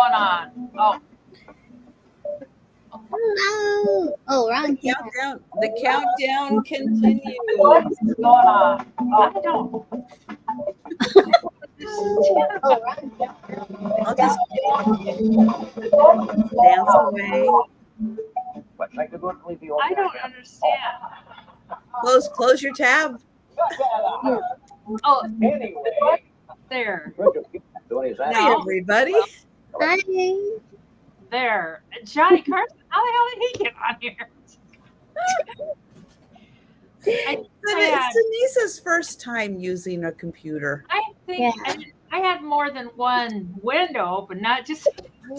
going on? Oh. Hello. Oh, wrong. The countdown continues. What is going on? Oh, I don't. Oh, wrong. I'll just dance away. I don't understand. Close your tab. Oh, there. Hi, everybody. Hi. There. Johnny Carson, how the hell did he get on here? It's Denise's first time using a computer. I think I had more than one window open, not just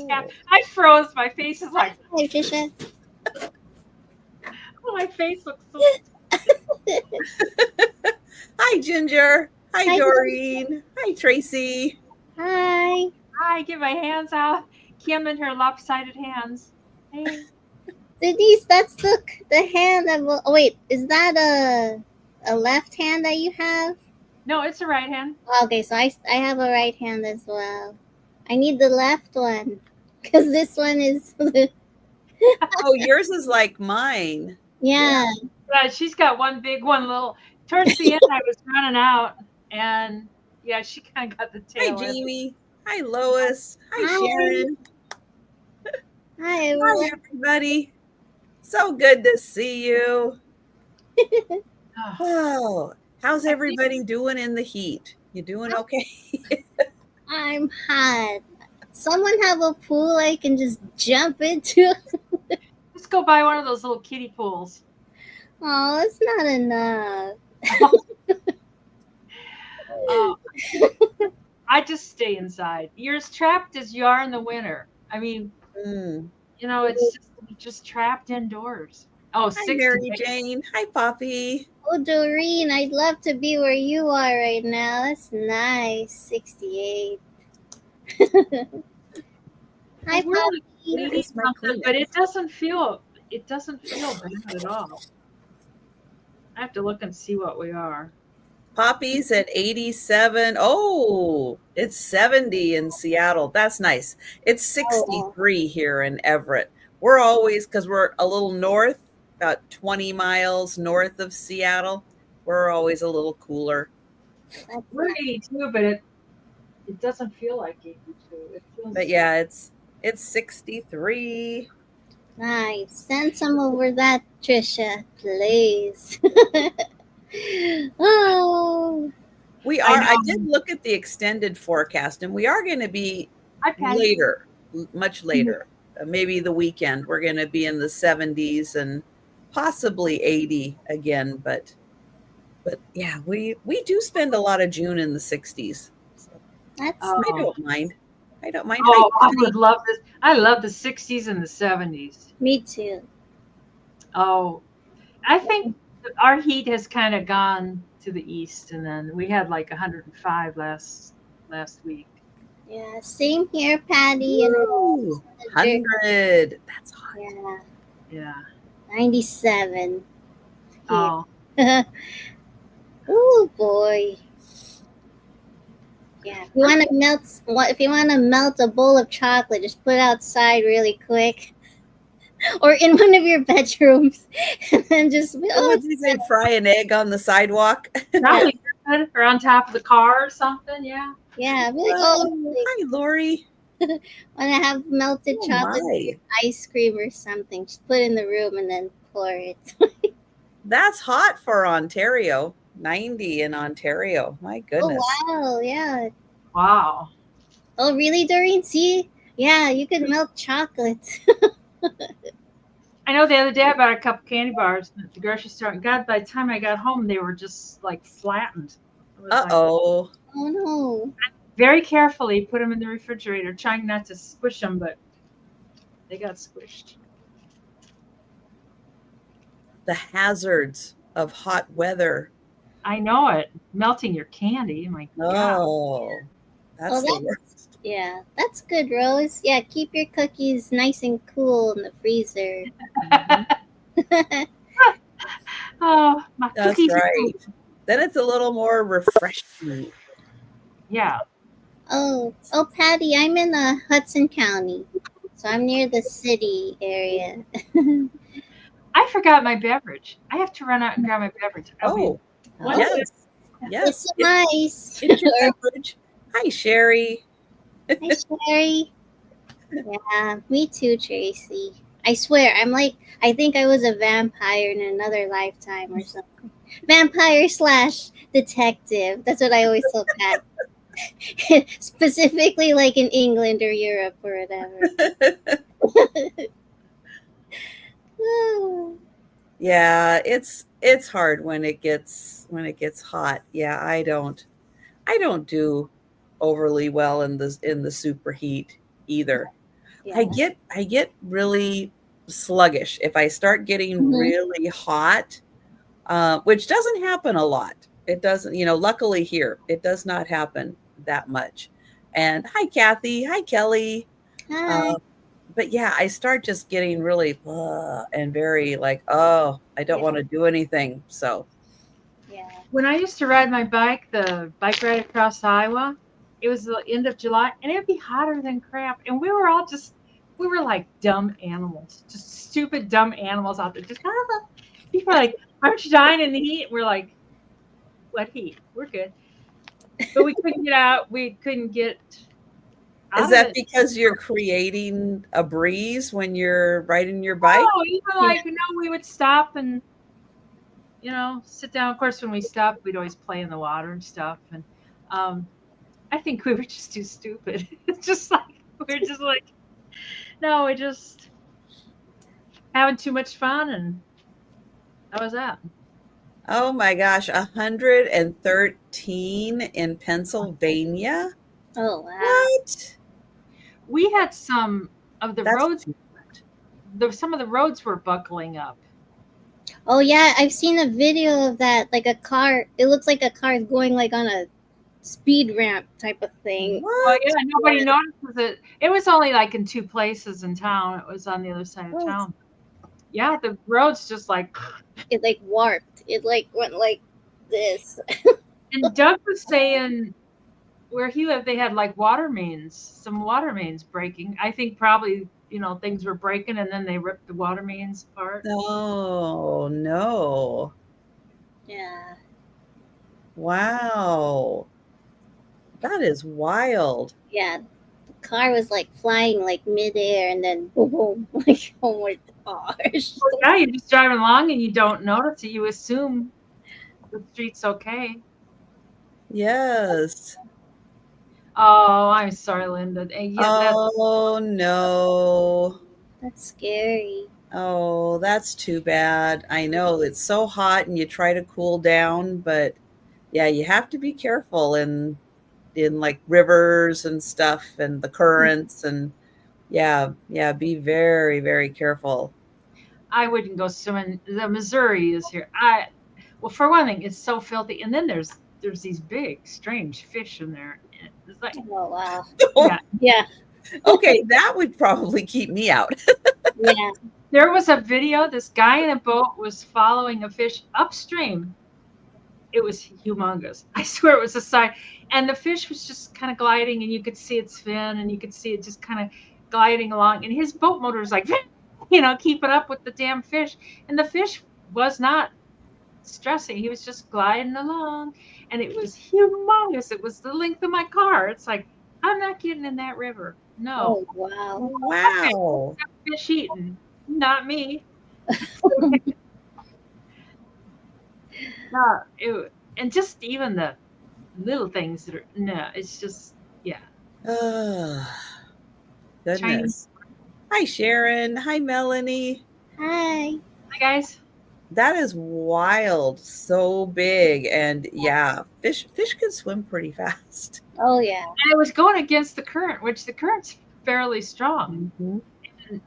tab. I froze. My face is like. Hi, Trisha. Oh, my face looks so. Hi, Ginger. Hi, Doreen. Hi, Tracy. Hi. Hi, get my hands out. Kim and her lopsided hands. Hey. Denise, that's the hand that will. Oh, wait, is that a left hand that you have? No, it's a right hand. Okay, so I have a right hand as well. I need the left one because this one is. Oh, yours is like mine. Yeah. She's got one big, one little. Towards the end, I was running out, and yeah, she kind of got the tail. Hi, Jamie. Hi, Lois. Hi, Sharon. Hi, everyone. Hi, everybody. So good to see you. Oh, how's everybody doing in the heat? You doing okay? I'm hot. Someone have a pool I can just jump into? Let's go buy one of those little kiddie pools. Oh, it's not enough. I just stay inside. You're as trapped as you are in the winter. I mean, you know, it's just trapped indoors. Oh, hi, Mary Jane. Hi, Poppy. Oh, Doreen, I'd love to be where you are right now. That's nice. 68. Hi, Poppy. But it doesn't feel bad at all. I have to look and see what we are. Poppy's at 87. Oh, it's 70 in Seattle. That's nice. It's 63 here in Everett. We're always, because we're a little north, about 20 miles north of Seattle, we're always a little cooler. We're 82, but it doesn't feel like 82. It feels. But yeah, it's 63. Nice. Send some over that, Trisha, please. Oh, we are. I did look at the extended forecast, and we are going to be later, much later. Maybe the weekend. We're going to be in the 70s and possibly 80 again. But yeah, we do spend a lot of June in the 60s. So I don't mind. I don't mind. Oh, I would love this. I love the 60s and the 70s. Me too. Oh, I think our heat has kind of gone to the east, and then we had like 105 last week. Yeah, same here, Patty. Ooh, 100. That's hot. Yeah. 97. Oh. Oh boy. Yeah. If you want to melt a bowl of chocolate, just put it outside really quick. Or in one of your bedrooms, and then just fry an egg on the sidewalk. Probably good, or on top of the car or something. Yeah. Yeah. Hi, Lori. Want to have melted chocolate with ice cream or something? Just put it in the room and then pour it. That's hot for Ontario. 90 in Ontario. My goodness. Oh wow! Yeah. Wow. Oh really, Doreen? See? Yeah, you could melt chocolate. I know the other day I bought a couple candy bars at the grocery store, and God, by the time I got home, they were just like flattened. Oh no! Very carefully put them in the refrigerator, trying not to squish them, but they got squished. The hazards of hot weather. I know it. Melting your candy. My God. Oh, that's the worst. Yeah, that's good, Rose. Yeah, keep your cookies nice and cool in the freezer. Oh, my That's cookies. Right. Then it's a little more refreshing. Yeah. Oh, Patty, I'm in Hudson County, so I'm near the city area. I forgot my beverage. I have to run out and grab my beverage. I'll be Oh, one Oh, sec. yes. it's Yes. so nice. Get your beverage. Hi, Sherry. Hi, Sherry. Yeah, me too, Tracy. I swear, I think I was a vampire in another lifetime or something. Vampire slash detective. That's what I always tell Pat. Specifically, like in England or Europe or whatever. Yeah, it's hard when it gets hot. Yeah, I don't do overly well in the super heat either. Yeah. I get really sluggish if I start getting Hmm. really hot, which doesn't happen a lot. It doesn't, luckily here, it does not happen that much. And hi, Kathy. Hi, Kelly. Hi. Uh, but yeah, I start just getting really and very like, oh, I don't Yeah. want to do anything. So, Yeah. When I used to ride my bike, the bike ride across Iowa, it was the end of July, and it'd be hotter than crap. And we were like dumb animals, just stupid dumb animals out there. Just people are like, aren't you dying in the heat? We're like, what heat? We're good, but we couldn't get out. We couldn't get is out of that it. because you're creating a breeze when you're riding your bike? Oh, even Yeah. like we would stop and sit down. Of course, when we stopped, we'd always play in the water and stuff. And um, I think we were just too stupid. It's just like we're just like no, we're just having too much fun, and that was that. Oh my gosh, 113 in Pennsylvania? Oh wow. What? We had some of the That's roads. too much. Some of the roads were buckling up. Oh yeah, I've seen a video of that. Like a car. It looks like a car is going like on a speed ramp type of thing. Well, yeah, What? nobody notices it. It was only like in two places in town. It was on the other side of What? town. Yeah, the roads just like. It like warped. It like went like this. And Doug was saying where he lived, they had like some water mains breaking. I think probably things were breaking, and then they ripped the water mains apart. No, no. Yeah. Wow. That is wild. Yeah. The car was like flying like midair and then boom, boom, like oh my gosh. Yeah, you're just driving along and you don't notice it. You assume the street's okay. Yes. Oh, I'm sorry, Linda. And yeah, Oh, no. That's scary. Oh, that's too bad. I know it's so hot and you try to cool down, but yeah, you have to be careful in like rivers and stuff and the currents and yeah, yeah, be very, very careful. I wouldn't go swimming. The Missouri is here. Well, for one thing, it's so filthy, and then there's these big, strange fish in there. It's like, Oh wow. yeah, Yeah. Okay, that would probably keep me out. Yeah. there was a video. This guy in a boat was following a fish upstream. It was humongous. I swear it was a sight. And the fish was just kind of gliding, and you could see its fin, and you could see it just kind of gliding along. And his boat motor was like, keeping up with the damn fish. And the fish was not stressing. He was just gliding along, and it was humongous. It was the length of my car. It's like, I'm not getting in that river. No. Oh wow. Okay, Wow. fish eating, not me. And just even the little things that are no, it's just yeah. Oh, Chinese. goodness. Hi, Sharon. Hi, Melanie. Hi. Hi guys. That is wild. So big. And yeah, fish can swim pretty fast. Oh yeah. And it was going against the current, which the current's fairly strong. Mhm. And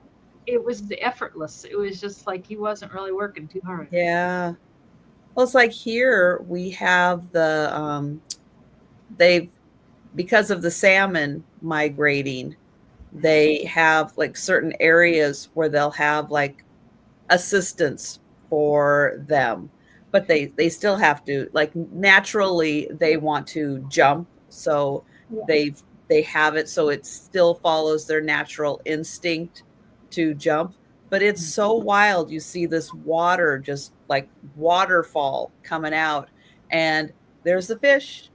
it was effortless. It was just like he wasn't really working too hard. Yeah. Well, it's like here we have they've because of the salmon migrating, they have like certain areas where they'll have like assistance for them, but they still have to like naturally they want to jump, so Yeah. they've they have it so it still follows their natural instinct to jump. But it's so wild. You see this water, just like waterfall coming out, and there's the fish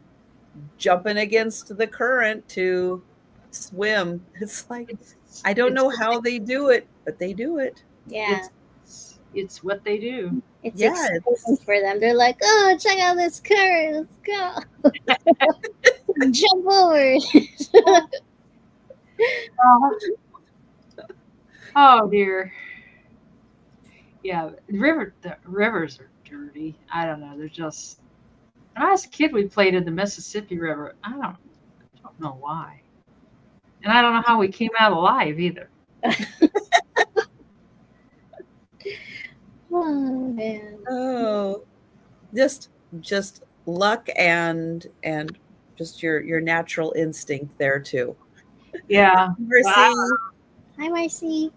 jumping against the current to swim. It's like, I don't know how they do it, but they do it. Yeah. It's what they do. It's exciting for them. They're like, oh, check out this current. Let's go. Jump over. Oh dear. Yeah, the rivers are dirty. I don't know. They're just. When I was a kid, we played in the Mississippi River. I don't know why, and I don't know how we came out alive either. Oh man. Oh, just luck and just your natural instinct there too. Yeah. Marcy. Hi, Marcy.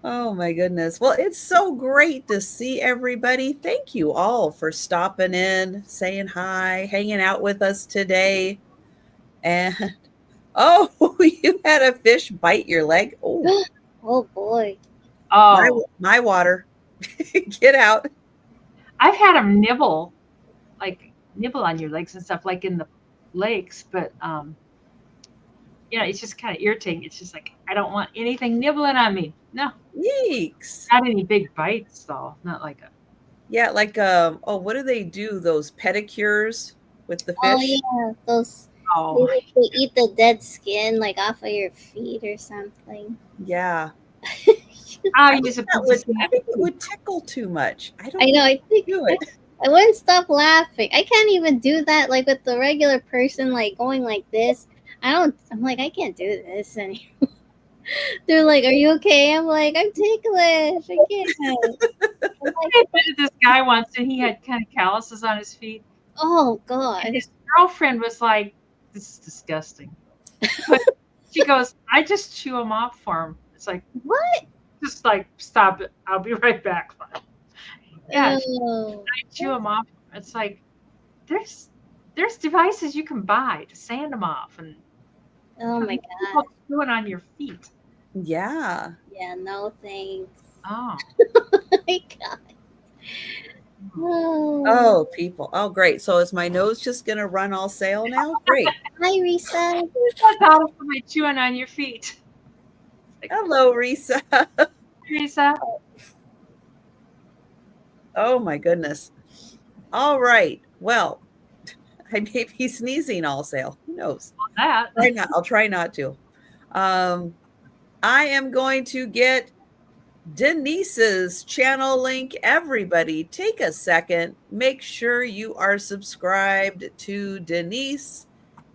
Oh my goodness. Well, it's so great to see everybody. Thank you all for stopping in, saying hi, hanging out with us today. And oh, you had a fish bite your leg. Oh, oh boy. Oh, my water. Get out. I've had them nibble on your legs and stuff, like in the lakes, but it's just kind of irritating. It's just like, I don't want anything nibbling on me. No. Yeeks. Not any big bites though. Not like a. Yeah, like what do they do? Those pedicures with the fish? Oh yeah, those. Oh. They eat the dead skin like off of your feet or something. Yeah. I think it would tickle too much. I know. I think do it. I wouldn't stop laughing. I can't even do that like with the regular person, like going like this. I'm like, I can't do this anymore. They're like, are you okay? I'm like, I'm ticklish. I can't. I visited this guy once and he had kind of calluses on his feet. Oh God. And his girlfriend was like, this is disgusting. But she goes, I just chew them off for him. It's like, what? Just like, stop it. I'll be right back. Yeah, Oh. I chew them off. It's like, there's devices you can buy to sand them off, and oh my God, doing on your feet. Yeah. Yeah. No thanks. Oh. My God. Oh, people. Oh, great. So is my nose just going to run all sail now? Great. Hi, Risa. How somebody chewing on your feet? Like, hello, Risa. Risa. Oh, my goodness. All right. Well, I may be sneezing all sail. Who knows? I'll try not to. I am going to get Denise's channel link. Everybody take a second, make sure you are subscribed to Denise,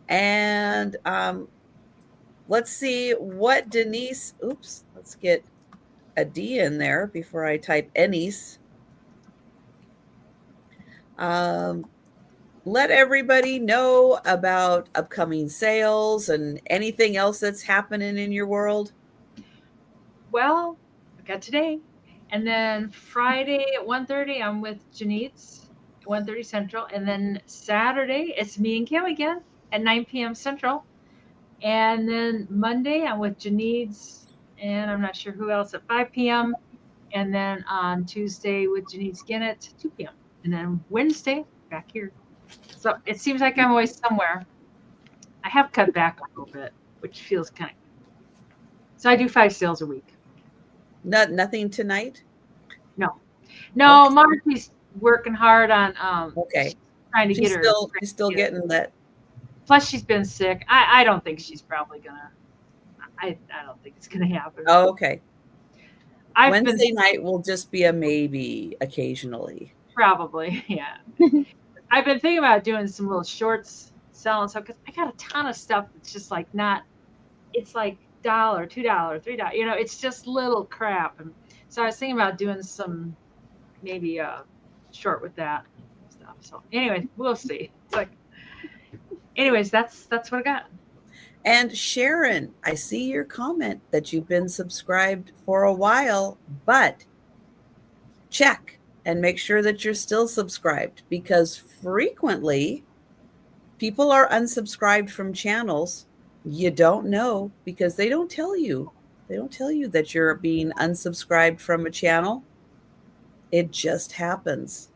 and let's see what Denise, let's get a D in there before I type Enise. Let everybody know about upcoming sales and anything else that's happening in your world. Well, got today, and then Friday at 1:30 I'm with Janice, 1:30 Central, and then Saturday it's me and Kim again at 9 p.m. Central, and then Monday I'm with Janice, and I'm not sure who else, at 5 p.m., and then on Tuesday with Janice again at 2 p.m., and then Wednesday back here. So it seems like I'm always somewhere. I have cut back a little bit, which feels kind of. So I do 5 sales a week. Nothing tonight? No. Okay. Marcy's working hard on trying to get her. She's still getting that. Plus she's been sick. I don't think she's probably gonna. I don't think it's gonna happen. Oh, okay. Wednesday night will just be a maybe occasionally. Probably, yeah. I've been thinking about doing some little shorts, selling stuff, because I got a ton of stuff that's just like not. It's like $1, $2, $3. It's just little crap, and so I was thinking about doing some, maybe short with that stuff. So, anyway, we'll see. It's like, anyways, that's what I got. And Sharon, I see your comment that you've been subscribed for a while, but check and make sure that you're still subscribed, because frequently people are unsubscribed from channels You don't know because they don't tell you. They don't tell you that you're being unsubscribed from a channel. It just happens.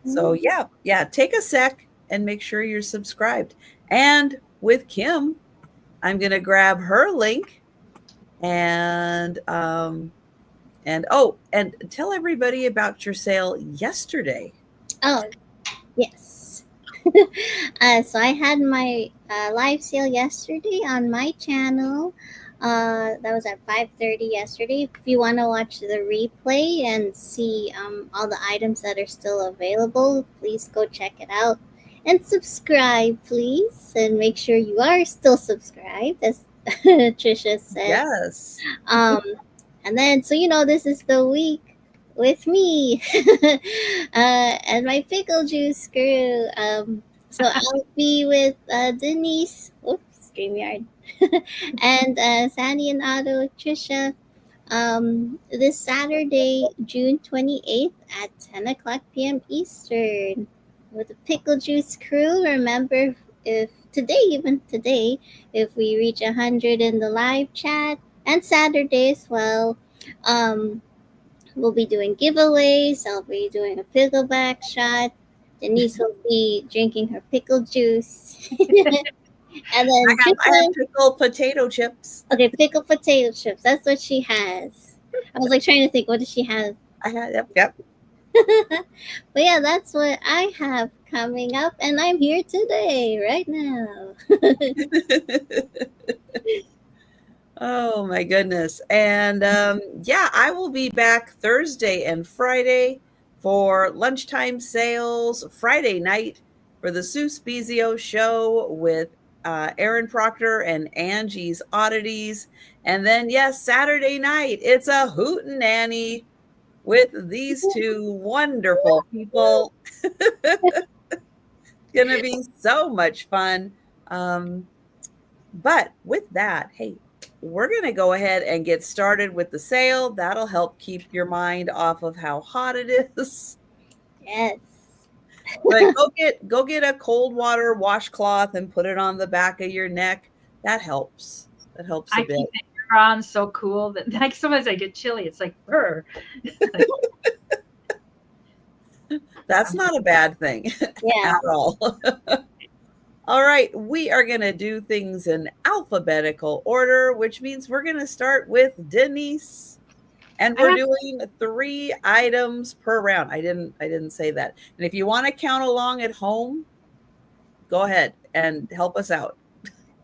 So yeah, take a sec and make sure you're subscribed. And with Kim, I'm gonna grab her link and and tell everybody about your sale yesterday. Oh, yes. So I had my live sale yesterday on my channel. That was at 5:30 yesterday. If you want to watch the replay and see all the items that are still available, please go check it out. And subscribe, please. And make sure you are still subscribed, as Trisha said. Yes. And then, so this is the week with me and my pickle juice crew. So I'll be with Denise, oops, StreamYard, and Sandy and Otto-Trisha this Saturday, June 28th at 10 o'clock p.m. Eastern with the pickle juice crew. Remember, if even today, if we reach 100 in the live chat, and Saturday as well, we'll be doing giveaways. I'll be doing a pickleback shot. Denise will be drinking her pickle juice. And then I have pickled potato chips. Okay, pickled potato chips. That's what she has. I was like trying to think, what does she have? I had yep. But yeah, that's what I have coming up, and I'm here today, right now. Oh my goodness. And yeah, I will be back Thursday and Friday for lunchtime sales, Friday night for the Sue Spezio show with Aaron Proctor and Angie's Oddities. And then, yes, Saturday night, it's a hootenanny with these two wonderful people. Gonna be so much fun. But with that, hey, we're going to go ahead and get started with the sale. That'll help keep your mind off of how hot it is. Yes. But go get a cold water washcloth and put it on the back of your neck. That helps. That helps a bit. I keep it on so cool that like sometimes I get chilly. It's like brr. That's not a bad thing at all. All right, we are going to do things in alphabetical order, which means we're going to start with Denise. And we're doing 3 items per round. I didn't say that. And if you want to count along at home, go ahead and help us out.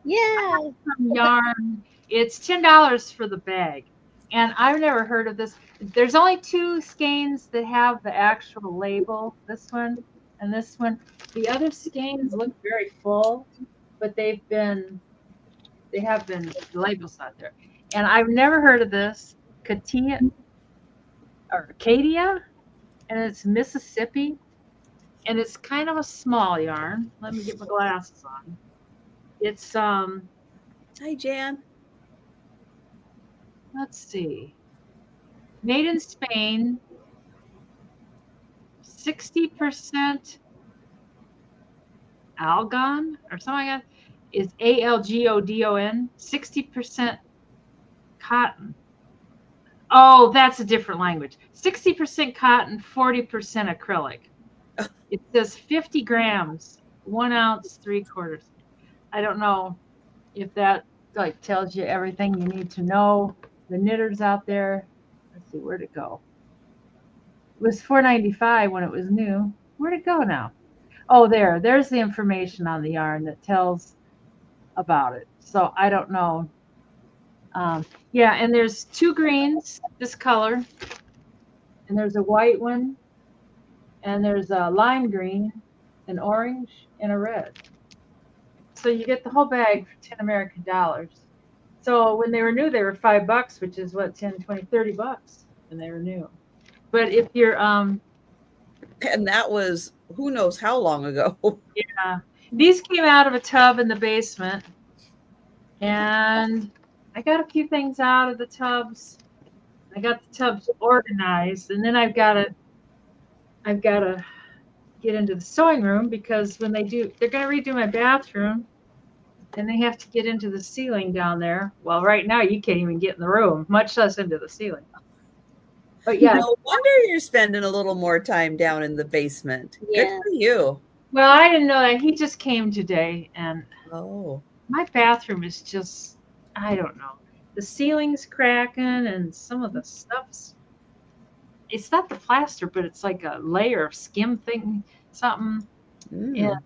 Yeah. Yarn. It's $10 for the bag. And I've never heard of this. There's only 2 skeins that have the actual label. This one and this one. The other skeins look very full, but the labels not there. And I've never heard of this. Acadia, and it's Mississippi. And it's kind of a small yarn. Let me get my glasses on. It's Hi, Jan. Let's see. Made in Spain. 60% algon or something like that is ALGODON. 60% cotton. Oh, that's a different language. 60% cotton, 40% acrylic. It says 50 grams, 1 ounce, 3/4. I don't know if that like tells you everything you need to know. The knitters out there. Let's see, where'd it go? It was $4.95 when it was new. Where'd it go now? Oh, there's the information on the yarn that tells about it. So I don't know. Yeah, and there's 2 greens, this color, and there's a white one, and there's a lime green, an orange, and a red. So you get the whole bag for 10 American dollars. So when they were new, they were $5, which is what, 10, 20, $30 when they were new. But if you're and that was who knows how long ago. Yeah. These came out of a tub in the basement. And I got a few things out of the tubs. I got the tubs organized, and then I've got to get into the sewing room because when they're going to redo my bathroom, and they have to get into the ceiling down there. Well, right now you can't even get in the room, much less into the ceiling. But yeah. No wonder you're spending a little more time down in the basement. Yeah. Good for you. Well, I didn't know that. He just came today, and my bathroom is just, I don't know. The ceiling's cracking, and some of the stuff's, it's not the plaster, but it's like a layer of skim thing, something. And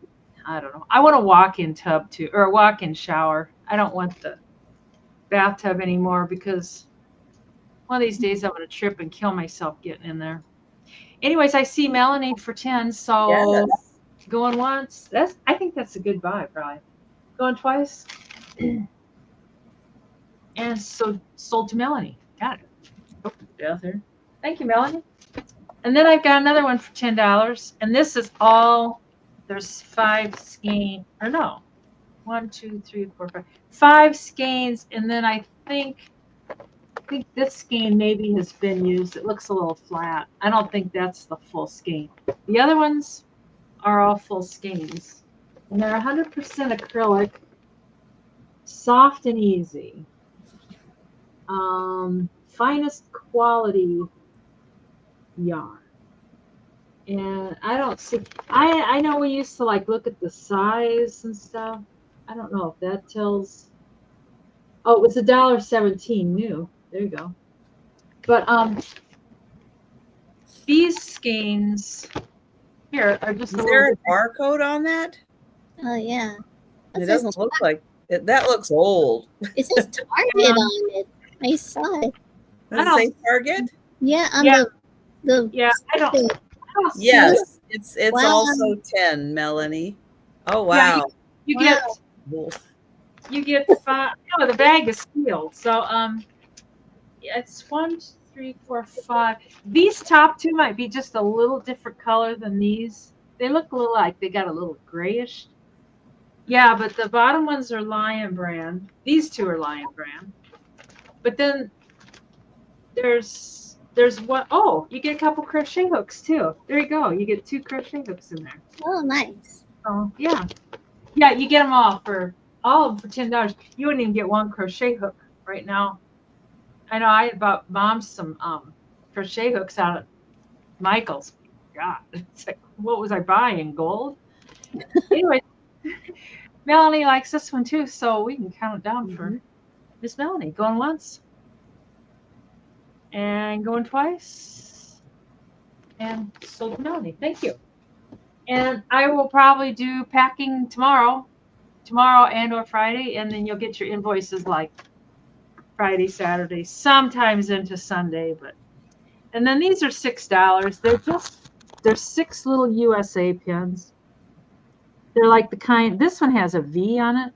I don't know. I want a walk-in tub too, or a walk-in shower. I don't want the bathtub anymore because one of these days I'm going to trip and kill myself getting in there. Anyways, I see Melanie for 10, so going once. I think that's a good buy, probably. Going twice. And so sold to Melanie. Got it. Oh, down there. Thank you, Melanie. And then I've got another one for $10. And this is all, there's 5 skeins, or no. 1, 2, 3, 4, 5. 5 skeins, and then I think this skein maybe has been used. It looks a little flat. I don't think that's the full skein. The other ones are all full skeins. And they're 100% acrylic, soft and easy. Finest quality yarn. And I don't see, I know we used to like look at the size and stuff. I don't know if that tells. Oh, it was $1.17 new. There you go. But these skeins here are just. Is there a barcode on that? Oh yeah. It doesn't look like it. That looks old. It says Target on it. I saw it. Does it say Target? Yeah, on the yeah. I don't yes, it's also 10, Melanie. Oh wow. Yeah, you get 5. No, the bag is sealed. So it's 1, 2, 3, 4, 5. These top 2 might be just a little different color than these. They look a little like they got a little grayish. Yeah, but the bottom ones are Lion brand. These 2 are Lion brand. But then there's one, oh, you get a couple crochet hooks too. There you go. You get 2 crochet hooks in there. Oh, nice. Oh, yeah. Yeah, you get them all for $10. You wouldn't even get 1 crochet hook right now. I know I bought Mom some crochet hooks out at Michael's. God, it's like, what was I buying? Gold? Anyway, Melanie likes this one too, so we can count it down for Miss Melanie. Going once. And going twice. And sold to Melanie. Thank you. And I will probably do packing tomorrow and or Friday, and then you'll get your invoices like Friday, Saturday, sometimes into Sunday. And then these are $6. They're 6 little USA pins. They're like the kind, this one has a V on it.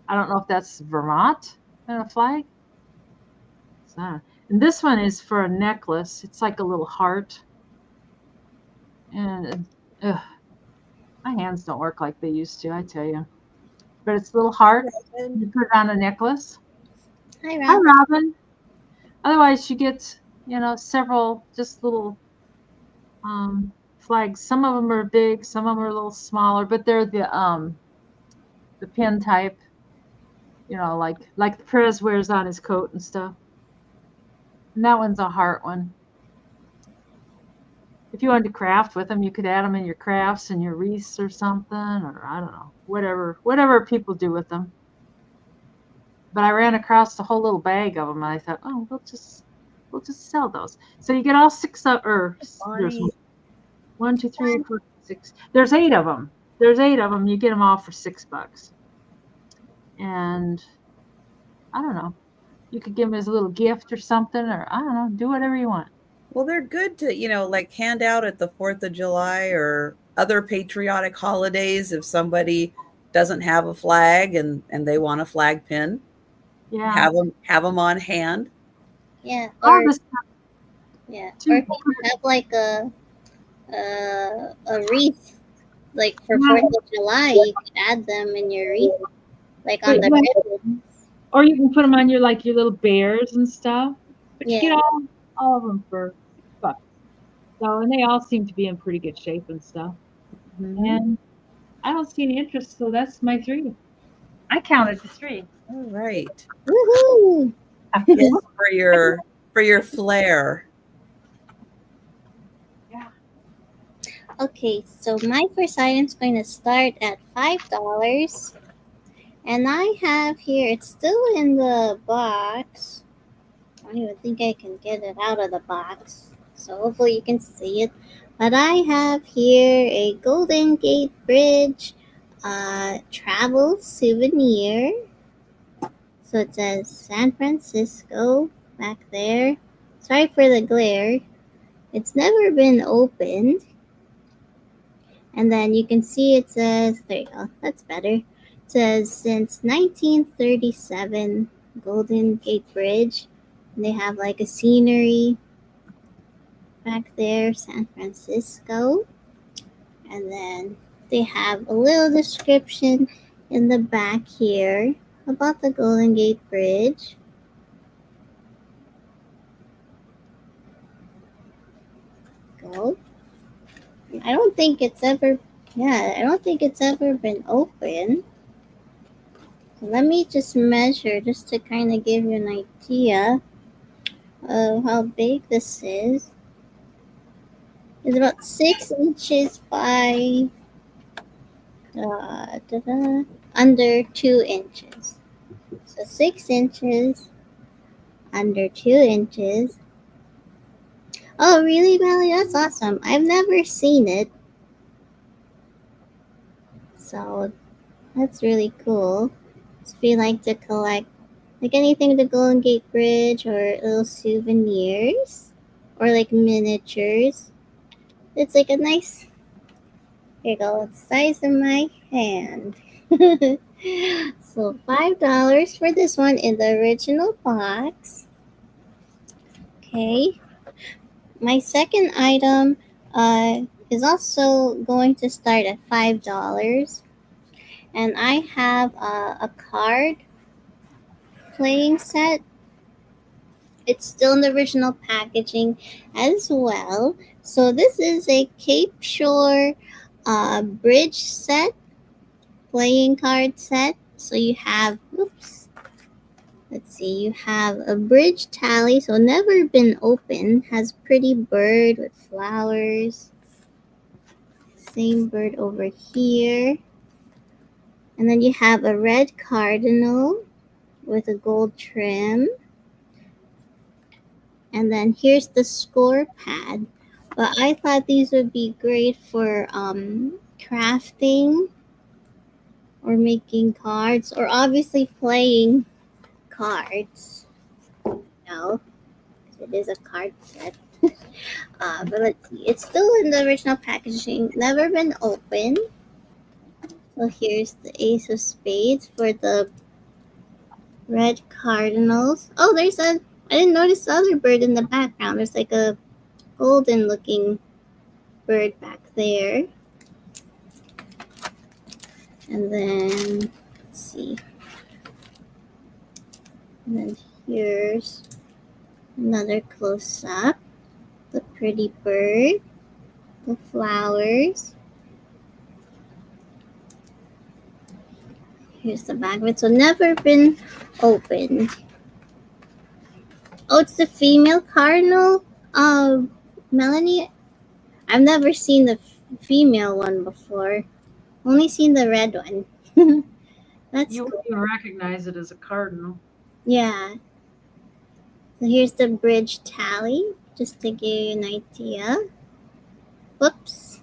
I don't know if that's Vermont and a flag. And this one is for a necklace. It's like a little heart. And my hands don't work like they used to, I tell you. But it's a little heart. You put it on a necklace. Hi, Robin. Hi, Robin. Otherwise, you get, several just little flags. Some of them are big, some of them are a little smaller, but they're the pin type. Like Perez wears on his coat and stuff. And that one's a heart one. If you wanted to craft with them, you could add them in your crafts and your wreaths or something, or I don't know, whatever people do with them. But I ran across the whole little bag of them, and I thought, oh, we'll just sell those. So you get all 6 there's 1, 2, 3, 4, 6. There's 8 of them. You get them all for $6. And I don't know. You could give them as a little gift or something, or I don't know, do whatever you want. Well, they're good to, like hand out at the 4th of July or other patriotic holidays if somebody doesn't have a flag and they want a flag pin. Yeah. Have them on hand. Yeah. Or if you have like a wreath, like for 4th of July, you can add them in your wreath, like on the ribbon. Or you can put them on your little bears and stuff. But you get all of them for $6. So, and they all seem to be in pretty good shape and stuff. And I don't see any interest, so that's my 3. I counted to 3. All right. Woohoo! Yes, for your flair. Yeah. Okay, so my first item's going to start at $5. And I have here, it's still in the box. I don't even think I can get it out of the box. So hopefully you can see it. But I have here a Golden Gate Bridge travel souvenir. So it says San Francisco back there. Sorry for the glare. It's never been opened. And then you can see it says, there you go, that's better. It says since 1937, Golden Gate Bridge. And they have like a scenery back there, San Francisco. And then they have a little description in the back here about the Golden Gate Bridge. Go. I don't think it's ever been open. So let me just measure just to kind of give you an idea of how big this is. It's about 6 inches by under 2 inches. So 6 inches under 2 inches. Oh, really, Melly? That's awesome. I've never seen it. So that's really cool. So if you like to collect like anything with the Golden Gate Bridge or little souvenirs or like miniatures, it's like a nice, here you go, it's the size of my hand. So $5 for this one in the original box. Okay. My second item is also going to start at $5. And I have a card playing set. It's still in the original packaging as well. So this is a Cape Shore bridge set, playing card set. So you have, let's see, you have a bridge tally, so never been opened, has pretty bird with flowers. Same bird over here. And then you have a red cardinal with a gold trim. And then here's the score pad. But I thought these would be great for crafting or making cards or obviously playing cards. No, it is a card set. But let's see. It's still in the original packaging. Never been opened. So here's the Ace of Spades for the red cardinals. Oh, I didn't notice the other bird in the background. There's like a golden looking bird back there. And then, let's see. And then here's another close up. The pretty bird. The flowers. Here's the back of it. So never been opened. Oh, it's the female cardinal. Melanie, I've never seen the female one before. Only seen the red one. That's You cool. wouldn't even recognize it as a cardinal. Yeah. So here's the bridge tally, just to give you an idea. Whoops.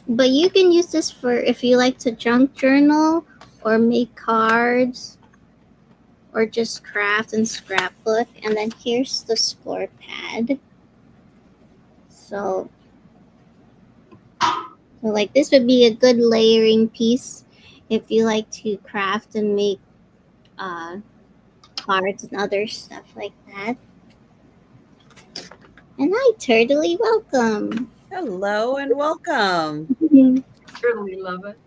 But you can use this for if you like to junk journal or make cards or just craft and scrapbook. And then here's the score pad. So like this would be a good layering piece if you like to craft and make cards and other stuff like that. And hi, Turtley, welcome. Hello and welcome. Certainly love it.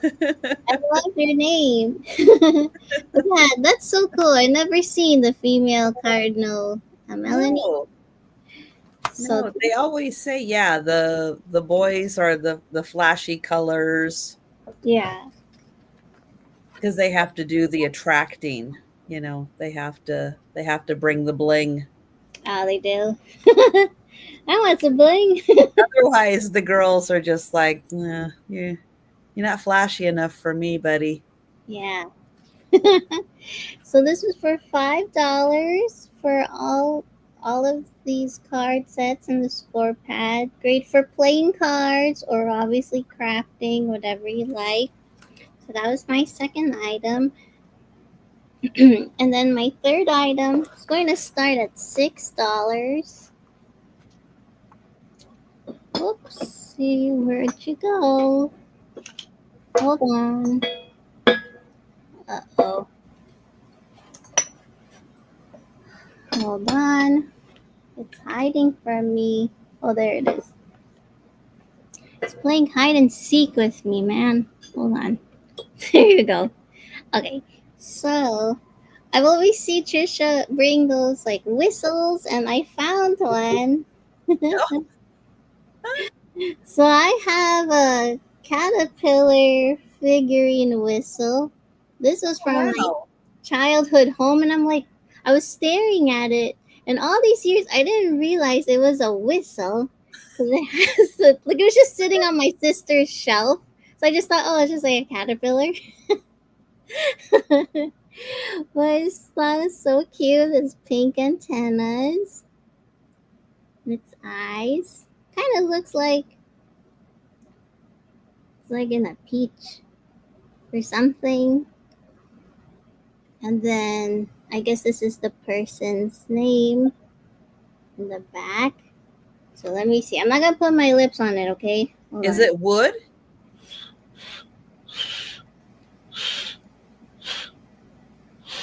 I love your name. Yeah, that's so cool. I never seen the female cardinal, Melanie. No. So No, they always say, yeah, the boys are the flashy colors. yeah. because they have to do the attracting. They have to bring the bling. Oh, they do. I want some bling. Otherwise, the girls are just like, nah, you're not flashy enough for me, buddy. Yeah. So this was for $5 for all of these card sets and the score pad. Great for playing cards or obviously crafting, whatever you like. So that was my second item. And then my third item is going to start at $6. Oopsie, where'd you go? Hold on. Uh-oh. Hold on. It's hiding from me. Oh, there it is. It's playing hide and seek with me, man. Hold on. There you go. Okay. So, I've always see Trisha bring those like whistles, and I found one. So I have a caterpillar figurine whistle. This was from my childhood home, and I'm like, I was staring at it, and all these years I didn't realize it was a whistle because it has like it was just sitting on my sister's shelf. So I just thought, oh, it's just like a caterpillar. But that was so cute. It's pink antennas, and its eyes kind of looks like it's like in a peach or something. And then I guess this is the person's name in the back. So let me see. I'm not gonna put my lips on it, okay? Hold Is on. it wood?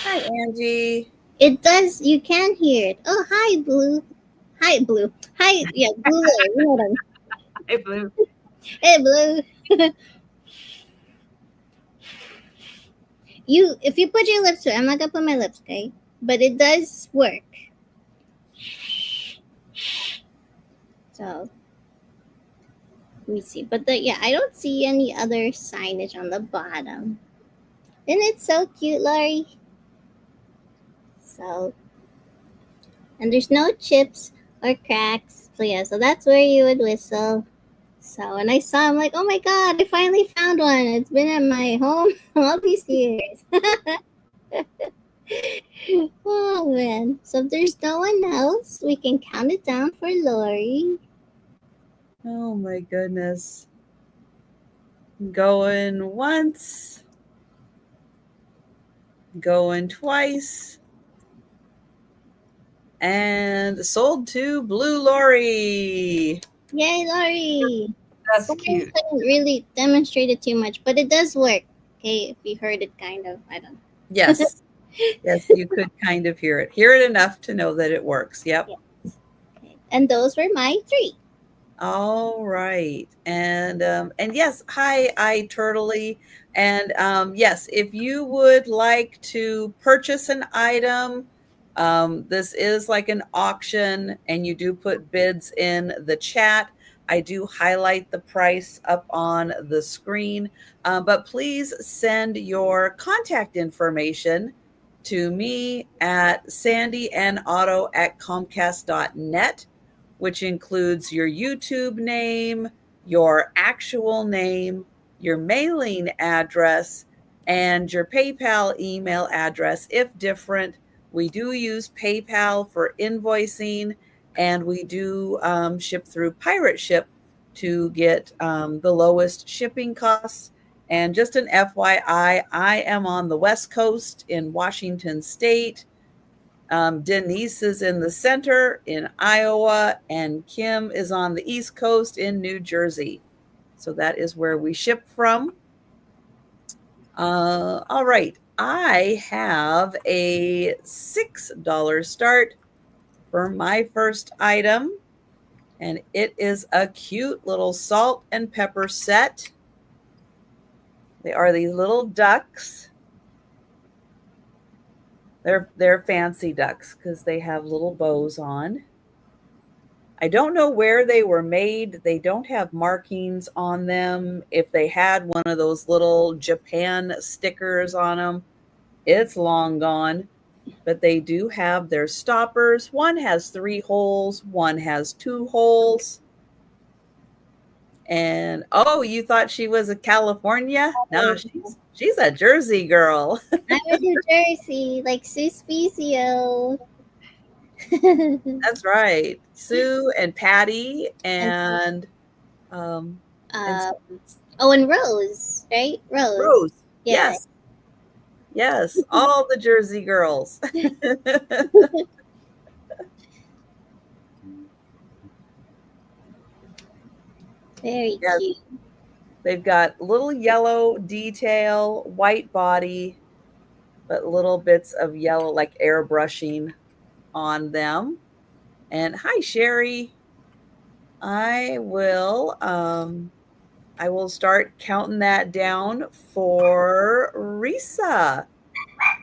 Hi, Angie. It does. You can hear it. Oh, hi, Blue. Hi, Blue. Hi, yeah, Blue. You know what I mean. Hey, Blue. Hey, Blue. If you put your lips to it, I'm not gonna put my lips, okay? But it does work. So let me see. But I don't see any other signage on the bottom. Isn't it so cute, Laurie? So, and there's no chips or cracks. So yeah, so that's where you would whistle. So when I saw, I'm like, oh my god, I finally found one. It's been at my home all these years. Oh man. So if there's no one else, we can count it down for Lori. Oh my goodness. Going once. Going twice. And sold to Blue Lori. Yay, Lori. That's cute. I couldn't really demonstrate it too much, but it does work. Okay, if you heard it kind of, I don't know. Yes. Yes, you could kind of hear it. Hear it enough to know that it works. Yep. Yes. Okay. And those were my 3. All right. And yes, hi, iTurtly. And yes, if you would like to purchase an item, this is like an auction and you do put bids in the chat. I do highlight the price up on the screen, but please send your contact information to me at sandyandotto@comcast.net, which includes your YouTube name, your actual name, your mailing address, and your PayPal email address if different. We do use PayPal for invoicing, and we do ship through Pirate Ship to get the lowest shipping costs. And just an FYI, I am on the West Coast in Washington State. Denise is in the center in Iowa, and Kim is on the East Coast in New Jersey. So that is where we ship from. All right. I have a $6 start for my first item, and it is a cute little salt and pepper set. They are these little ducks. They're fancy ducks because they have little bows on. I don't know where they were made. They don't have markings on them. If they had one of those little Japan stickers on them, it's long gone. But they do have their stoppers. One has 3 holes, one has 2 holes. And oh, you thought she was a California? No, she's a Jersey girl. I'm a New Jersey, like Suspicio. That's right. Sue and Patty and and Rose, right? Rose. Yeah. Yes, all the Jersey girls. Very cute. They've got little yellow detail, white body, but little bits of yellow, like airbrushing on them. And hi, Sherry. I will start counting that down for Risa.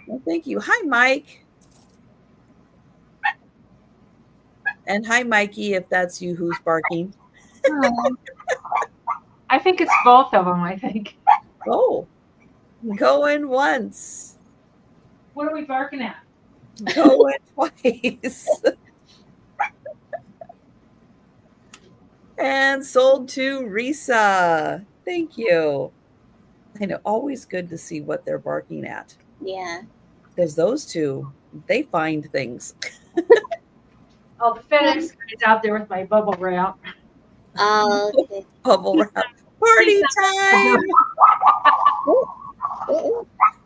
Well, thank you. Hi, Mike. And hi, Mikey, if that's you who's barking. I think it's both of them, I think. Oh, going once. What are we barking at? Going twice. And sold to Risa. Thank you. I know, always good to see what they're barking at. Yeah. Because those two, they find things. Oh, the FedEx guy's out there with my bubble wrap. Oh, okay. Bubble wrap. Party time!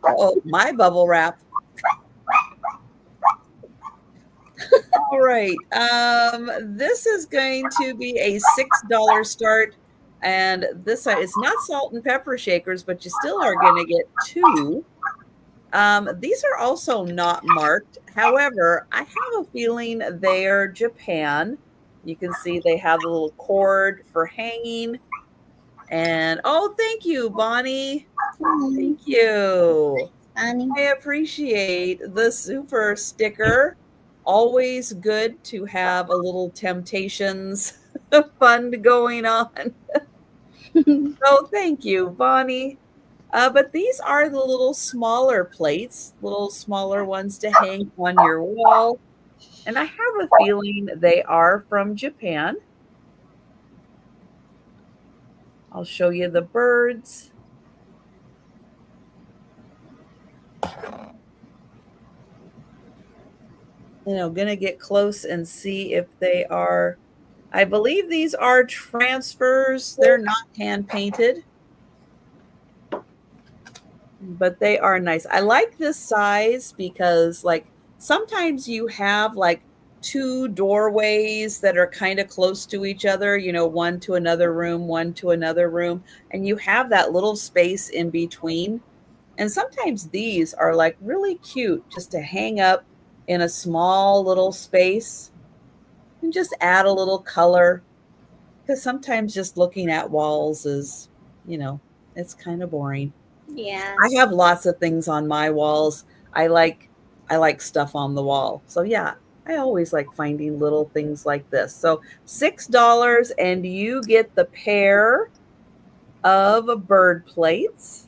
Oh, my bubble wrap. All right. This is going to be a $6 start. And this it's not salt and pepper shakers, but you still are going to get 2. These are also not marked. However, I have a feeling they're Japan. You can see they have the little cord for hanging. And oh, thank you, Bonnie. Thank you. Bonnie. I appreciate the super sticker. Always good to have a little Temptations fun going on. So thank you, Bonnie. But these are the little smaller plates, little smaller ones to hang on your wall. And I have a feeling they are from Japan. I'll show you the birds. I'm going to get close and see if they are. I believe these are transfers. They're not hand painted, but they are nice. I like this size because like sometimes you have like 2 doorways that are kind of close to each other, one to another room, one to another room, and you have that little space in between. And sometimes these are like really cute just to hang up in a small little space and just add a little color, because sometimes just looking at walls is, it's kind of boring. Yeah. I have lots of things on my walls. I like stuff on the wall. So yeah, I always like finding little things like this. So $6 and you get the pair of bird plates.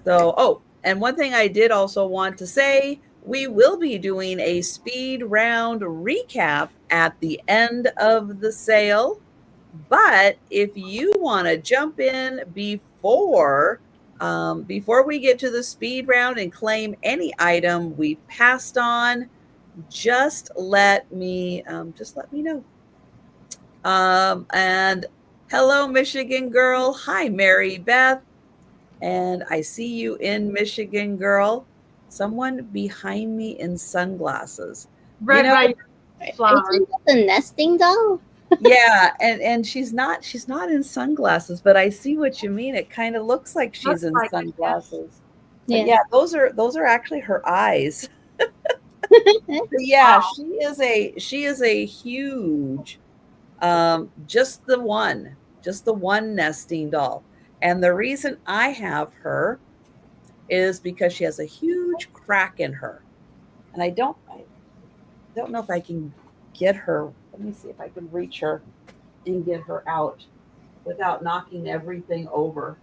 So, and one thing I did also want to say, we will be doing a speed round recap at the end of the sale. But if you want to jump in before we get to the speed round and claim any item we passed on, just let me know. And hello, Michigan girl. Hi, Mary Beth. And I see you in Michigan, girl. Someone behind me in sunglasses. Red flower. Is it the nesting doll? Yeah, and she's not in sunglasses, but I see what you mean. It kind of looks like she's in sunglasses. Yeah, those are actually her eyes. Yeah, she is a huge just the one nesting doll. And the reason I have her is because she has a huge crack in her. And I don't don't know if I can get her. Let me see if I can reach her and get her out without knocking everything over.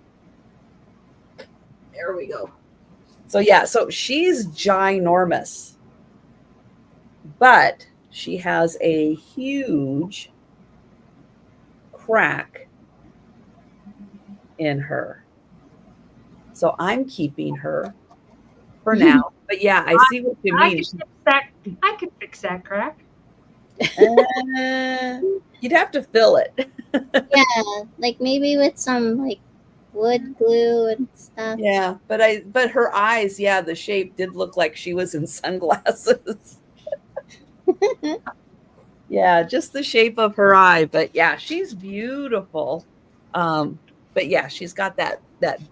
There we go. So yeah, so she's ginormous, but she has a huge crack in her. So I'm keeping her for now. But yeah, I see what you mean. I could fix that crack. You'd have to fill it. Yeah, like maybe with some like wood glue and stuff. Yeah, but her eyes, yeah, the shape did look like she was in sunglasses. Yeah, just the shape of her eye. But yeah, she's beautiful. But yeah, she's got that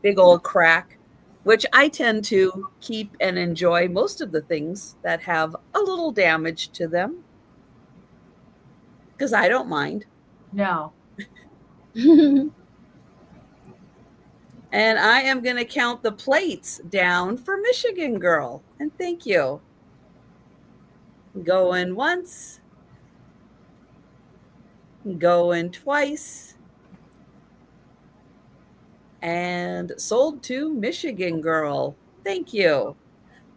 big old crack, which I tend to keep and enjoy most of the things that have a little damage to them. Because I don't mind. No. And I am going to count the plates down for Michigan Girl. And thank you. Going once. Going twice. And sold to Michigan Girl. Thank you.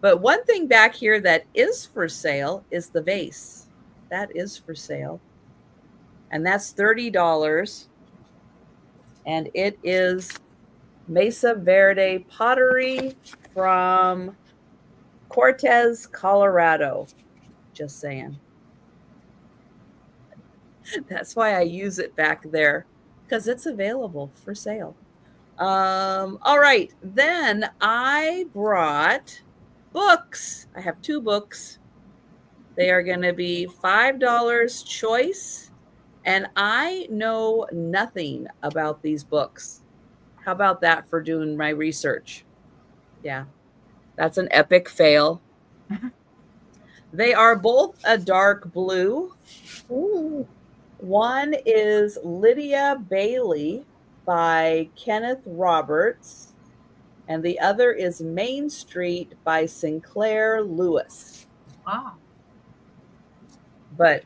But one thing back here that is for sale is the vase. That is for sale. And that's $30. And it is Mesa Verde pottery from Cortez, Colorado. Just saying. That's why I use it back there, because it's available for sale. All right. Then I brought books. I have 2 books. They are going to be $5 choice. And I know nothing about these books. How about that for doing my research? Yeah, that's an epic fail. They are both a dark blue. Ooh. One is Lydia Bailey by Kenneth Roberts, and the other is Main Street by Sinclair Lewis. Wow. But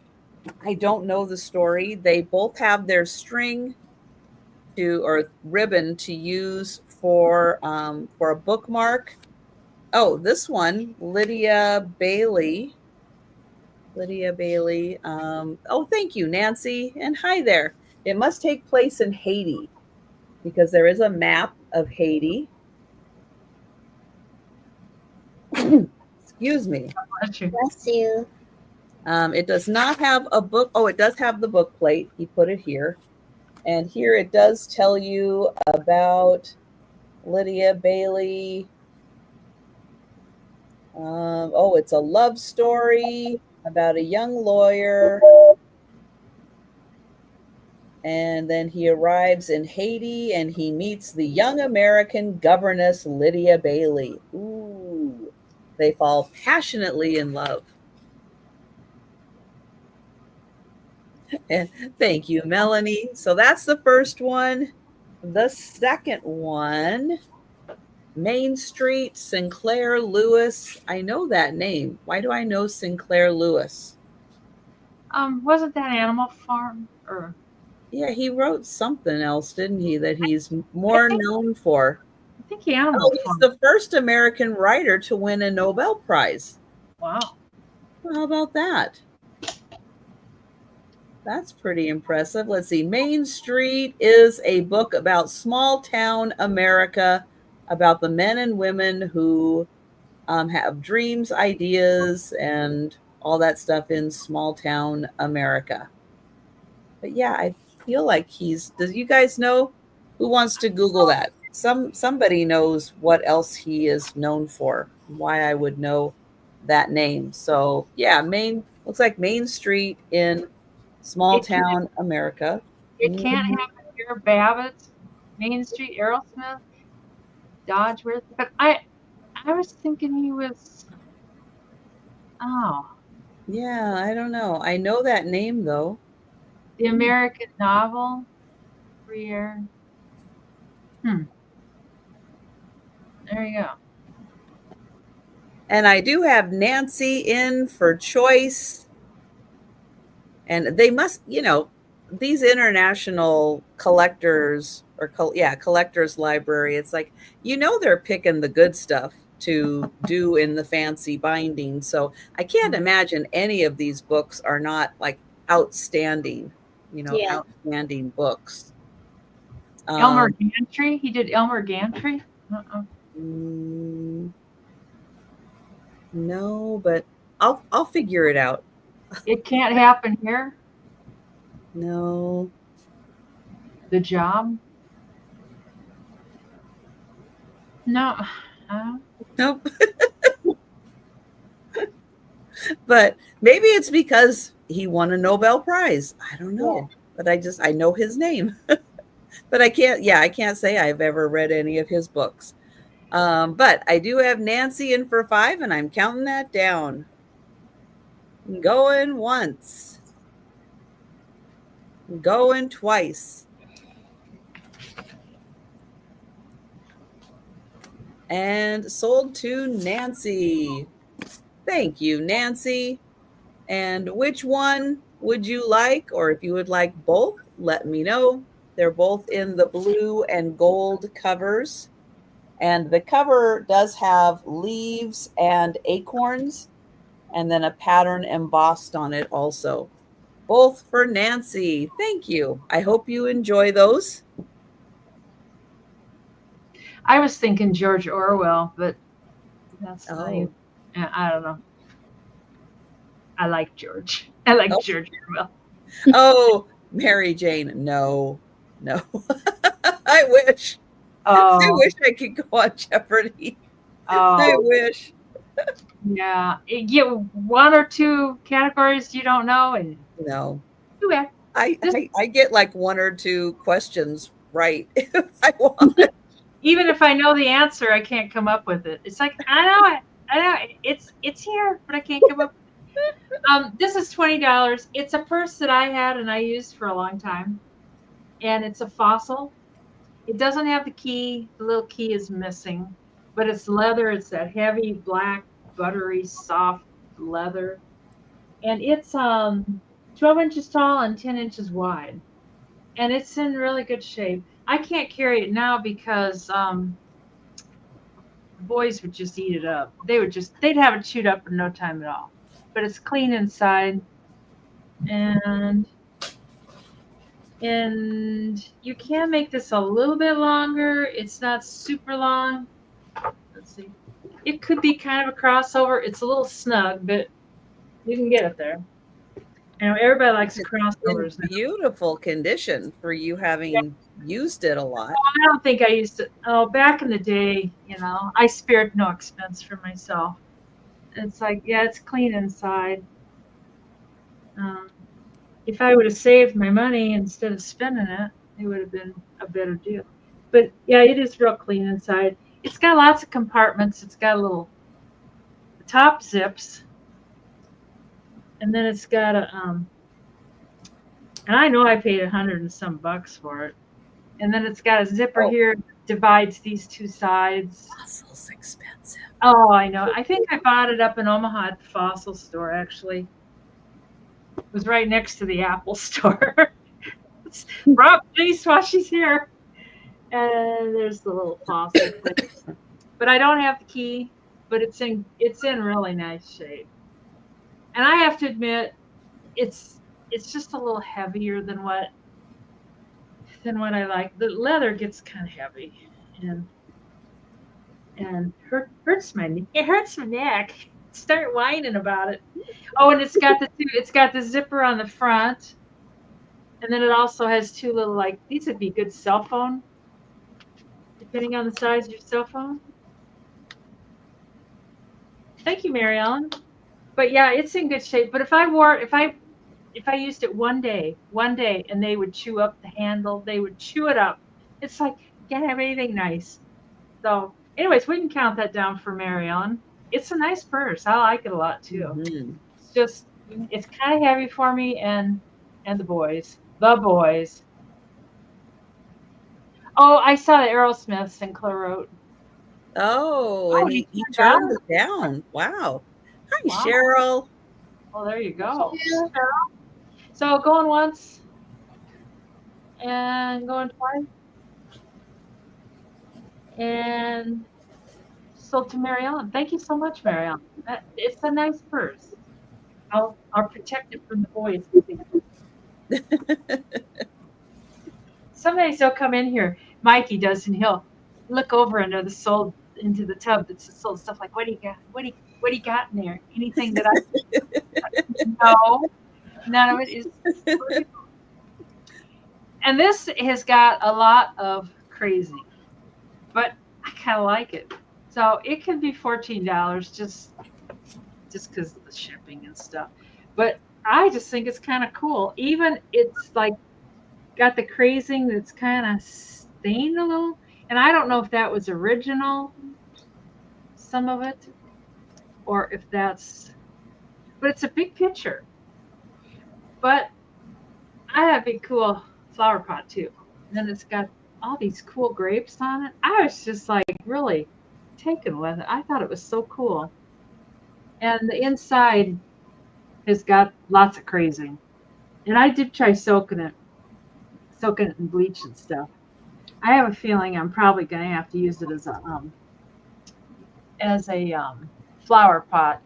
I don't know the story. They both have their string or ribbon to use for a bookmark. Oh, this one, Lydia Bailey. Oh, thank you, Nancy. And hi there. It must take place in Haiti because there is a map of Haiti. Excuse me. Bless you. It does not have a book. Oh, it does have the book plate. He put it here. And here it does tell you about Lydia Bailey. It's a love story about a young lawyer. And then he arrives in Haiti and he meets the young American governess, Lydia Bailey. Ooh, they fall passionately in love. And thank you, Melanie. So that's the first one. The second one, Main Street, Sinclair Lewis. I know that name. Why do I know Sinclair Lewis? Wasn't that Animal Farm? Or yeah, he wrote something else, didn't he, that he's more known for? I think he's the first American writer to win a Nobel Prize. Wow. Well, how about that? That's pretty impressive. Let's see. Main Street is a book about small town America, about the men and women who have dreams, ideas, and all that stuff in small town America. But yeah, I feel like does you guys know? Who wants to Google that? Somebody knows what else he is known for, why I would know that name. So yeah, looks like Main Street in small town America. It can't happen here. Babbitt, Main Street, Aerosmith, Dodgeworth. But I was thinking he was. Oh. Yeah, I don't know. I know that name though. The American novel. There you go. And I do have Nancy in for choice. And they must, these international collectors or collectors library, it's like, they're picking the good stuff to do in the fancy binding. So I can't imagine any of these books are not like outstanding, outstanding books. Elmer Gantry. He did Elmer Gantry. No, but I'll figure it out. It can't happen here. No. The Job. No. Nope. But maybe it's because he won a Nobel Prize. I don't know. Yeah. But I know his name. But I can't say I've ever read any of his books. But I do have Nancy in for 5, and I'm counting that down. Going once. Going twice. And sold to Nancy. Thank you, Nancy. And which one would you like? Or if you would like both, let me know. They're both in the blue and gold covers. And the cover does have leaves and acorns, and then a pattern embossed on it also. Both for Nancy. Thank you. I hope you enjoy those. I was thinking George Orwell, but that's I don't know. I like George. I like George Orwell. Oh, Mary Jane. No. I wish. Oh. I wish I could go on Jeopardy. Oh. I wish. Yeah. You get 1 or 2 categories you don't know, and no. Too bad. I get like 1 or 2 questions right if I want. Even if I know the answer, I can't come up with it. It's like, I know it's here, but I can't come up with it. This is $20. It's a purse that I had and I used for a long time. And it's a fossil. It doesn't have the key. The little key is missing. But it's leather. It's that heavy, black, buttery, soft leather. And it's 12 inches tall and 10 inches wide. And it's in really good shape. I can't carry it now because boys would just eat it up. They'd have it chewed up in no time at all. But it's clean inside. And you can make this a little bit longer. It's not super long. Let's see. It could be kind of a crossover. It's a little snug, but you can get it there. I know everybody likes crossovers. In beautiful condition for you having used it a lot. I don't think I used it. Oh, back in the day, I spared no expense for myself. It's like, it's clean inside. If I would have saved my money instead of spending it, it would have been a better deal. But yeah, it is real clean inside. It's got lots of compartments. It's got a little top zips. And then it's got a, and I know I paid $100 and some for it. And then it's got a zipper here that divides these 2 sides. Fossil's expensive. Oh, I know. I think I bought it up in Omaha at the Fossil store, actually. It was right next to the Apple store. Rob, please, while she's here. And there's the little Fossil place. But I don't have the key, but it's in really nice shape. And I have to admit, it's just a little heavier than what I like. The leather gets kind of heavy, and hurts my neck. Start whining about it. Oh, and it's got the zipper on the front, and then it also has 2 little these would be good cell phone, depending on the size of your cell phone. Thank you, Mary Ellen. But yeah, it's in good shape. But if I used it one day, and they would chew up the handle, they would chew it up. It's like, you can't have anything nice. So anyways, we can count that down for Mary Ellen. It's a nice purse. I like it a lot too. Mm-hmm. It's kind of heavy for me and the boys. Oh, I saw the Aerosmith Sinclair wrote. Oh, and he turned it down. Wow. Hi, Cheryl. Well, there you go. So going once and going twice. And sold to Marianne. Thank you so much, Marianne. It's a nice purse. I'll protect it from the boys. Some days they'll come in here. Mikey does, and he'll look over into the tub that's sold stuff like, what do you got? What do you got in there? Anything that no, none of it is. And this has got a lot of crazy, but I kind of like it. So it can be $14 just because of the shipping and stuff. But I just think it's kind of cool. Even it's like got the crazing that's kind of stained a little. And I don't know if that was original, some of it, or if that's, but it's a big picture. But I have a big cool flower pot too. And then it's got all these cool grapes on it. I was just like really taken with it. I thought it was so cool. And the inside has got lots of crazing. And I did try soaking it in bleach and stuff. I have a feeling I'm probably going to have to use it as a flower pot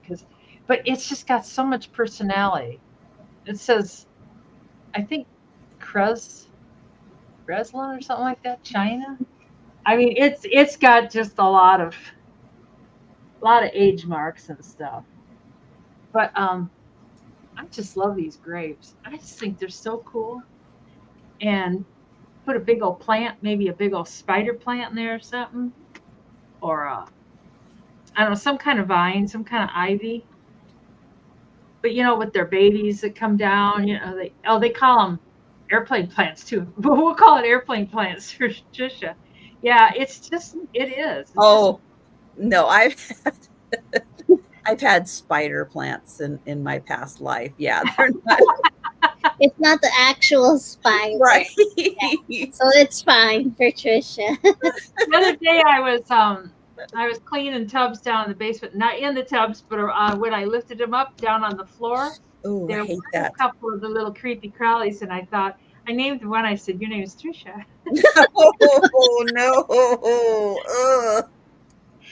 but it's just got so much personality. It says, I think Breslin or something like that, China. I mean, it's got just a lot of age marks and stuff. But I just love these grapes. I just think they're so cool. And put a big old plant, maybe a big old spider plant in there or something. Or I don't know, some kind of vine, some kind of ivy. But with their babies that come down, they call them airplane plants too. But we'll call it airplane plants for Trisha. Yeah, it is. It's no, I've had spider plants in my past life. Yeah, they're not. It's not the actual spider, right? Yeah. So it's fine for Trisha. The other day I was cleaning tubs down in the basement, not in the tubs, but when I lifted them up down on the floor, there were a couple of the little creepy crawlies, and I thought, I named one. I said, your name is Trisha. Oh, no.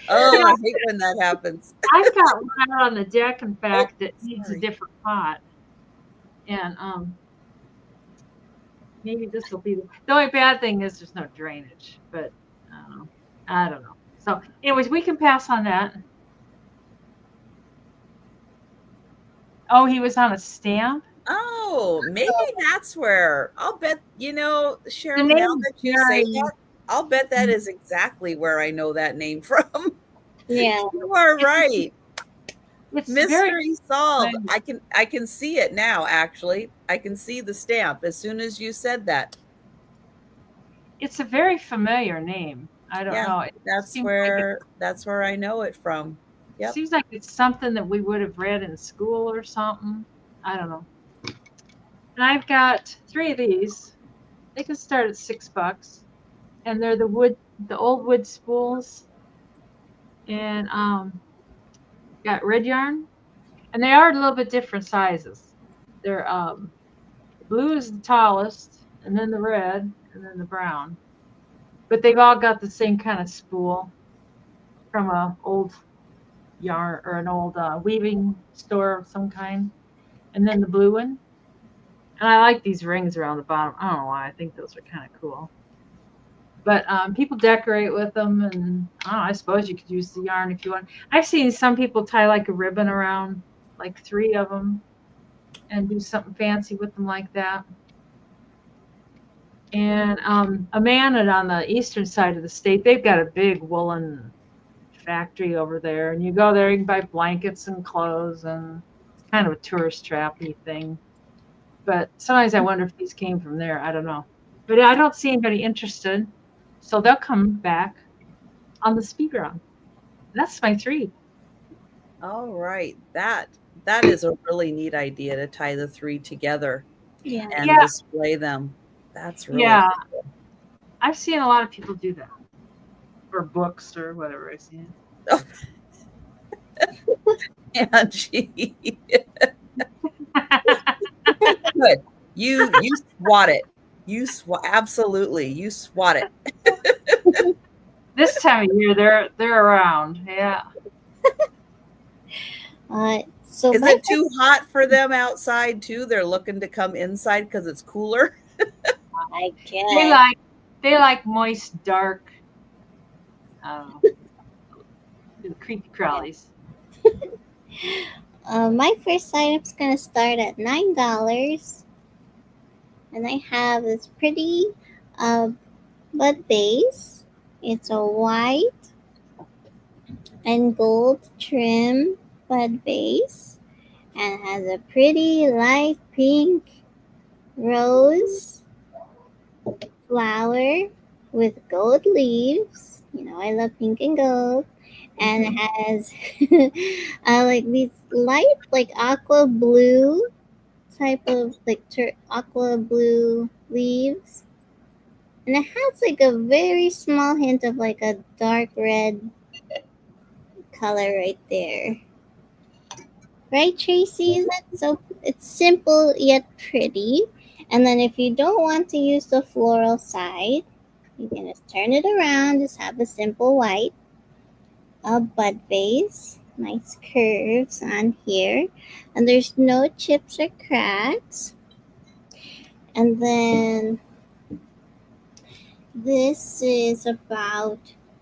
I hate when that happens. I've got one out on the deck, in fact, that needs a different pot. And maybe this will be the only bad thing is there's no drainage, but I don't know. So anyways, we can pass on that. Oh, he was on a stamp? Oh, maybe that's where. I'll bet, Cheryl, now that you say that, I'll bet that is exactly where I know that name from. Yeah. You are right. It's mystery solved. I can see it now, actually. I can see the stamp as soon as you said that. It's a very familiar name. I don't know. That's where I know it from. Yep. It seems like it's something that we would have read in school or something. I don't know. And I've got 3 of these. They can start at $6. And they're the old wood spools. And got red yarn. And they are a little bit different sizes. They're blue is the tallest, and then the red, and then the brown. But they've all got the same kind of spool from an old yarn or an old weaving store of some kind. And then the blue one. And I like these rings around the bottom. I don't know why. I think those are kind of cool. But people decorate with them, and I suppose you could use the yarn if you want. I've seen some people tie like a ribbon around, like 3 of them, and do something fancy with them like that. And a man on the eastern side of the state, they've got a big woolen factory over there, and you go there, you can buy blankets and clothes, and it's kind of a tourist trappy thing. But sometimes I wonder if these came from there. I don't know. But I don't see anybody interested. So they'll come back on the speed run. That's my 3. All right. That is a really neat idea to tie the 3 together and display them. That's really cool. I've seen a lot of people do that. Or books or whatever I've seen. Oh. Angie. good. You swat it. Absolutely. You swat it. This time of year, they're around. Yeah. So is it too hot for them outside too? They're looking to come inside because it's cooler. I guess They like moist, dark. Creepy crawlies. My first item's gonna start at $9, and I have this pretty bud vase. It's a white and gold trim bud vase, and has a pretty light pink rose flower with gold leaves. You know, I love pink and gold. And it has like these light, like aqua blue type of like aqua blue leaves. And it has like a very small hint of like a dark red color right there. Right, Tracy? Is that so? It's simple yet pretty. And then if you don't want to use the floral side, you can just turn it around, just have a simple white bud vase. Nice curves on here. And there's no chips or cracks. And then this is about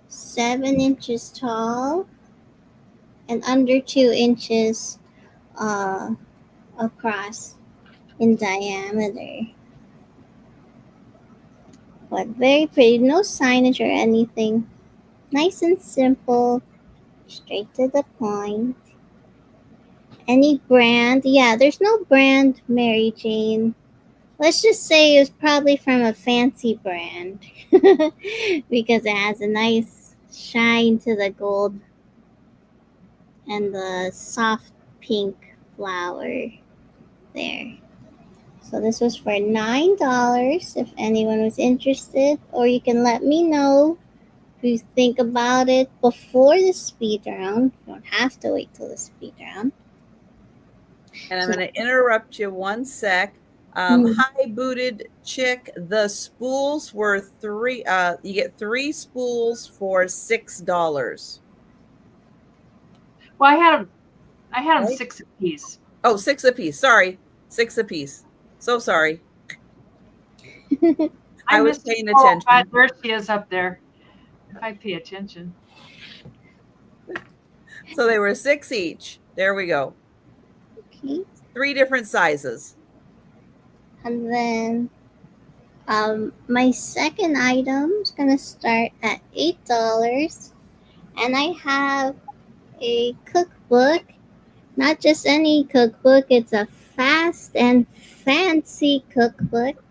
7 inches tall and under 2 inches across in diameter. But very pretty. No signage or anything. Nice and simple. Straight to the point. Any brand? Yeah, there's no brand, Mary Jane. Let's just say it was probably from a fancy brand because it has a nice shine to the gold and the soft pink flower there. So this was for $9 if anyone was interested, or you can let me know if you think about it before the speed round. You don't have to wait till the speed round. And I'm going to interrupt you one sec. High booted chick. The spools were three. You get 3 spools for $6. Well, I had them 6 apiece. Oh, 6 apiece. Sorry, 6 apiece. So sorry. I was paying attention. God, there she is up there. If I pay attention. So they were 6 each. There we go. Okay. 3 different sizes. And then my second item is going to start at $8. And I have a cookbook. Not just any cookbook. It's a fast and fancy cookbook.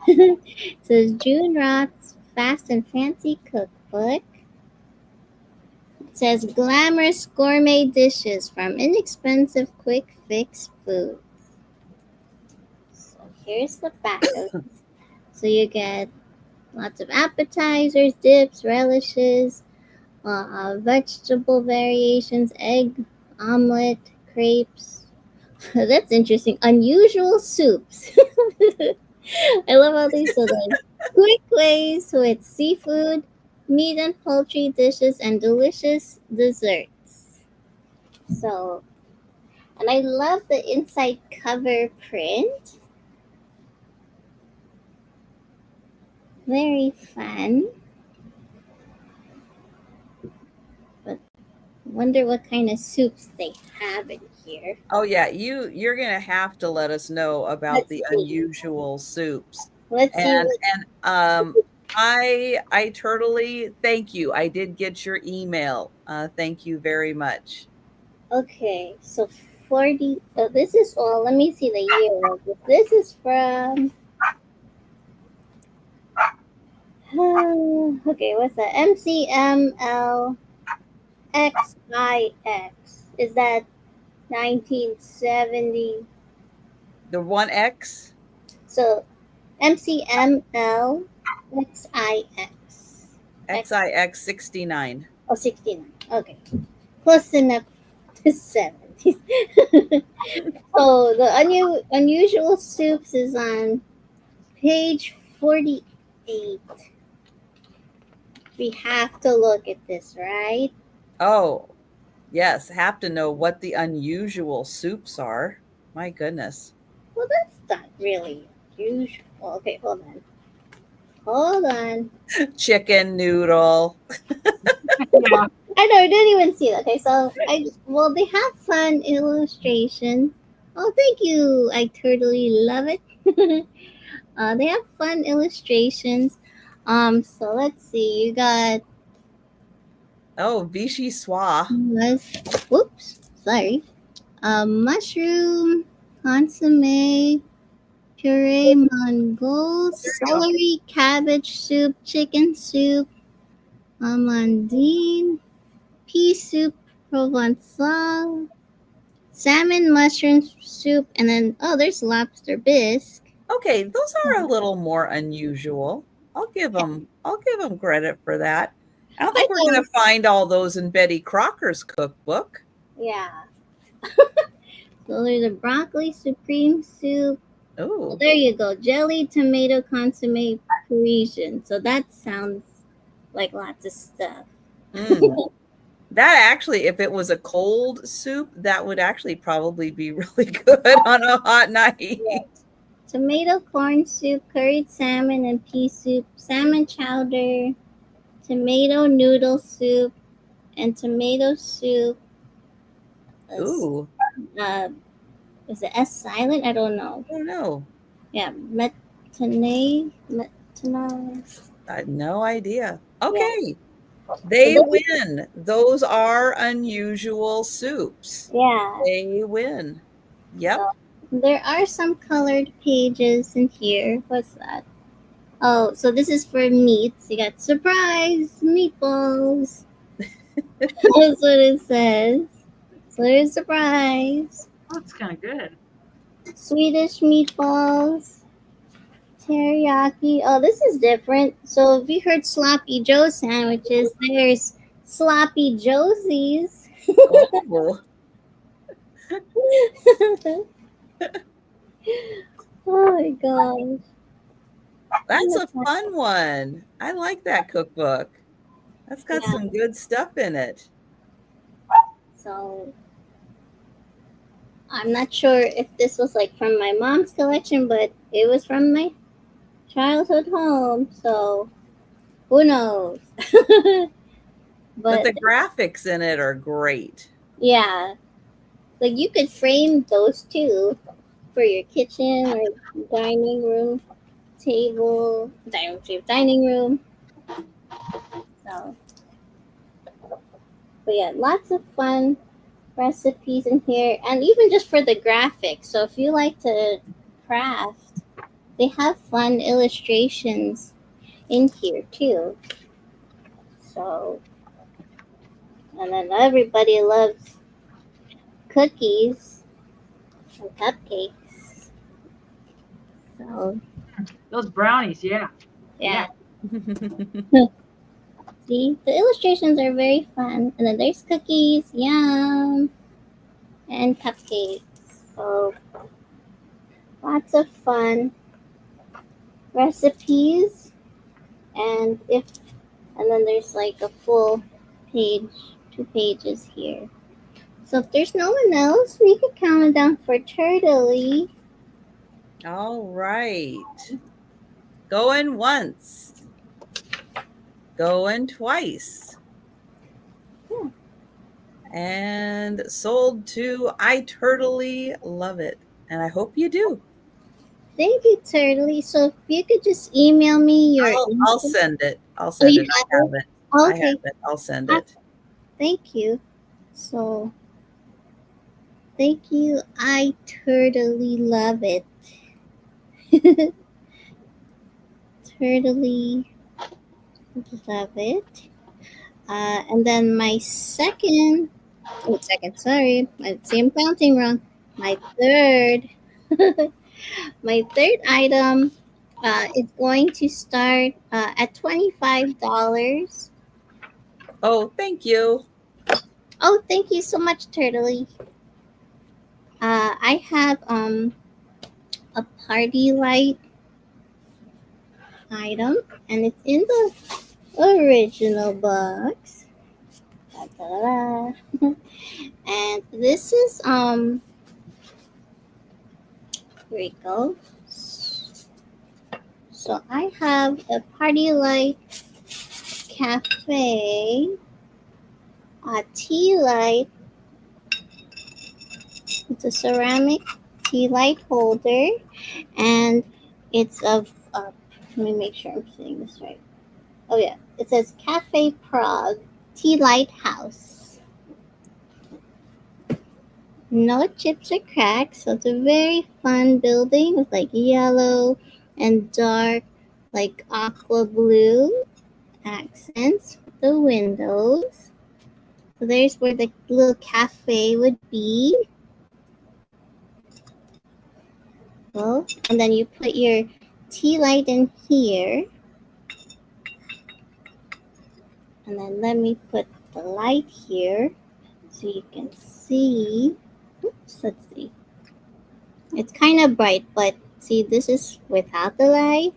It says June Roth's Fast and Fancy Cookbook. It says glamorous gourmet dishes from inexpensive quick fix foods. So here's the back of it. So you get lots of appetizers, dips, relishes, vegetable variations, egg, omelet, crepes. That's interesting. Unusual soups. I love all these. So there's quick ways with seafood, meat and poultry dishes, and delicious desserts. So, and I love the inside cover print. Very fun. But wonder what kind of soups they have in here. Oh yeah, you're gonna have to let us know about the unusual soups. Let's see. And I totally thank you. I did get your email. Thank you very much. Okay, so 40. Oh, this is all. Let me see the year of this. This is from. Okay, what's that? MCML XIX. Is that 1970? The 1X? So MCML XIX. XIX 69. Oh, 69. Okay. Close enough to 70. So the unusual soups is on page 48. We have to look at this, right? Oh, yes. Have to know what the unusual soups are. My goodness. Well, that's not really usual. Okay, hold on. Hold on. Chicken noodle. Yeah. I know, I didn't even see it. Okay, so they have fun illustrations. Oh, thank you. I totally love it. They have fun illustrations. So let's see. You got Oh, Vichy Soir. whoops, sorry. Mushroom, consomme, puree, mangold, celery, cabbage soup, chicken soup, amandine, pea soup, provençal, salmon mushroom soup, and then there's lobster bisque. Okay, those are a little more unusual. I'll give them credit for that. I don't I think we're going thought, to find all those in Betty Crocker's cookbook. yeah. So there's a broccoli supreme soup. Well, Oh, there you go. Jelly, tomato, consomme, Parisian. So that sounds like lots of stuff. mm. That actually, if it was a cold soup, that would actually probably be really good on a hot night. Yeah. Tomato corn soup, curried salmon and pea soup, salmon chowder, tomato noodle soup, and tomato soup. Ooh, Uh, is the S silent? I don't know. I don't know. Yeah, metana. I had no idea. Yeah. Okay, So they win. Those are unusual soups. yeah. They win. Yep. So there are some colored pages in here. What's that? Oh, so this is for meats. You got surprise meatballs. That's what it says. So there's surprise. That's kind of good. Swedish meatballs. Teriyaki. Oh, this is different. So if you heard sloppy Joe sandwiches, there's sloppy Josie's. Oh, Oh my gosh. that's a fun one. I like that cookbook. That's got Yeah. some good stuff in it. So I'm not sure if this was like from my mom's collection, but it was from my childhood home. So who knows? But But the graphics in it are great. yeah, like you could frame those too for your kitchen or dining room dining room. So, but yeah, lots of fun recipes in here, and even just for the graphics. So if you like to craft, they have fun illustrations in here too. So, and then everybody loves cookies and cupcakes. So Those brownies, yeah. yeah. See, the illustrations are very fun. And then there's cookies, yum, and cupcakes. So lots of fun recipes. And then there's like a full page, 2 pages here. So if there's no one else, we could count it down for Turtley. All right. Going once. Going twice. Yeah. And sold to I Totally Love It. And I hope you do. Thank you, Turtley. So if you could just email me your I'll send it. I'll Oh, send you it. I have it. I Okay. have it. I'll send it. Thank you. So thank you. I totally love it. Totally love it. And then my sorry, I see I'm counting wrong. My third, my third item is going to start at $25. Oh, thank you. Oh, thank you so much, Turtley. I have a party light item, and it's in the original box. Da-da-da. And this is here we go. So I have a party light cafe, a tea light. It's a ceramic tea light holder, and it's of. Let me make sure I'm saying this right. Oh yeah, it says Cafe Prague Tea Light House. No chips or cracks, so it's a very fun building with like yellow and dark, like aqua blue accents with the windows. So there's where the little cafe would be. Well, and then you put your tea light in here. And then let me put the light here so you can see. Oops, let's see. It's kind of bright, but see, this is without the light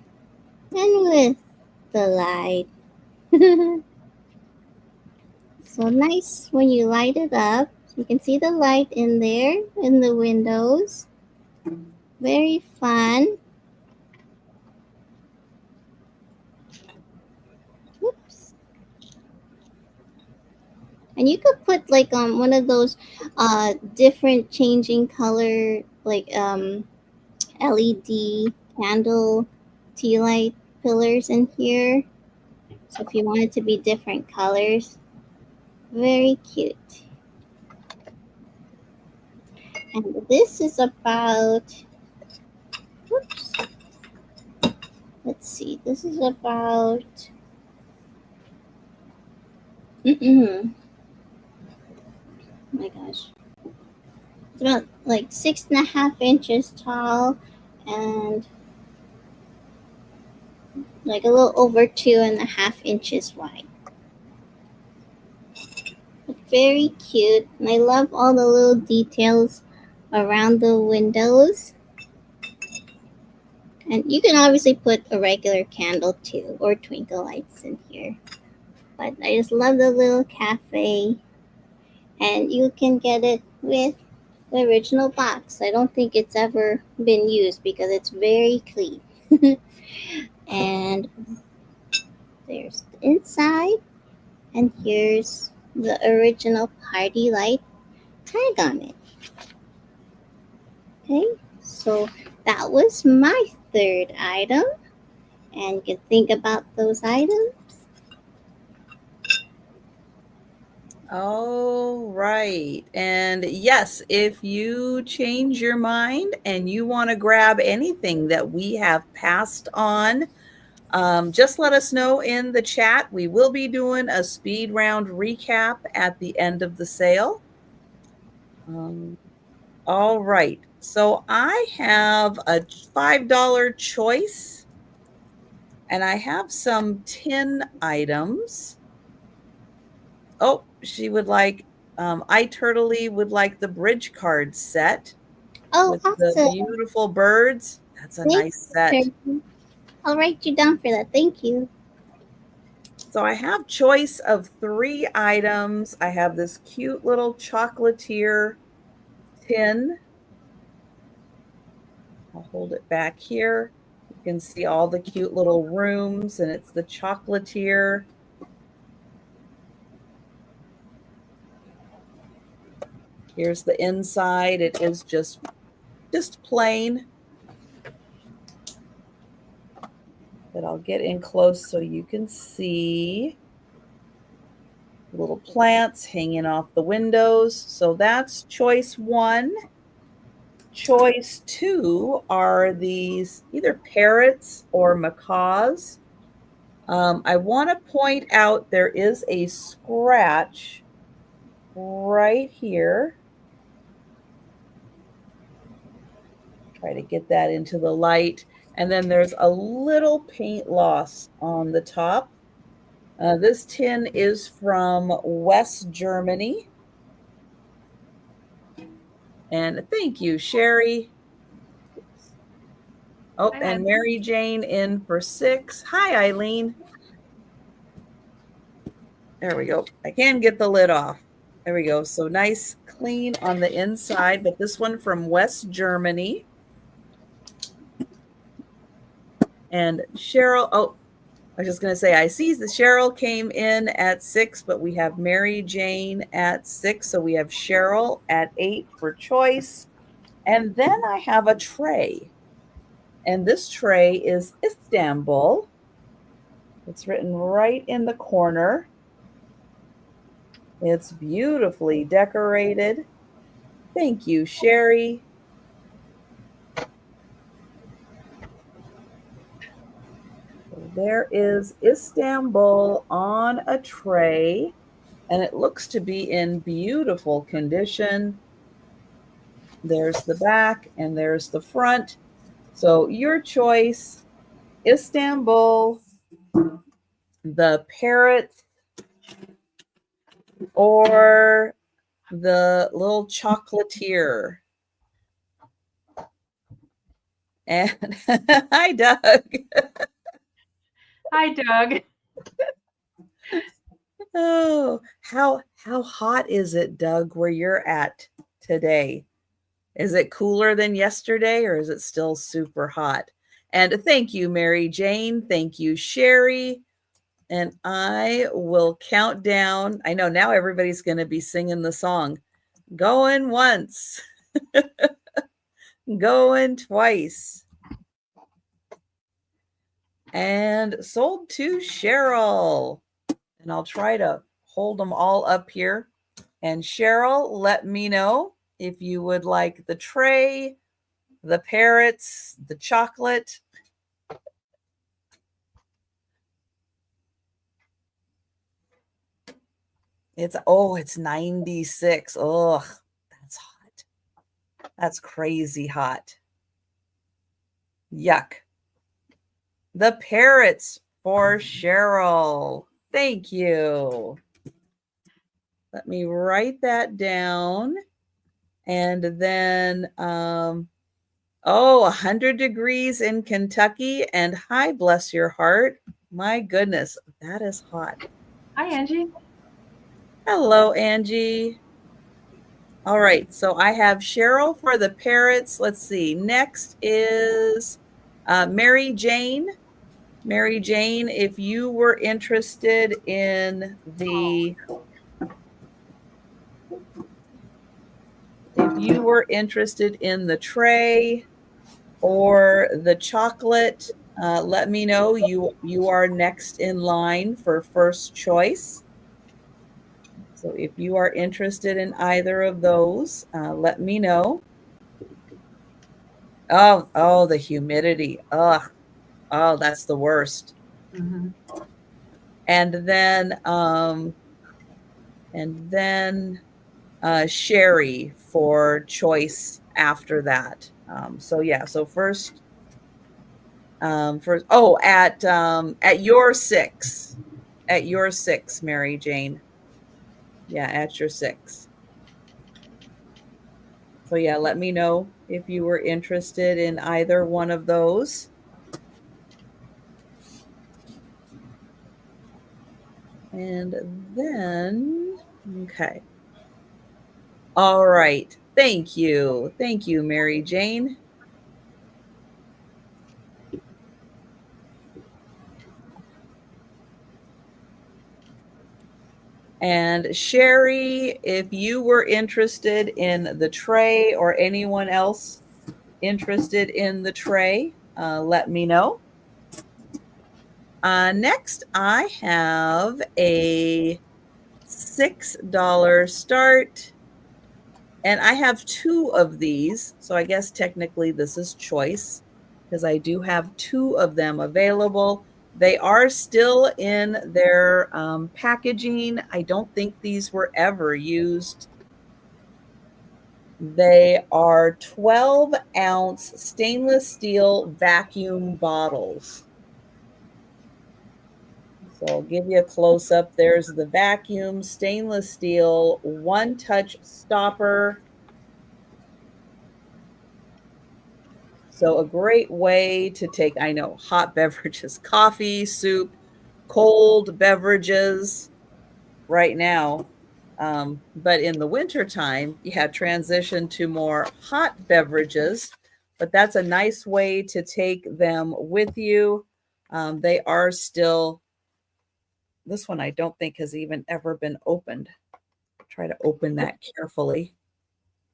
and with the light. So nice when you light it up. You can see the light in there in the windows. Very fun. Whoops. And you could put like one of those different changing color like LED candle tea light pillars in here. So if you want it to be different colors, very cute. And this is about, whoops, let's see, this is about, oh my gosh, it's about like 6.5 inches tall and like a little over 2.5 inches wide. But very cute, and I love all the little details around the windows. And you can obviously put a regular candle too, or twinkle lights in here. But I just love the little cafe. And you can get it with the original box. I don't think it's ever been used because it's very clean. And there's the inside. And here's the original party light tag on it. Okay, so that was my third item. And you can think about those items. All right. And yes, if you change your mind and you want to grab anything that we have passed on, just let us know in the chat. We will be doing a speed round recap at the end of the sale. All right. So I have a $5 choice and I have some tin items. Oh, she would like, iTurtley would like the bridge card set. Oh, with awesome. the beautiful birds. That's a nice set. I'll write you down for that. Thank you. So I have choice of 3 items. I have this cute little chocolatier tin. I'll hold it back here. You can see all the cute little rooms, and it's the chocolatier. Here's the inside. It is just plain. But I'll get in close so you can see little plants hanging off the windows. So that's choice 1. Choice 2 are these either parrots or macaws. I want to point out there is a scratch right here. Try to get that into the light. And then there's a little paint loss on the top. This tin is from West Germany. And thank you, Sherry. Oh, and Mary Jane in for 6. Hi, Eileen. There we go. I can get the lid off. There we go. So nice, clean on the inside, but this one from West Germany. And Cheryl, oh, I was just going to say, I see that Cheryl came in at 6, but we have Mary Jane at 6. So we have Cheryl at 8 for choice. And then I have a tray. And this tray is Istanbul. It's written right in the corner. It's beautifully decorated. Thank you, Sherry. There is Istanbul on a tray, and it looks to be in beautiful condition. There's the back and there's the front. So your choice, Istanbul, the parrot, or the little chocolatier. And hi, Doug. Hi, Doug. Oh, how hot is it, Doug, where you're at today? Is it cooler than yesterday, or is it still super hot? And thank you, Mary Jane. Thank you, Sherry. And I will count down. I know now everybody's going to be singing the song. Going once. Going twice. And sold to Cheryl. And I'll try to hold them all up here. And Cheryl, let me know if you would like the tray, the parrots, the chocolate. It's 96. Ugh, that's hot. That's crazy hot. Yuck. The parrots for Cheryl. Thank you. Let me write that down. And then, 100 degrees in Kentucky. And hi, bless your heart. My goodness, that is hot. Hi, Angie. Hello, Angie. All right, so I have Cheryl for the parrots. Let's see. Next is Mary Jane. Mary Jane, if you were interested in the tray or the chocolate, let me know. You are next in line for first choice. So if you are interested in either of those, let me know. Oh, the humidity. Ugh. Oh, that's the worst. Mm-hmm. And then Sherry for choice after that. So first, at your 6, Mary Jane. Yeah, at your 6. So yeah, let me know if you were interested in either one of those. And then, okay. All right. Thank you. Thank you, Mary Jane. And Sherry, if you were interested in the tray or anyone else interested in the tray, let me know. Next, I have a $6 start. And I have 2 of these. So I guess technically this is choice because I do have 2 of them available. They are still in their packaging. I don't think these were ever used. They are 12-ounce stainless steel vacuum bottles. So I'll give you a close-up. There's the vacuum stainless steel one-touch stopper. So a great way to take, I know, hot beverages, coffee, soup, cold beverages right now. But in the wintertime, you had transition to more hot beverages, but that's a nice way to take them with you. They are still, this one I don't think has even ever been opened. Try to open that carefully.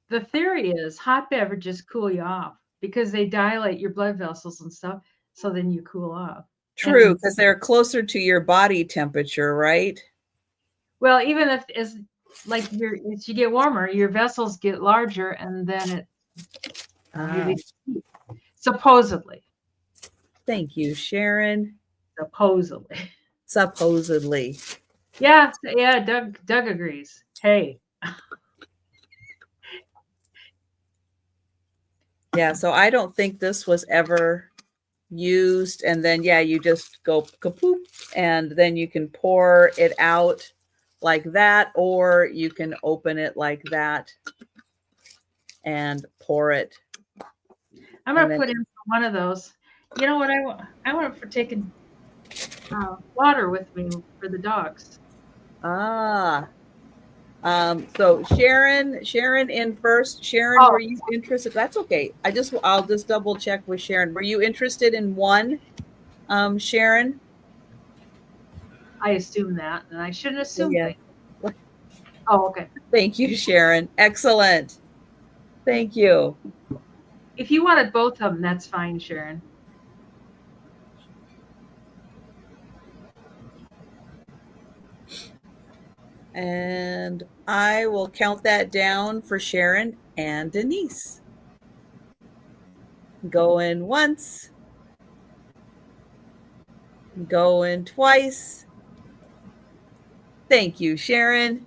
The theory is hot beverages cool you off because they dilate your blood vessels and stuff, so then you cool off. True, because they're closer to your body temperature, right? Well, even if as you get warmer, your vessels get larger, and then it supposedly. Thank you, Sharon. Supposedly. Yeah, Doug agrees. Hey. Yeah, so I don't think this was ever used. And then, yeah, you just go kapoop, and then you can pour it out like that, or you can open it like that and pour it. I'm going to put in one of those. You know what? I want for taking water with me for the dogs. So Sharon in first. Sharon, were you interested? That's okay. I'll just double check with Sharon. Were you interested in one, Sharon? I assume that, and I shouldn't assume Yeah. things. Oh, okay. Thank you, Sharon. Excellent. Thank you. If you wanted both of them, that's fine, Sharon. And I will count that down for Sharon and Denise. Going once. Going twice. Thank you, Sharon.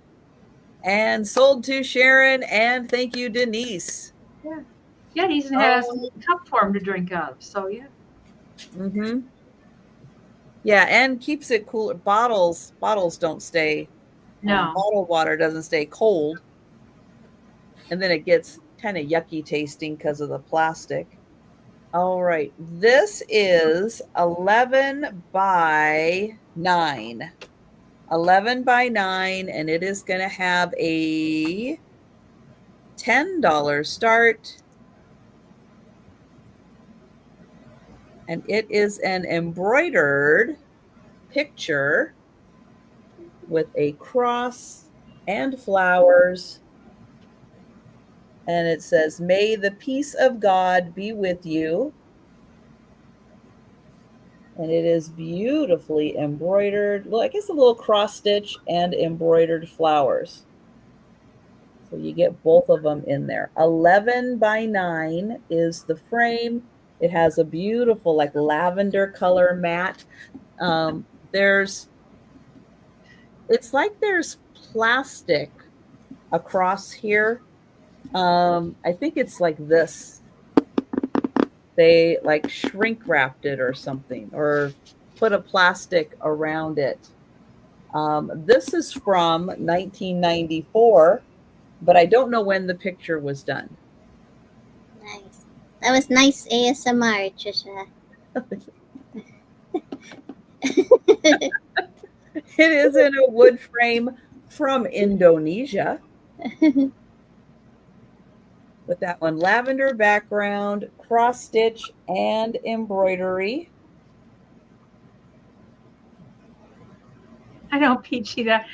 And sold to Sharon. And thank you, Denise. Yeah, he has a cup for him to drink out of. So, yeah. Mm-hmm. Yeah, and keeps it cooler. Bottles don't stay. No. Bottled water doesn't stay cold. And then it gets kind of yucky tasting because of the plastic. All right. This is 11 by 9. 11 by 9, and it is going to have a $10 start. And it is an embroidered picture with a cross and flowers. And it says, "May the peace of God be with you." And it is beautifully embroidered. Well, I guess a little cross stitch and embroidered flowers. So you get both of them in there. 11 by 9 is the frame. It has a beautiful like lavender color mat. It's like there's plastic across here. I think it's like this. They like shrink wrapped it or something, or put a plastic around it. This is from 1994, but I don't know when the picture was done. Nice. That was nice ASMR, Trisha. It is in a wood frame from Indonesia. With that one, lavender background, cross stitch, and embroidery. I know, Peachy, that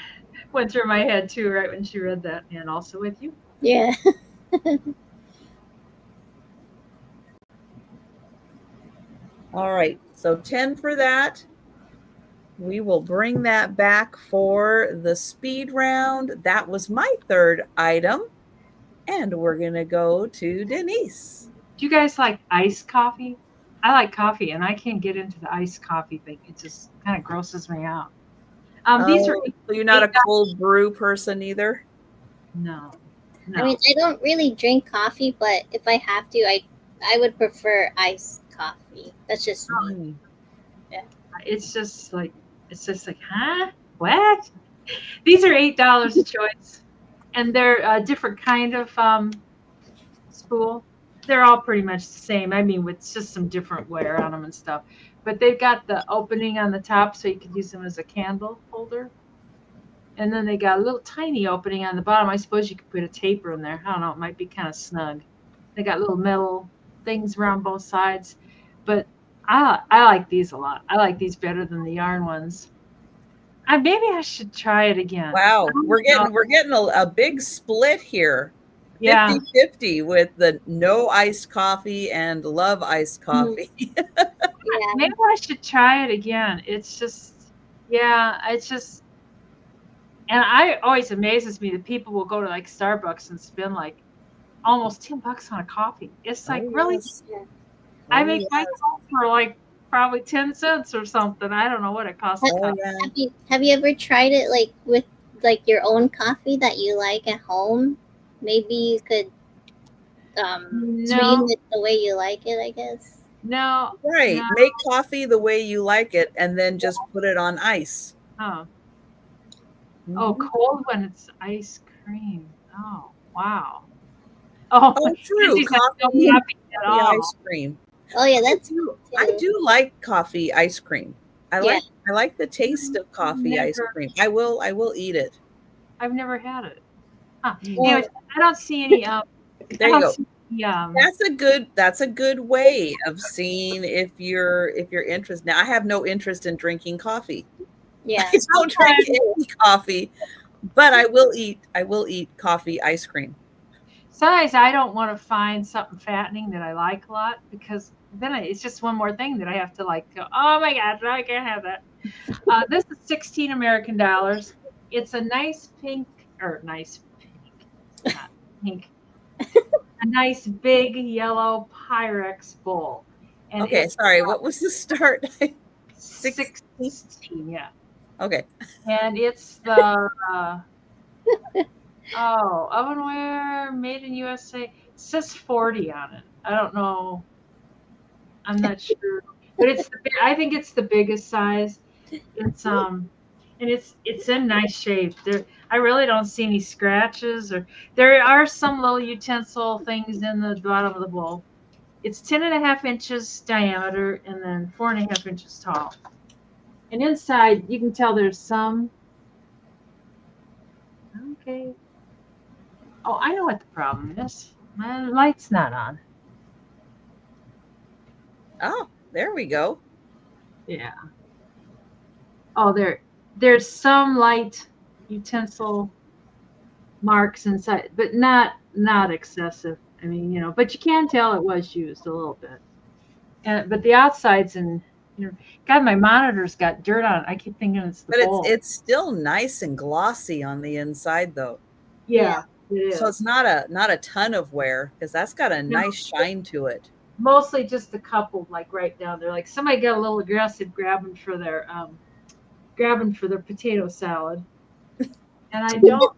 went through my head too, right when she read that. And also with you. Yeah. All right, so 10 for that. We will bring that back for the speed round. That was my third item. And we're going to go to Denise. Do you guys like iced coffee? I like coffee, and I can't get into the iced coffee thing. It just kind of grosses me out. These are. So you're not a cold brew person either? No. I mean, I don't really drink coffee, but if I have to, I would prefer iced coffee. That's just me. Yeah. It's just like, huh? What? These are $8 a choice, and they're a different kind of spool. they're all pretty much the same. I mean, with just some different wear on them and stuff. But they've got the opening on the top so you could use them as a candle holder. And then they got a little tiny opening on the bottom. I suppose you could put a taper in there. I don't know. It might be kind of snug. They got little metal things around both sides. But I like these a lot. I like these better than the yarn ones. Maybe I should try it again. Wow, we're getting a big split here. Yeah. 50-50 with the no iced coffee and love iced coffee. Yeah. Maybe I should try it again. It's just, and it always amazes me that people will go to like Starbucks and spend like almost $10 on a coffee. It's like, really? Yes. Yeah. I make my coffee for like probably 10 cents or something. I don't know what it costs. Have you ever tried it like with like your own coffee that you like at home? Maybe you could sweeten it the way you like it, I guess. No. Right. No. Make coffee the way you like it and then just put it on ice. Oh. Oh, cold when it's ice cream. Oh, wow. Oh, true. Coffee ice cream. Oh yeah, that's I do like coffee ice cream. I like the taste of coffee ice cream. I will eat it. I've never had it. Huh. Anyways, I don't see any. There you go. That's a good way of seeing if you're interested. Now I have no interest in drinking coffee. Yeah, I don't drink any coffee, but I will eat coffee ice cream. Sometimes I don't want to find something fattening that I like a lot because then it's just one more thing that I have to like go, oh my God, I can't have that. This is 16 American dollars. It's a nice pink, it's not pink, a nice big yellow Pyrex bowl. And okay, sorry, what was the start? 16, yeah. Okay. And it's the ovenware made in USA. It says 40 on it. I don't know. I'm not sure, but I think it's the biggest size. It's and it's in nice shape. I really don't see any scratches, or there are some little utensil things in the bottom of the bowl. It's 10.5 inches diameter and then 4.5 inches tall. And inside, you can tell there's some. Okay. Oh, I know what the problem is. My light's not on. Oh, there we go. Yeah. Oh, there's some light utensil marks inside, but not excessive. I mean, but you can tell it was used a little bit. But the outside's God, my monitor's got dirt on it. I keep thinking it's the bowl. But it's still nice and glossy on the inside, though. Yeah, it is. So it's not a ton of wear because that's got a nice shine to it. Mostly just a couple, like right down there. Like somebody got a little aggressive grabbing for their potato salad, and I don't.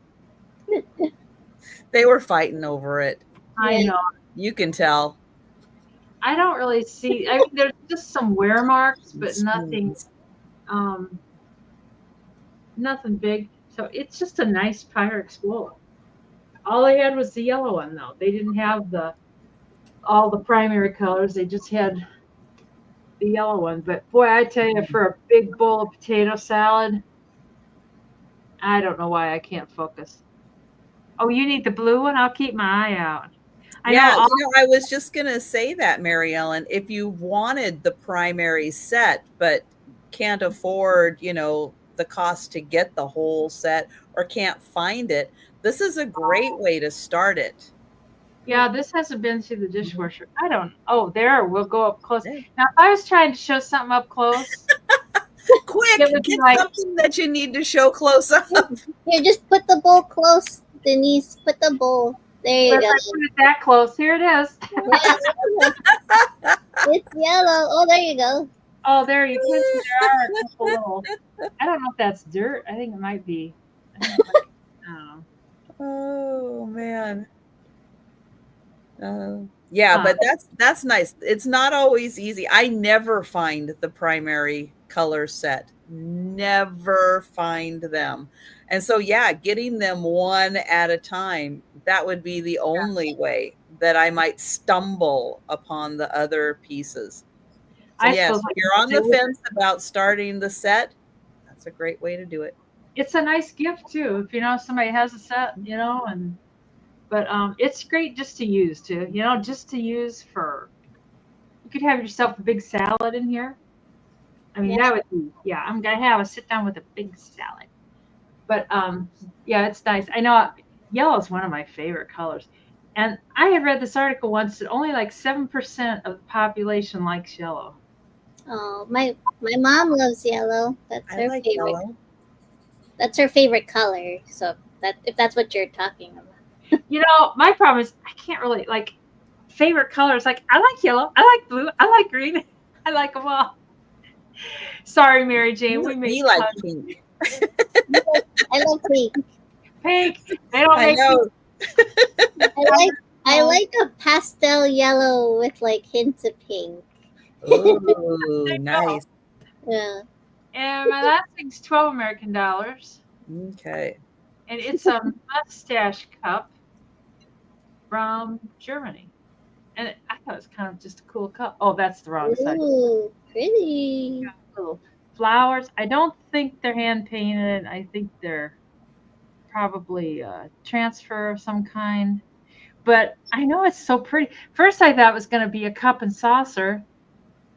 They were fighting over it. I know. You can tell. I don't really see. I mean, there's just some wear marks, but nothing, nothing big. So it's just a nice Pyrex bowl. All they had was the yellow one, though. They didn't have all the primary colors. They just had the yellow one. But boy, I tell you, for a big bowl of potato salad, I don't know why I can't focus. Oh, you need the blue one? I'll keep my eye out. I was just going to say that, Mary Ellen, if you wanted the primary set, but can't afford, the cost to get the whole set or can't find it, this is a great way to start it. Yeah, this hasn't been through the dishwasher. I don't. Oh, there. We'll go up close. Now, if I was trying to show something up close. Quick, get something that you need to show close up. Here, just put the bowl close, Denise. Put the bowl. There you go. I put it that close. Here it is. It's yellow. Oh, there you go. Oh, there you can see there are a couple little. I don't know if that's dirt. I think it might be. I don't know. Oh man. But that's nice. It's not always easy. I never find the primary color set. never find them. And so, yeah, getting them one at a time, that would be the only way that I might stumble upon the other pieces. So, I yes, suppose if you're on the fence about starting the set, that's a great way to do it. it's a nice gift too. If you know somebody has a set, but it's great just to use too. Just to use for. You could have yourself a big salad in here. I mean, Yeah. that would be, yeah. I'm gonna have a sit down with a big salad. But yeah, it's nice. I know yellow is one of my favorite colors, and I had read this article once that only like 7% of the population likes yellow. Oh, my mom loves yellow. That's I her like favorite. yellow. That's her favorite color. So that if that's what you're talking about. My problem is I can't really like favorite colors. Like I like yellow, I like blue, I like green, I like them all. Sorry, Mary Jane, we made You like pink. I love pink. pink. They don't I make know. I like a pastel yellow with like hints of pink. Ooh, nice. Yeah. And my last thing's $12 American. Okay. And it's a mustache cup from Germany. And I thought it was kind of just a cool cup. Oh, that's the wrong side. Ooh, pretty. Little flowers. I don't think they're hand painted. I think they're probably a transfer of some kind. But I know it's so pretty. First, I thought it was going to be a cup and saucer.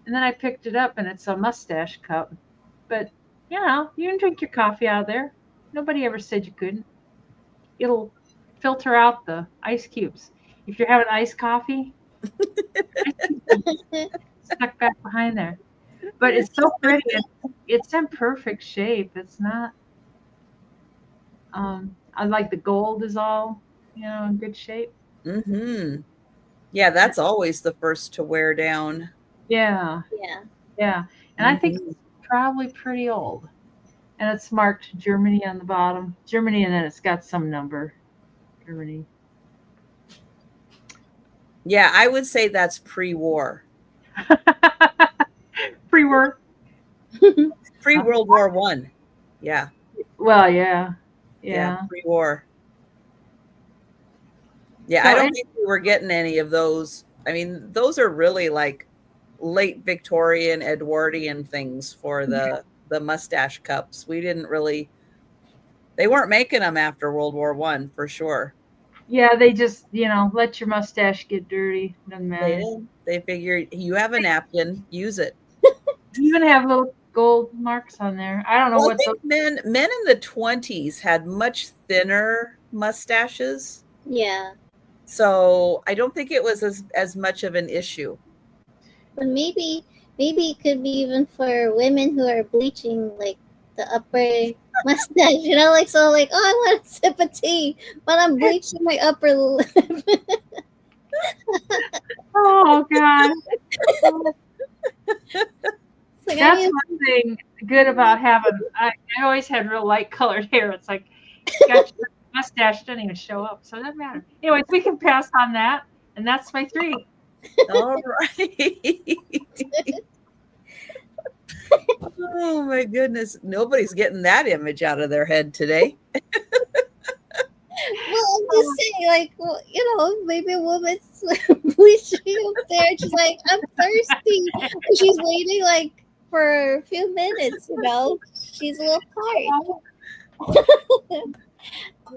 And then I picked it up and it's a mustache cup. But, you can drink your coffee out of there. Nobody ever said you couldn't. It'll filter out the ice cubes. If you're having iced coffee, stuck back behind there. But it's so pretty. It's in perfect shape. It's not. I like the gold is all, in good shape. Mm-hmm. Yeah, that's always the first to wear down. Yeah, Yeah. yeah. And I think it's probably pretty old. And it's marked Germany on the bottom. Germany, and then it's got some number. Germany. Yeah, I would say that's pre-war. Pre-war. Pre-World War One. Yeah. Well, yeah. Yeah. Pre-war. Yeah, So I don't think we were getting any of those. I mean, those are really like late Victorian, Edwardian things for the mustache cups. We didn't really. They weren't making them after World War One for sure. Yeah, they just, let your mustache get dirty. Doesn't matter. They figured you have a napkin, use it. You even have little gold marks on there. I don't know what I think men in the 20s had much thinner mustaches. Yeah. So I don't think it was as much of an issue. But maybe it could be even for women who are bleaching like the upper mustache, like, oh, I want a sip of tea, but I'm bleaching my upper lip. Oh God. Like, that's one thing good about having. I always had real light colored hair. It's like, got your mustache doesn't even show up, so it doesn't matter. Anyways, we can pass on that, and that's my 3. All right. Oh my goodness. Nobody's getting that image out of their head today. Well, I'm just saying, like, maybe a woman's bleaching up there. She's like, I'm thirsty. And she's waiting, like, for a few minutes, She's a little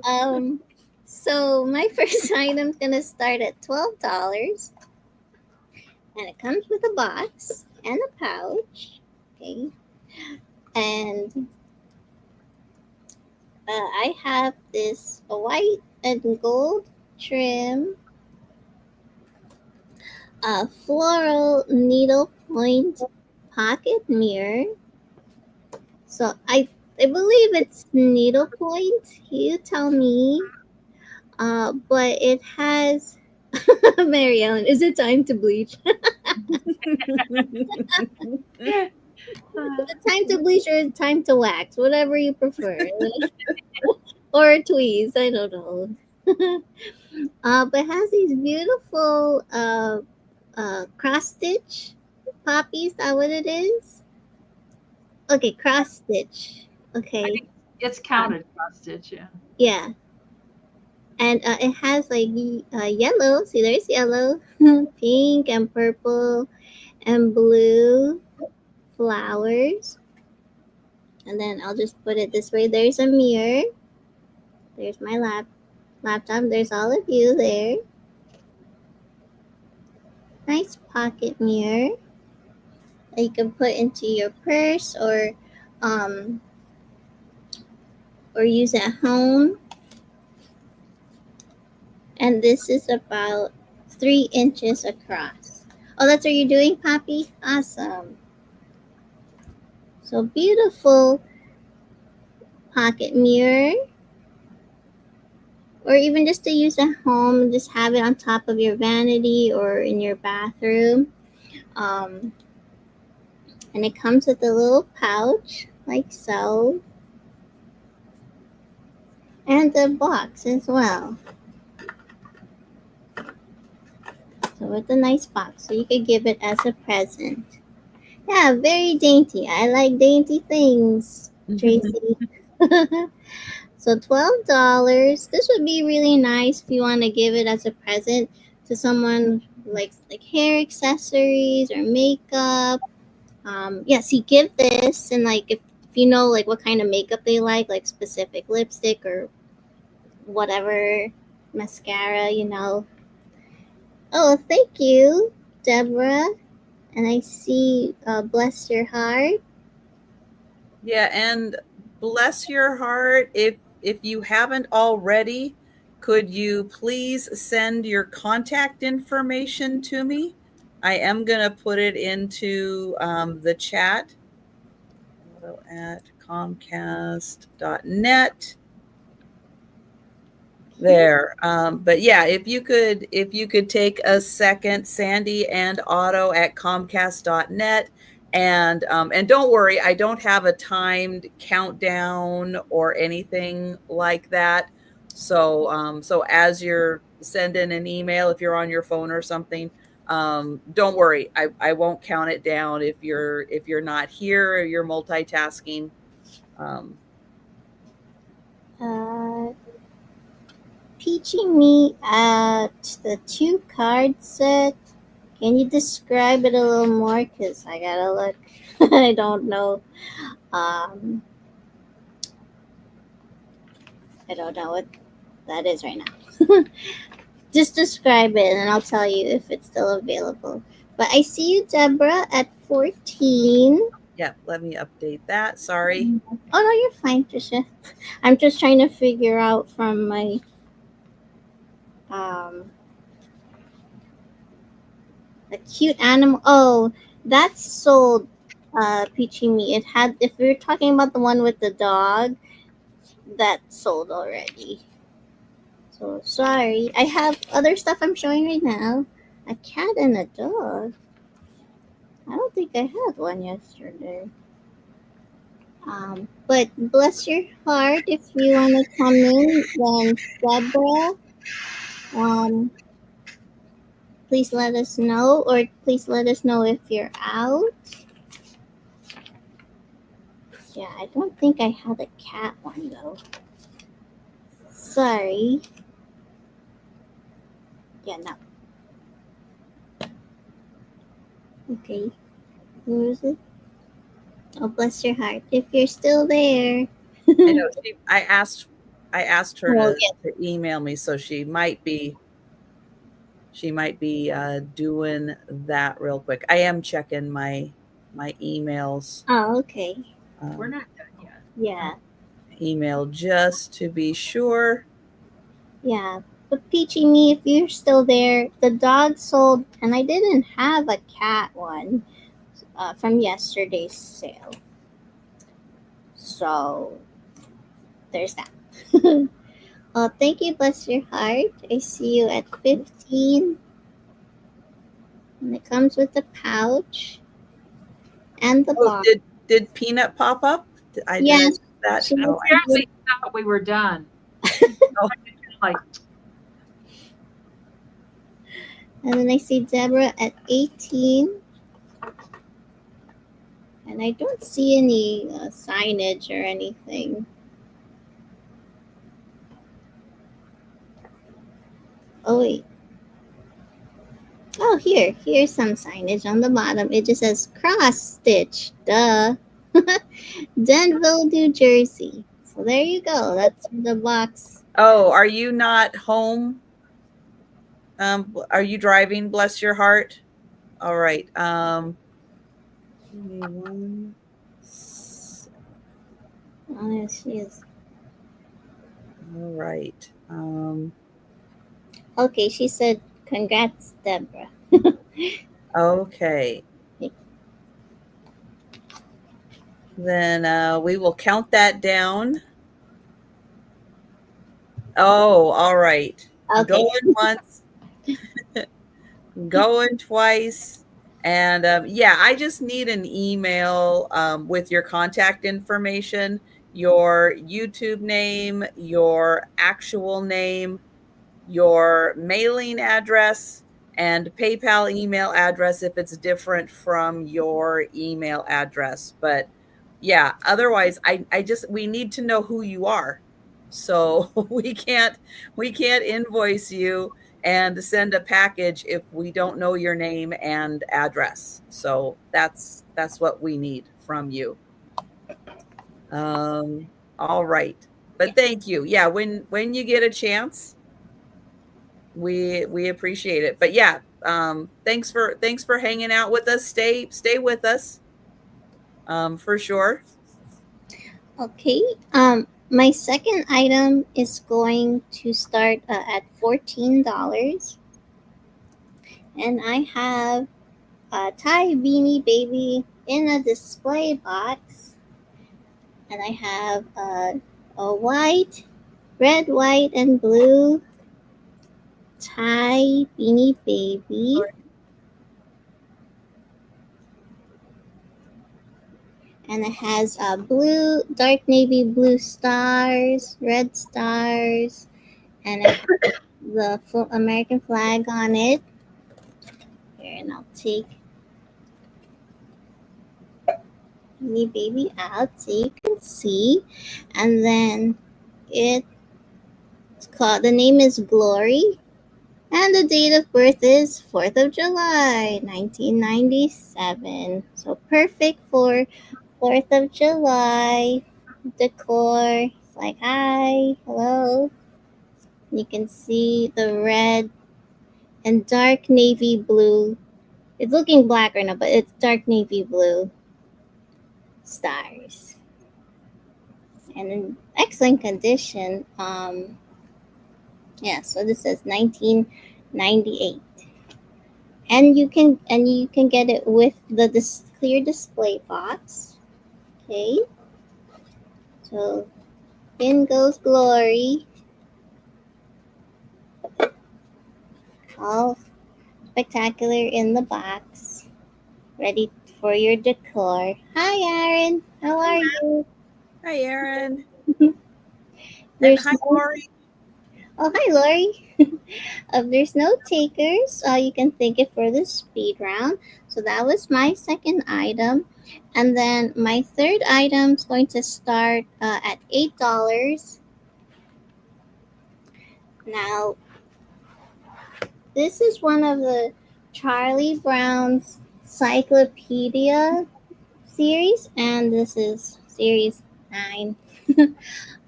tired. So my first item's going to start at $12. And it comes with a box and a pouch. Okay. And I have this white and gold trim, a floral needlepoint pocket mirror. So I believe it's needlepoint. You tell me. But it has Mary Ellen. Is it time to bleach? Time to bleach or time to wax, whatever you prefer. Or tweeze, I don't know. But it has these beautiful cross stitch poppies. Is that what it is? Okay, cross stitch. I Okay. think it's counted cross stitch, yeah. Yeah. And it has like yellow. See, there's yellow, pink, and purple, and blue flowers. And then I'll just put it this way. There's a mirror. There's my laptop. There's all of you there. Nice pocket mirror that you can put into your purse um, or use at home. And this is about 3 inches across. Oh, that's what you're doing, Poppy? Awesome. So beautiful pocket mirror. Or even just to use at home, just have it on top of your vanity or in your bathroom. And it comes with a little pouch, like so. And a box as well. So with a nice box, so you could give it as a present. Yeah, very dainty. I like dainty things, Tracy. So $12. This would be really nice if you want to give it as a present to someone who likes like hair accessories or makeup. Yes, you give this, and like if you know like what kind of makeup they like specific lipstick or whatever mascara, you know. Oh, thank you, Deborah. And I see bless your heart. Yeah, and bless your heart. If you haven't already, could you please send your contact information to me? I am going to put it into the chat. At comcast.net. There. But yeah, if you could take a second, Sandy and Otto at comcast.net. And don't worry, I don't have a timed countdown or anything like that. So so as you're sending an email, if you're on your phone or something, don't worry, I won't count it down if you're not here or you're multitasking. Peachy me at the 2 card set. Can you describe it a little more? Because I gotta look. I don't know. I don't know what that is right now. Just describe it and I'll tell you if it's still available. But I see you, Deborah, at 14. Yeah, let me update that. Sorry. Oh, no, you're fine, Trisha. I'm just trying to figure out from my a cute animal. Oh, that's sold, Peachy Me. It had, if we were talking about the one with the dog, that's sold already. So sorry. I have other stuff I'm showing right now. A cat and a dog. I don't think I had one yesterday. But bless your heart if you want to come in, then Deborah, please let us know, or please let us know if you're out. Yeah, I don't think I had a cat one though. Sorry. Yeah, no. Okay. Who is it? Oh, bless your heart. If you're still there. I know. I asked her to email me, so she might be doing that real quick. I am checking my emails. Oh, okay. We're not done yet. Yeah. Email just to be sure. Yeah. But Peachy Me, if you're still there, the dog sold, and I didn't have a cat one from yesterday's sale. So there's that. Oh, thank you, bless your heart. I see you at 15. And it comes with the pouch and the box. Did Peanut pop up? Yes. That. Apparently thought we were done. Like. And then I see Deborah at 18. And I don't see any signage or anything. Oh, wait. Oh, here's some signage on the bottom. It just says cross stitch. Duh. Denville, New Jersey. So there you go. That's the box. Oh, are you not home? Are you driving? Bless your heart. All right. Give me one. Oh, yes, she is. All right. Okay, she said, congrats, Deborah. Okay. Then we will count that down. Oh, all right. Okay. Going once, going twice. And yeah, I just need an email with your contact information, your YouTube name, your actual name, your mailing address, and PayPal email address if it's different from your email address. But yeah, otherwise we need to know who you are. So we can't invoice you and send a package if we don't know your name and address. So that's what we need from you. All right. But thank you. Yeah, when you get a chance, we appreciate it. But yeah, thanks for hanging out with us. Stay with us. For sure. Okay. My second item is going to start at $14. And I have a Thai Beanie Baby in a display box. And I have a white, red, white, and blue Thai Beanie Baby. And it has blue, dark navy blue stars, red stars, and it has the full American flag on it. Here, and I'll take Beanie Baby out so you can see. And then it's called, the name is Glory. And the date of birth is 4th of July, 1997. So perfect for 4th of July. Decor. It's like, hi, hello. You can see the red and dark navy blue. It's looking black right now, but it's dark navy blue stars. And in excellent condition. Yeah, so this says 1998. And you can get it with the clear display box. Okay. So in goes Glory. All spectacular in the box. Ready for your decor. Hi, Aaron. How are you? Hi, Aaron. There's hi, Lori. Oh, hi, Lori. There's no takers. You can thank it for the speed round. So that was my second item. And then my third item is going to start at $8. Now, this is one of the Charlie Brown's Cyclopedia series, and this is series 9.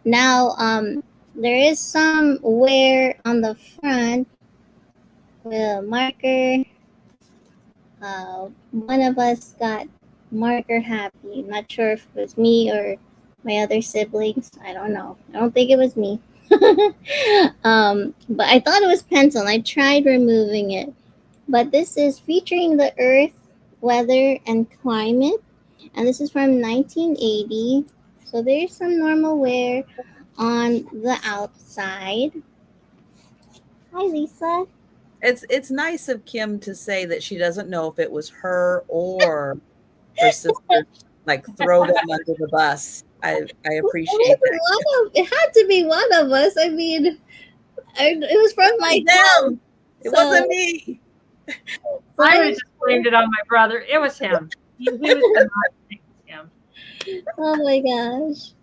Now, there is some wear on the front with a marker. One of us got marker happy. I'm not sure if it was me or my other siblings. I don't know. I don't think it was me. But I thought it was pencil. And I tried removing it. But this is featuring the Earth, weather, and climate. And this is from 1980. So there's some normal wear on the outside. Hi, Lisa. It's nice of Kim to say that she doesn't know if it was her or her sister. Like throw them under the bus. I appreciate that. It had to be one of us. I mean, it was from my them. It wasn't me. I would have just blamed it on my brother. It was him. He was the Oh my gosh.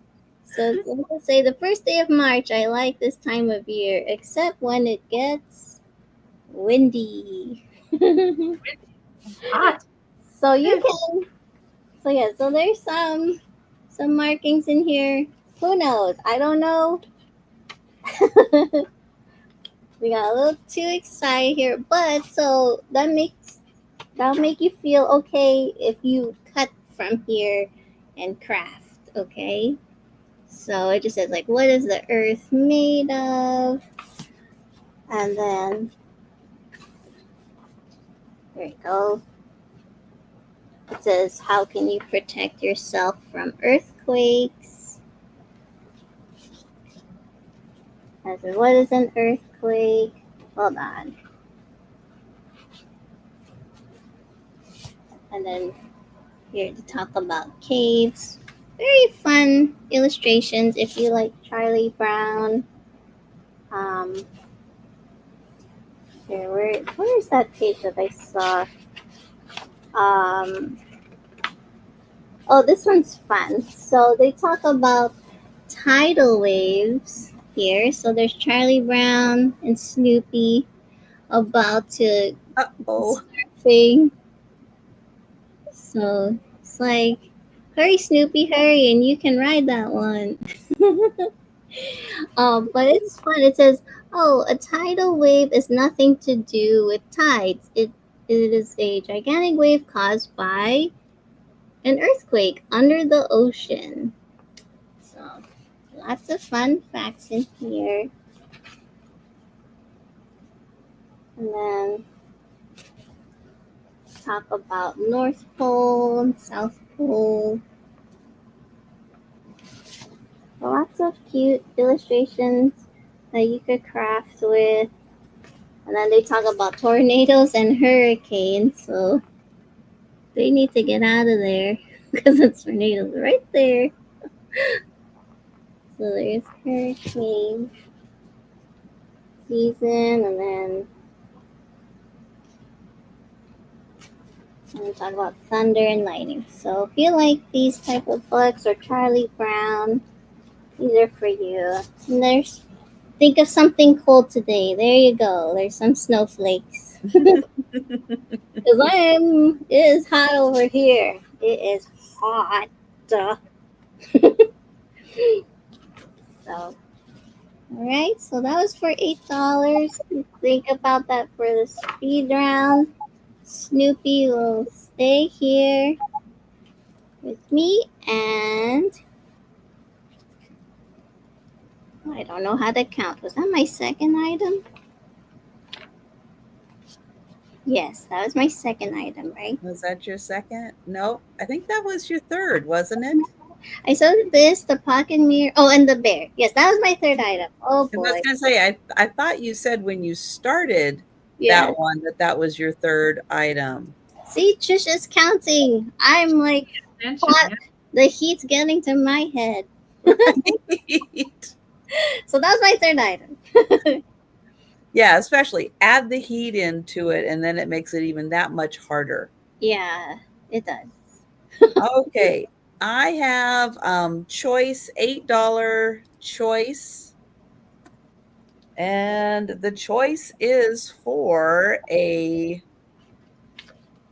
So let's say the first day of March, I like this time of year, except when it gets windy. Hot. So you can, so yeah, so there's some markings in here. Who knows? I don't know. We got a little too excited here, but so that'll make you feel okay if you cut from here and craft, okay? So it just says like what is the earth made of? And then there you go. It says how can you protect yourself from earthquakes? And it says what is an earthquake? Hold on. And then here to talk about caves. Very fun illustrations if you like Charlie Brown. Um, Here, where is that page that I saw? Um, oh, this one's fun. So they talk about tidal waves here. So there's Charlie Brown and Snoopy about to Uh-oh. surfing. So it's like, hurry, Snoopy, hurry, and you can ride that one. But it's fun. It says, "Oh, a tidal wave is nothing to do with tides. It is a gigantic wave caused by an earthquake under the ocean." So, lots of fun facts in here. And then talk about North Pole and South Pole. Lots of cute illustrations that you could craft with. And then they talk about tornadoes and hurricanes. So they need to get out of there because the tornadoes right there. So there's hurricane season, and then I'm going to talk about thunder and lightning. So if you like these type of books or Charlie Brown, these are for you. And there's think of something cold today. There you go. There's some snowflakes. Because it is hot over here. It is hot. So, all right. So that was for $8. Think about that for the speed round. Snoopy will stay here with me, and I don't know how to count. Was that my second item? Yes, that was my second item, right? Was that your second? No, I think that was your third, wasn't it? I saw this, the pocket mirror. Oh, and the bear. Yes, that was my third item. Oh I was boy. going to say, I thought you said when you started Yeah. that one that was your third item. See, Trisha's counting. I'm like, Attention, the heat's getting to my head. Right. So that was my third item. Yeah, especially add the heat into it, and then it makes it even that much harder. Yeah, it does. Okay, I have choice $8 choice, and the choice is for a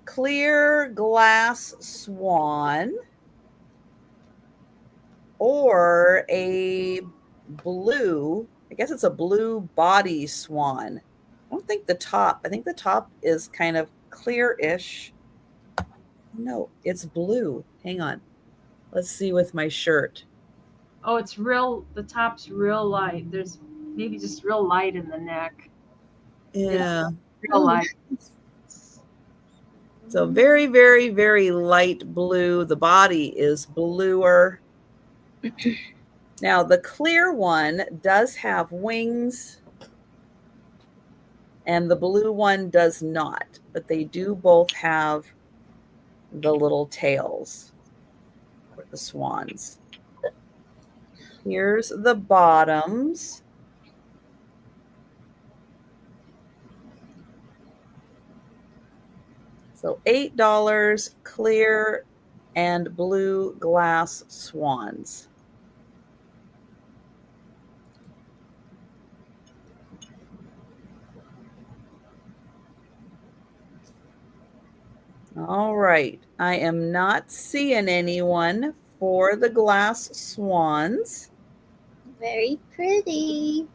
clear glass swan or a blue, I guess it's a blue body swan. I don't think the top, I think the top is kind of clear-ish. No, it's blue. Hang on. Let's see with my shirt. Oh, it's real. The top's real light. There's maybe just real light in the neck. Yeah. Real light. So very, very, very light blue. The body is bluer. Now, the clear one does have wings, and the blue one does not, but they do both have the little tails for the swans. Here's the bottoms. So $8 clear and blue glass swans. All right. I am not seeing anyone for the glass swans. Very pretty.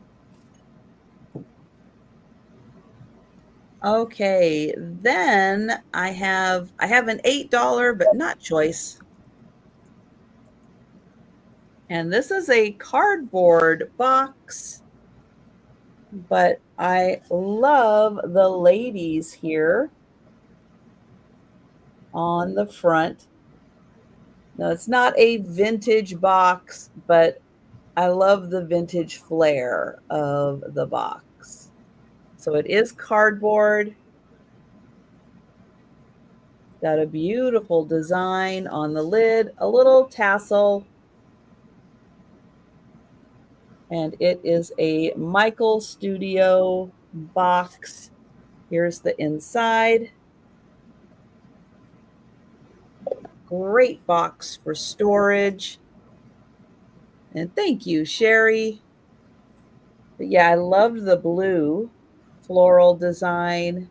Okay, then I have an $8 but not choice. And this is a cardboard box, but I love the ladies here on the front. No, it's not a vintage box, but I love the vintage flair of the box. So it is cardboard. Got a beautiful design on the lid, a little tassel. And it is a Michael Studio box. Here's the inside. Great box for storage. And thank you, Sherry. But yeah, I loved the blue floral design,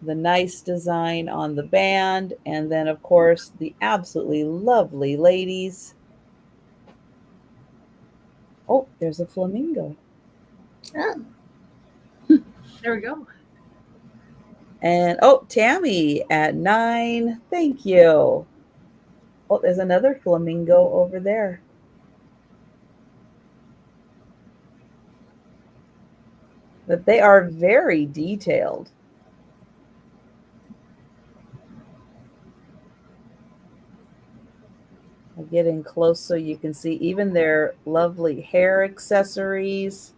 the nice design on the band, and then, of course, the absolutely lovely ladies. Oh, there's a flamingo. Oh. There we go. And oh, Tammy at 9. Thank you. Oh, there's another flamingo over there. But they are very detailed. I'll get in close so you can see even their lovely hair accessories.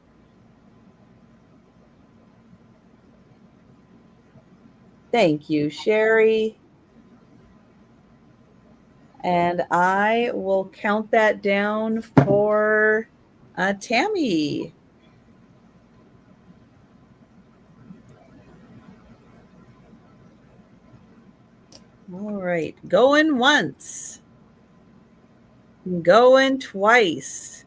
Thank you, Sherry. And I will count that down for Tammy. All right, going once, going twice,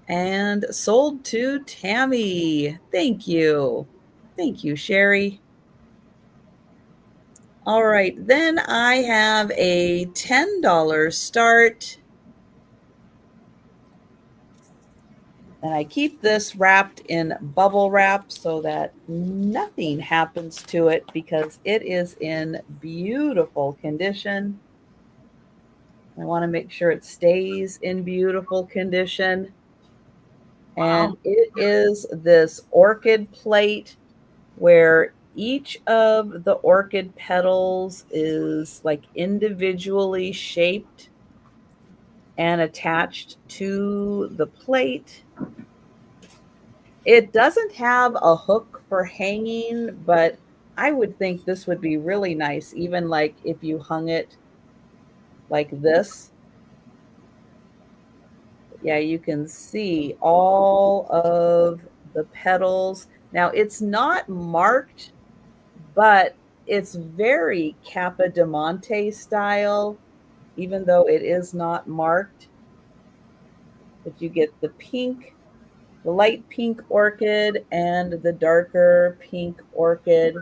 and sold to Tammy. Thank you. Thank you, Sherry. All right, then I have a $10 start. And I keep this wrapped in bubble wrap so that nothing happens to it because it is in beautiful condition. I want to make sure it stays in beautiful condition. And it is this orchid plate where each of the orchid petals is like individually shaped and attached to the plate. It doesn't have a hook for hanging, but I would think this would be really nice, even like if you hung it like this. Yeah, you can see all of the petals. Now, it's not marked, but it's very Capodimonte style, even though it is not marked. But you get the pink, the light pink orchid and the darker pink orchid,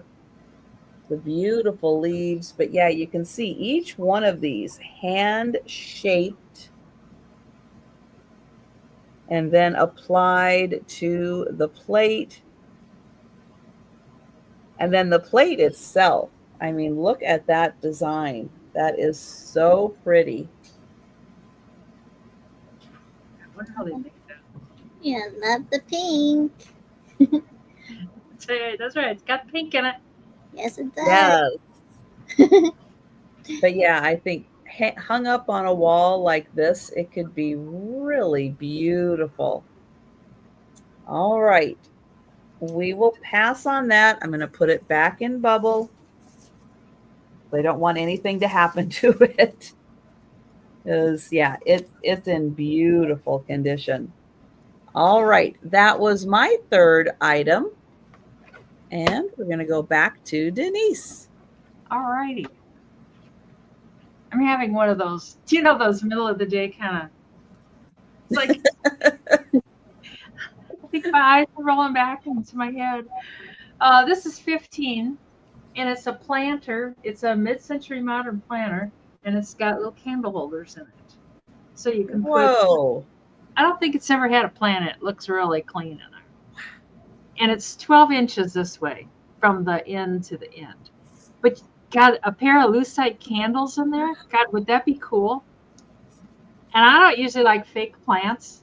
the beautiful leaves. But yeah, you can see each one of these hand shaped and then applied to the plate. And then the plate itself, I mean, look at that design. That is so pretty. I wonder how they make that. Yeah, love the pink. That's right. It's got pink in it. Yes, it does. Yes. But yeah, I think hung up on a wall like this, it could be really beautiful. All right. We will pass on that. I'm going to put it back in bubble. I don't want anything to happen to it. Because, yeah, it's in beautiful condition. All right. That was my third item. And we're going to go back to Denise. All righty. I'm having one of those, do you know those middle of the day kind of, it's like, I think my eyes are rolling back into my head. This is 15, and it's a planter. It's a mid-century modern planter, and it's got little candle holders in it. So you can Whoa. I don't think it's ever had a plant. It looks really clean in there. And it's 12 inches this way from the end to the end. But got a pair of lucite candles in there. God, would that be cool? And I don't usually like fake plants,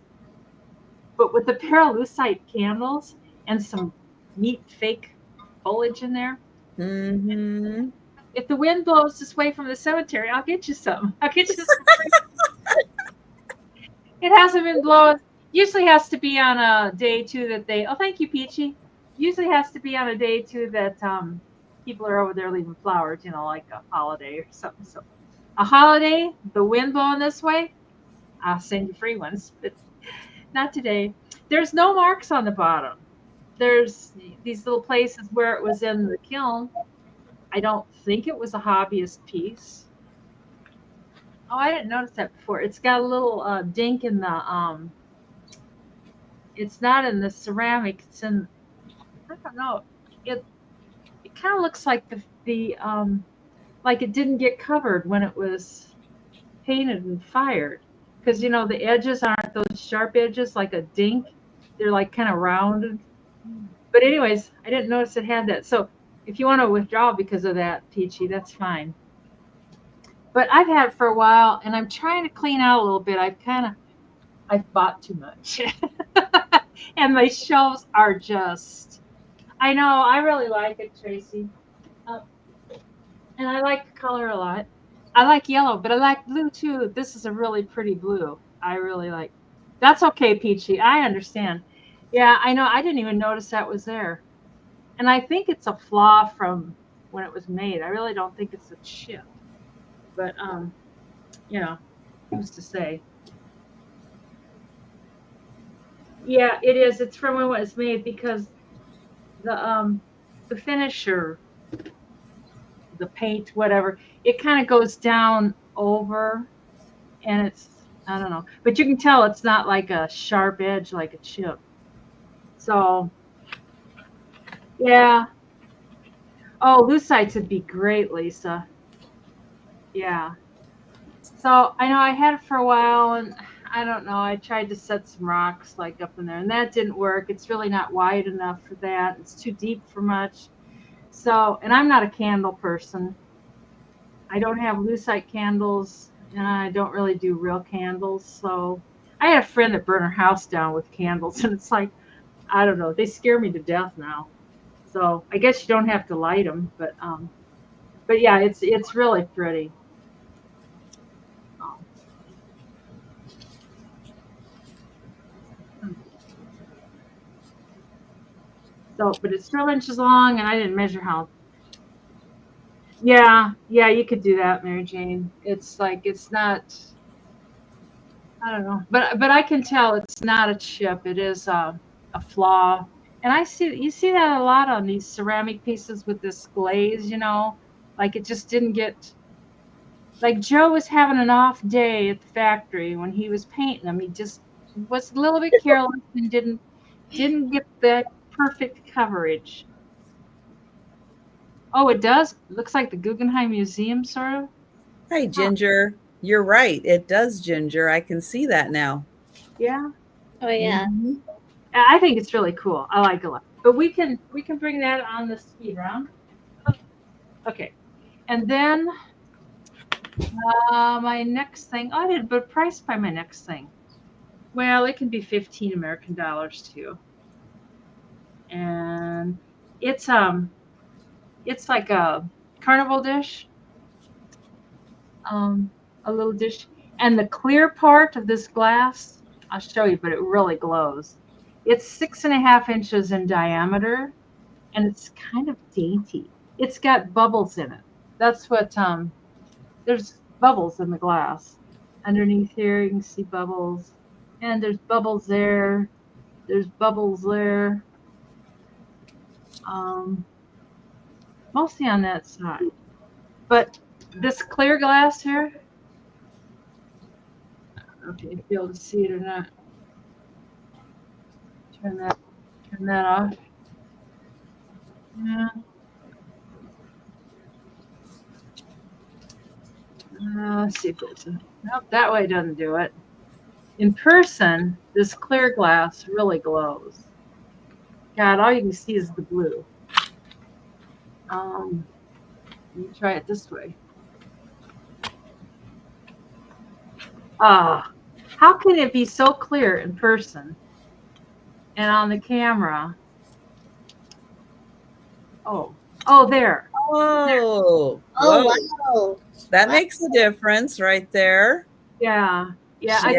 but with a pair of lucite candles and some neat fake foliage in there. Mm-hmm. If the wind blows this way from the cemetery, I'll get you some. I'll get you some. It hasn't been blowing. Usually has to be on a day too that they. Oh, thank you, Peachy. Usually has to be on a day too that people are over there leaving flowers. You know, like a holiday or something. So, a holiday, the wind blowing this way, I'll send you free ones. But not today. There's no marks on the bottom. There's these little places where it was in the kiln. I don't think it was a hobbyist piece. Oh, I didn't notice that before. It's got a little dink in the it's not in the ceramic. It's in, I don't know. It kind of looks like the like it didn't get covered when it was painted and fired, because you know the edges aren't those sharp edges like a dink. They're like kind of rounded. But anyways, I didn't notice it had that. So if you want to withdraw because of that, Peachy, that's fine. But I've had it for a while, and I'm trying to clean out a little bit. I've bought too much. And my shelves are just, I know, I really like it, Tracy. And I like the color a lot. I like yellow, but I like blue too. This is a really pretty blue. I really like. That's okay, Peachy. I understand. Yeah, I know. I didn't even notice that was there. And I think it's a flaw from when it was made. I really don't think it's a chip. But, you know, who's to say? Yeah, it is. It's from when it was made, because the finisher, the paint, whatever, it kind of goes down over, and it's, I don't know, but you can tell it's not like a sharp edge like a chip. So yeah. Oh, lucites would be great, Lisa. Yeah. So I know I had it for a while, and I don't know, I tried to set some rocks like up in there, and that didn't work. It's really not wide enough for that. It's too deep for much. So, and I'm not a candle person. I don't have lucite candles, and I don't really do real candles. So I had a friend that burned her house down with candles, and it's like, I don't know, they scare me to death now. So I guess you don't have to light them, but yeah, it's really pretty. So, but it's 12 inches long, and I didn't measure how. Yeah, you could do that, Mary Jane. It's like, it's not, I don't know, but I can tell it's not a chip. It is a flaw, and you see that a lot on these ceramic pieces with this glaze. You know, like it just didn't get. Like Joe was having an off day at the factory when he was painting them. He just was a little bit careless and didn't get the perfect coverage. Oh, it does. It looks like the Guggenheim Museum, sort of. Hey, Ginger. You're right. It does, Ginger. I can see that now. Yeah. Oh yeah. Mm-hmm. I think it's really cool. I like it a lot. But we can bring that on the speed round. Okay. And then my next thing. Oh, I didn't put a price by my next thing. Well, it can be 15 American dollars too. And it's like a carnival dish. A little dish. And the clear part of this glass, I'll show you, but it really glows. It's 6.5 inches in diameter, and it's kind of dainty. It's got bubbles in it. That's what there's bubbles in the glass. Underneath here, you can see bubbles, and there's bubbles there. There's bubbles there. Mostly on that side. But this clear glass here, I don't know if you'll be able to see it or not. Turn that off. Yeah. Let's see if it's nope, that way doesn't do it. In person, this clear glass really glows. God, all you can see is the blue. Let me try it this way. How can it be so clear in person and on the camera? Oh, there. Oh, wow. That makes a difference right there. Yeah. I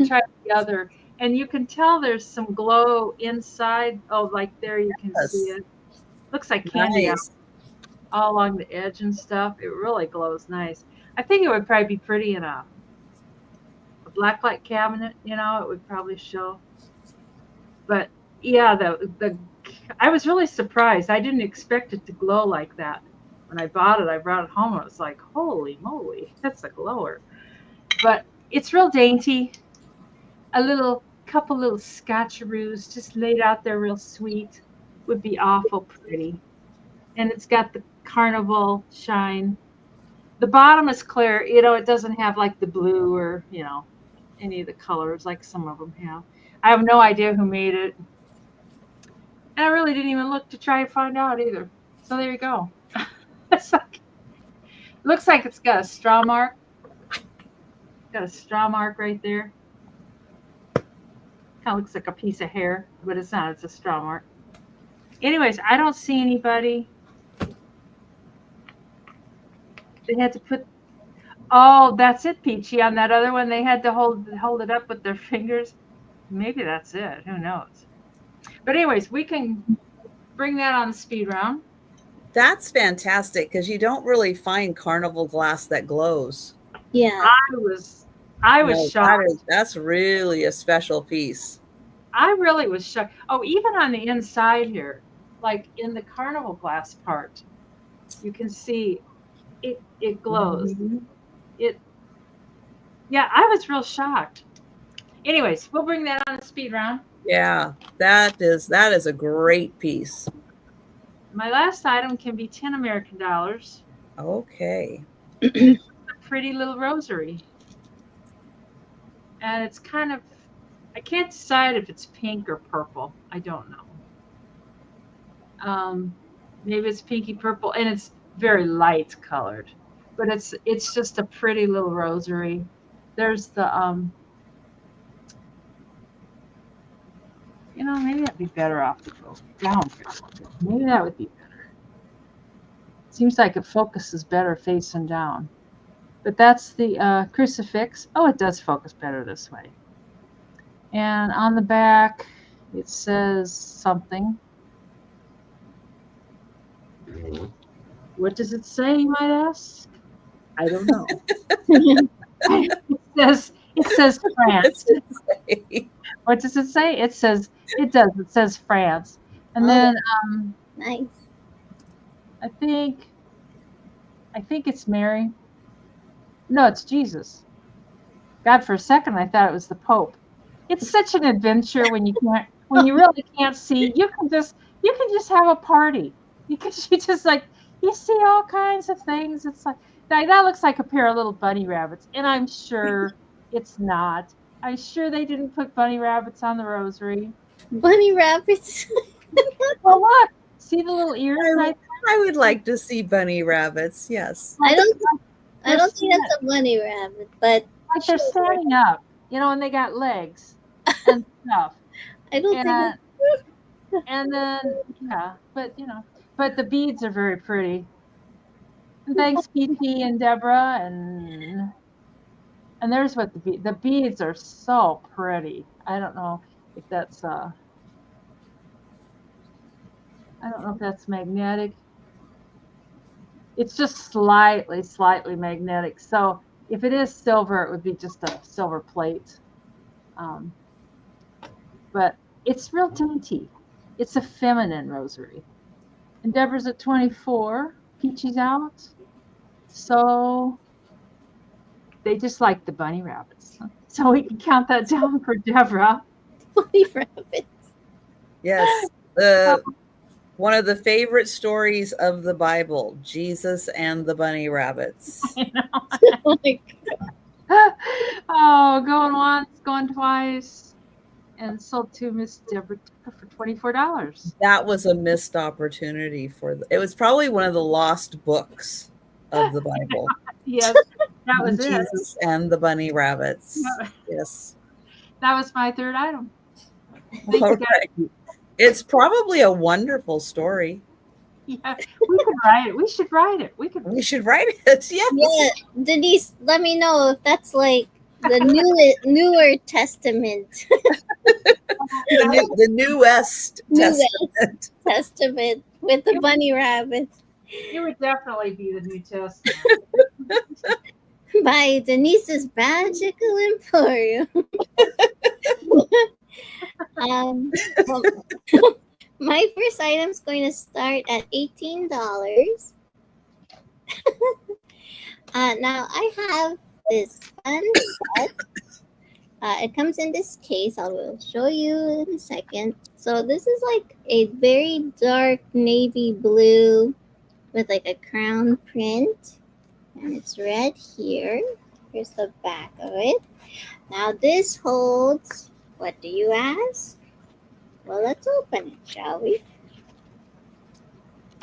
tried the other, and you can tell there's some glow inside. Oh, like there you can see it. Looks like candy all along the edge and stuff. It really glows nice. I think it would probably be pretty in a blacklight cabinet. It would probably show. But yeah, I was really surprised. I didn't expect it to glow like that. When I bought it home. I was like, holy moly, that's a glower. But it's real dainty. A couple little scotcheroos just laid out there real sweet would be awful pretty. And it's got the carnival shine. The bottom is clear. It doesn't have like the blue or, any of the colors like some of them have. I have no idea who made it. And I really didn't even look to try and find out either. So there you go. Looks like it's got a straw mark. Got a straw mark right there. Kind of looks like a piece of hair, but it's not. It's a straw mark. Anyways, I don't see anybody. They had to put. Oh, that's it, Peachy. On that other one, they had to hold it up with their fingers. Maybe that's it. Who knows? But anyways, we can bring that on the speed round. That's fantastic because you don't really find carnival glass that glows. Yeah. I was shocked. That's really a special piece. I really was shocked. Oh, even on the inside here, like in the carnival glass part, you can see it glows. Mm-hmm. Yeah, I was real shocked. Anyways, we'll bring that on the speed round. Yeah, that is a great piece. My last item can be 10 American dollars. Okay. It's a pretty little rosary. And it's kind of, I can't decide if it's pink or purple. I don't know. Maybe it's pinky purple, and it's very light colored. But it's just a pretty little rosary. There's the maybe that'd be better off to go down here. Maybe that would be better. Seems like it focuses better facing down. But that's the crucifix. Oh, it does focus better this way. And on the back, it says something. What does it say, you might ask? I don't know. It says France. What does it say? It says France. And then nice. I think it's Mary. No, it's Jesus. God, for a second I thought it was the Pope. It's such an adventure when you really can't see. You can just have a party. You see all kinds of things. It's like that looks like a pair of little bunny rabbits, and I'm sure it's not. I'm sure they didn't put bunny rabbits on the rosary. Bunny rabbits. Well, look, see the little ears. I would like to see bunny rabbits. Yes. I don't think that's a bunny rabbit, but like they're standing up, and they got legs and stuff. I don't think. And then but the beads are very pretty. And thanks, PT and Deborah, and there's what the beads are so pretty. I don't know if that's magnetic. It's just slightly magnetic. So if it is silver, it would be just a silver plate. But it's real dainty. It's a feminine rosary. And Deborah's at 24. peaches out. So they just like the bunny rabbits. So we can count that down for Deborah. Bunny rabbits. Yes. One of the favorite stories of the Bible, Jesus and the bunny rabbits. Oh my Oh, going once, going twice, and sold to Miss Deborah for $24. That was a missed opportunity it was probably one of the lost books of the Bible. Yes, that was it. Jesus and the bunny rabbits. Yeah. Yes. That was my third item. Thank All you, guys. right. It's probably a wonderful story. Yeah, we could write it. We should write it. We should write it. Yes. Yeah, Denise, let me know if that's like the newer testament. The newest Testament with the bunny rabbits. It would definitely be the New Testament. By Denise's Magical Emporium. Well, my first item is going to start at $18. Now I have this fun set. It comes in this case. I will show you in a second. So this is like a very dark navy blue with like a crown print. And it's red here. Here's the back of it. Now this holds, what do you ask? Well, let's open it, shall we?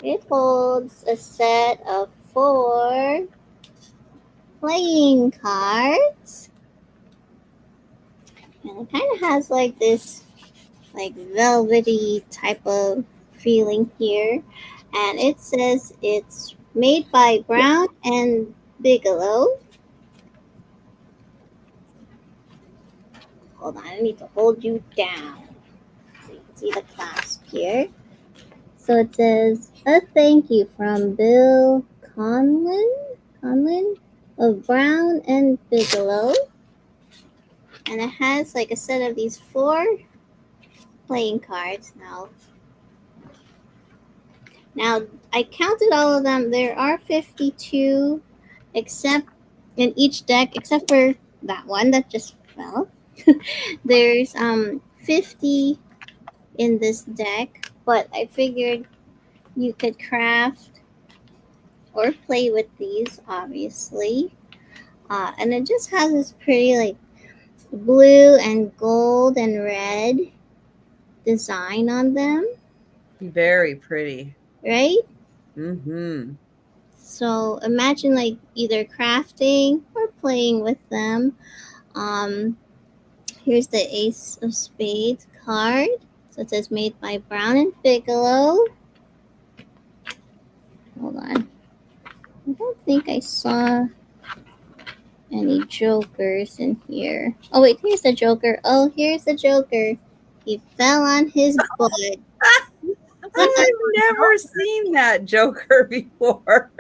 It holds a set of 4 playing cards. And it kind of has like this like velvety type of feeling here. And it says it's made by Brown and Bigelow. Hold on, I need to hold you down so you can see the clasp here. So it says, a thank you from Bill Conlin of Brown and Bigelow. And it has like a set of these 4 playing cards Now, I counted all of them. There are 52 except in each deck, except for that one that just fell. There's 50 in this deck, but I figured you could craft or play with these, obviously. And it just has this pretty like blue and gold and red design on them. Very pretty. Right? Mm-hmm. So imagine like either crafting or playing with them. Here's the Ace of Spades card. So it says made by Brown and Bigelow. Hold on. I don't think I saw any jokers in here. Oh wait, here's the joker. Oh, here's the joker. He fell on his butt. I've never seen that joker before.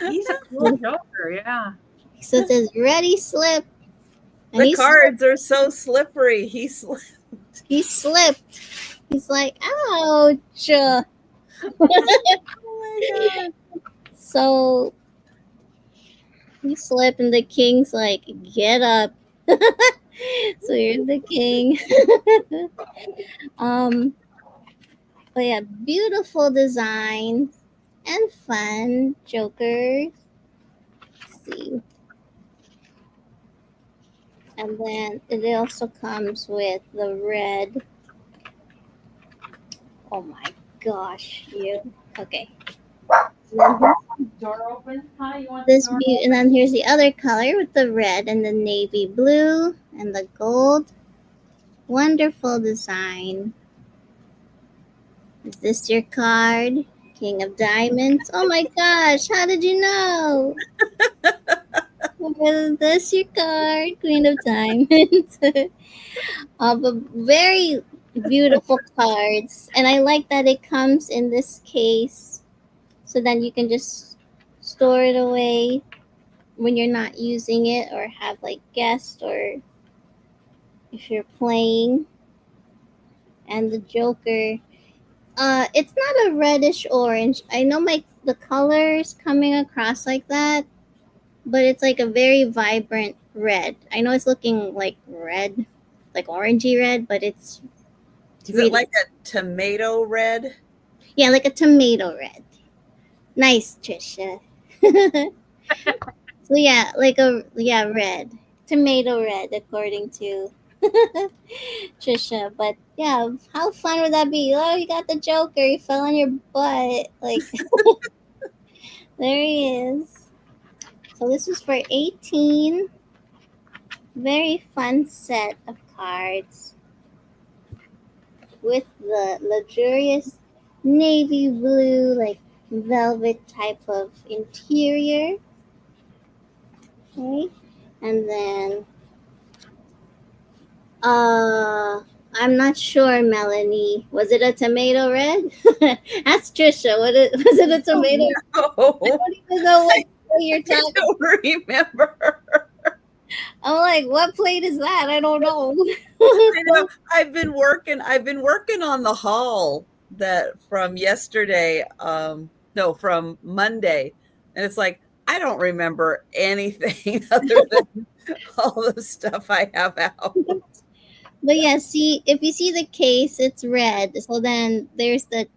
He's a cool joker, yeah. So it says ready slip. And the cards are so slippery. He slipped. He slipped. He's like, ouch. Oh my God. So he slipped and the king's like, get up. So here's the king. But yeah, beautiful design and fun jokers. Let's see. And then it also comes with the red. Oh my gosh, you. Okay. Door open. Hi, you want This and then here's the other color with the red and the navy blue and the gold. Wonderful design. Is this your card? King of Diamonds. Oh my gosh, how did you know? Is this your card? Queen of Diamonds. But very beautiful cards. And I like that it comes in this case. So then you can just store it away when you're not using it or have like guests or if you're playing. And the Joker It's not a reddish orange. I know the colors coming across like that, but it's like a very vibrant red. I know it's looking like red, like orangey red, but it's Is it really, like a tomato red? yeah, like a tomato red. Nice, Trisha. So yeah, like red, tomato red, according to Trisha. But yeah, how fun would that be? Oh, you got the Joker. He fell on your butt. Like there he is. So this was for 18. Very fun set of cards with the luxurious navy blue, like velvet type of interior. Okay, and then I'm not sure, Melanie. Was it a tomato red? Ask Trisha. Was it a tomato? I No, don't even know what you're I talking. don't remember. I'm like, what plate is that? I don't know. I know. I've been working on the haul that from yesterday. No, from Monday. And it's like I don't remember anything other than all the stuff I have out. But yeah, see, if you see the case, it's red. So then there's the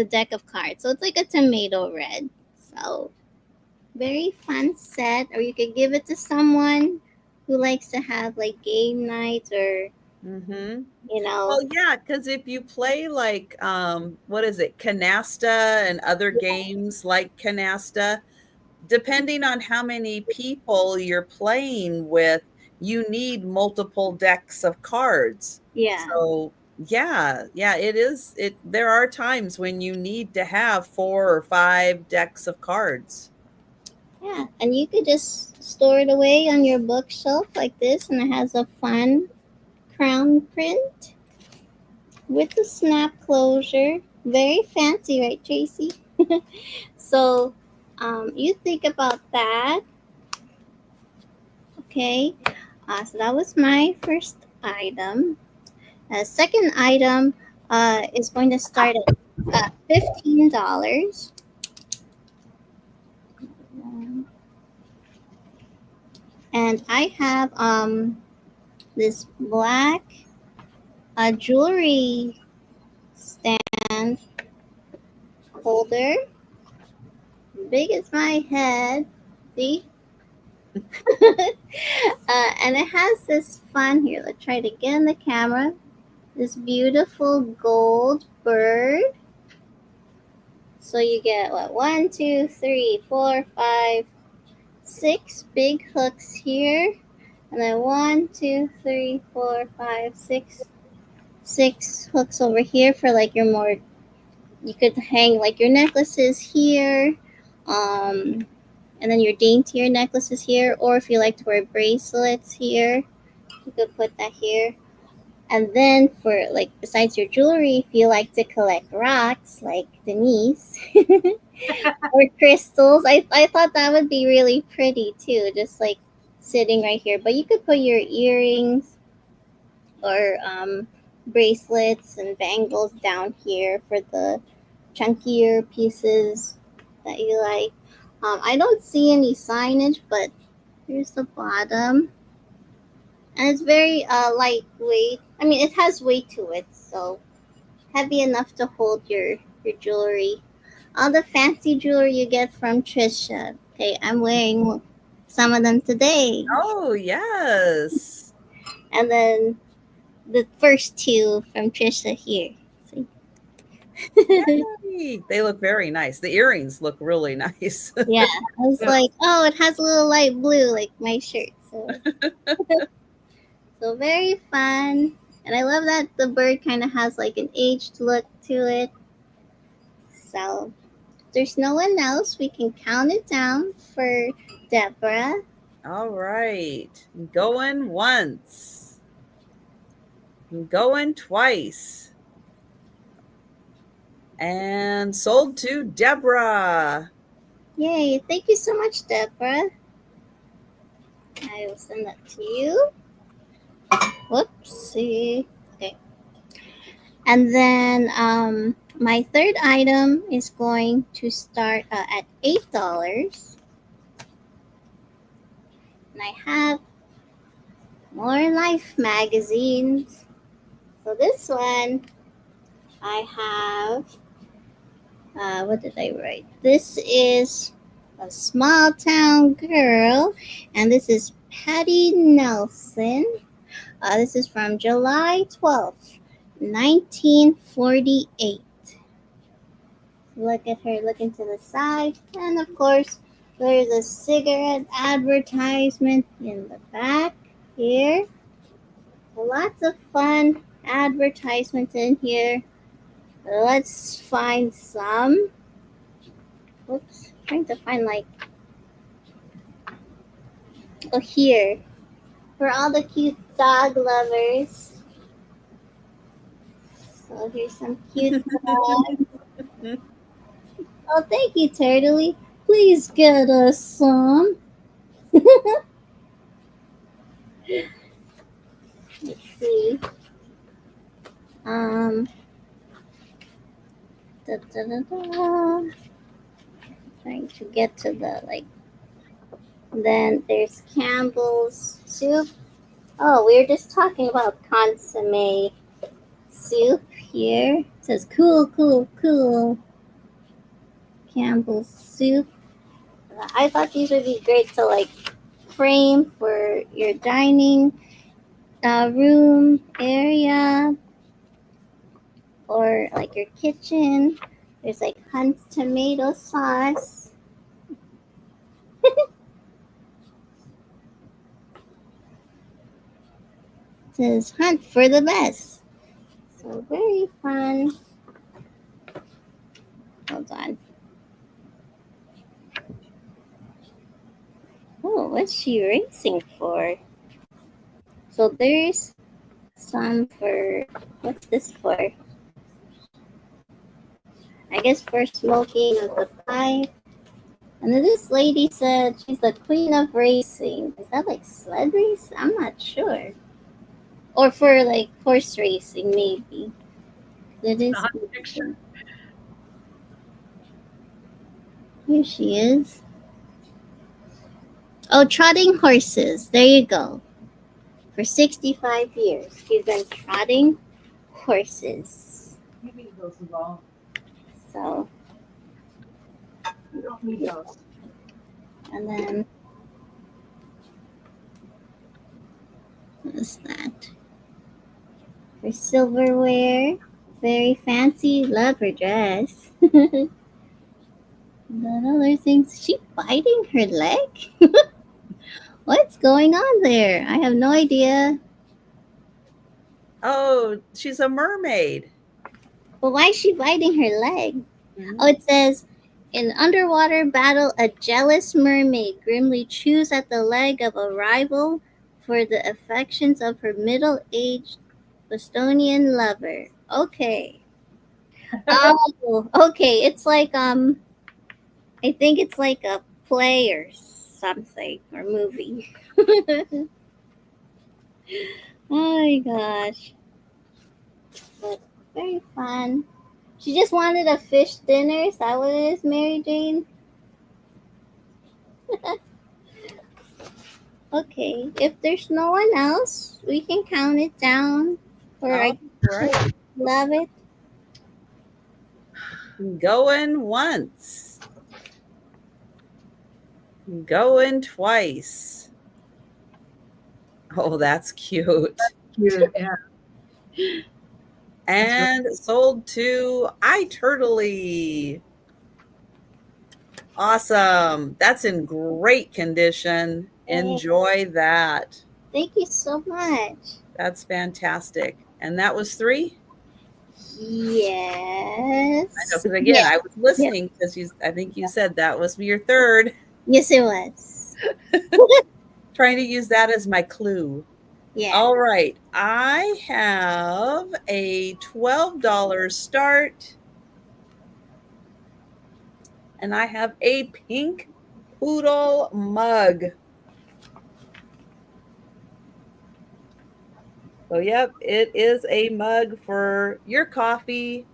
deck of cards. So it's like a tomato red. So very fun set. Or you could give it to someone who likes to have like game nights or Mm-hmm. you know. Well, yeah, because if you play like what is it, Canasta and other games like Canasta, depending on how many people you're playing with, you need multiple decks of cards. Yeah. So yeah, it is. There are times when you need to have 4 or 5 decks of cards. Yeah. And you could just store it away on your bookshelf like this, and it has a fun crown print with a snap closure. Very fancy, right, Tracy? So you think about that. Okay. So that was my first item. Second item is going to start at $15. And I have this black jewelry stand holder, big as my head. See? And it has this fun here. Let's try to get in the camera. This beautiful gold bird. So you get what? 1, 2, 3, 4, 5, 6 big hooks here. And then 1, 2, 3, 4, 5, 6 hooks over here for like your more, you could hang like your necklaces here. And then your daintier necklaces here. Or if you like to wear bracelets here, you could put that here. And then for like besides your jewelry, if you like to collect rocks like Denise or crystals, I thought that would be really pretty too, just like sitting right here. But you could put your earrings or bracelets and bangles down here for the chunkier pieces that you like. I don't see any signage, but here's the bottom. And it's very lightweight. I mean, it has weight to it, so heavy enough to hold your jewelry. All the fancy jewelry you get from Trisha. Okay, I'm wearing some of them today. Oh, yes. And then the first two from Trisha here. See? Yay. They look very nice. The earrings look really nice. Yeah, I was like, oh, it has a little light blue like my shirt. So very fun. And I love that the bird kind of has like an aged look to it. So if there's no one else, we can count it down for Deborah. All right. Going once. Going twice. And sold to Deborah. Yay. Thank you so much, Deborah. I will send that to you. Whoopsie. Okay. And then my third item is going to start at $8. And I have more Life magazines. So this one, I have, what did I write? This is A Small Town Girl, and this is Patty Nelson. This is from July 12th, 1948. Look at her looking to the side. And of course, there's a cigarette advertisement in the back here. Lots of fun advertisements in here. Let's find some. Oops, trying to find here. For all the cute dog lovers. So here's some cute dogs. Oh, thank you, Turtley. Please get us some. Let's see. Da, da, da, da. Trying to get to the Then there's Campbell's soup. Oh, we were just talking about consomme soup here. It says cool, cool, cool. Campbell's soup. I thought these would be great to frame for your dining room area or your kitchen. There's Hunt's tomato sauce. It says Hunt for the best. So very fun. Hold on. Oh, what's she racing for? So there's some for, what's this for? I guess for smoking of the pipe. And then this lady said she's the queen of racing. Is that sled race? I'm not sure. Or for horse racing, maybe. It is. Picture. Here she is. Oh, trotting horses. There you go. For 65 years, she's been trotting horses. Maybe those alone. So. You don't need those. And then. What is that? For silverware. Very fancy. Love her dress. The other things. Is she biting her leg? What's going on there? I have no idea. Oh, she's a mermaid. But why is she biting her leg? Mm-hmm. Oh, it says, in underwater battle, a jealous mermaid grimly chews at the leg of a rival for the affections of her middle-aged Bostonian lover. Okay. Oh, okay. It's I think it's a play or something, or movie. Oh my gosh. But very fun. She just wanted a fish dinner. Is that what it is, Mary Jane? Okay. If there's no one else, we can count it down. Right. Love it. Going once. Going twice. Oh, that's cute. Cute, yeah. And sold to iTurtley. Awesome. That's in great condition. Enjoy that. Thank you so much. That's fantastic. And that was 3? Yes. I know, because again, I was listening because I think you said that was your 3rd. Yes, it was. Trying to use that as my clue. Yeah. All right. I have a $12 start. And I have a pink poodle mug. So, yep, it is a mug for your coffee,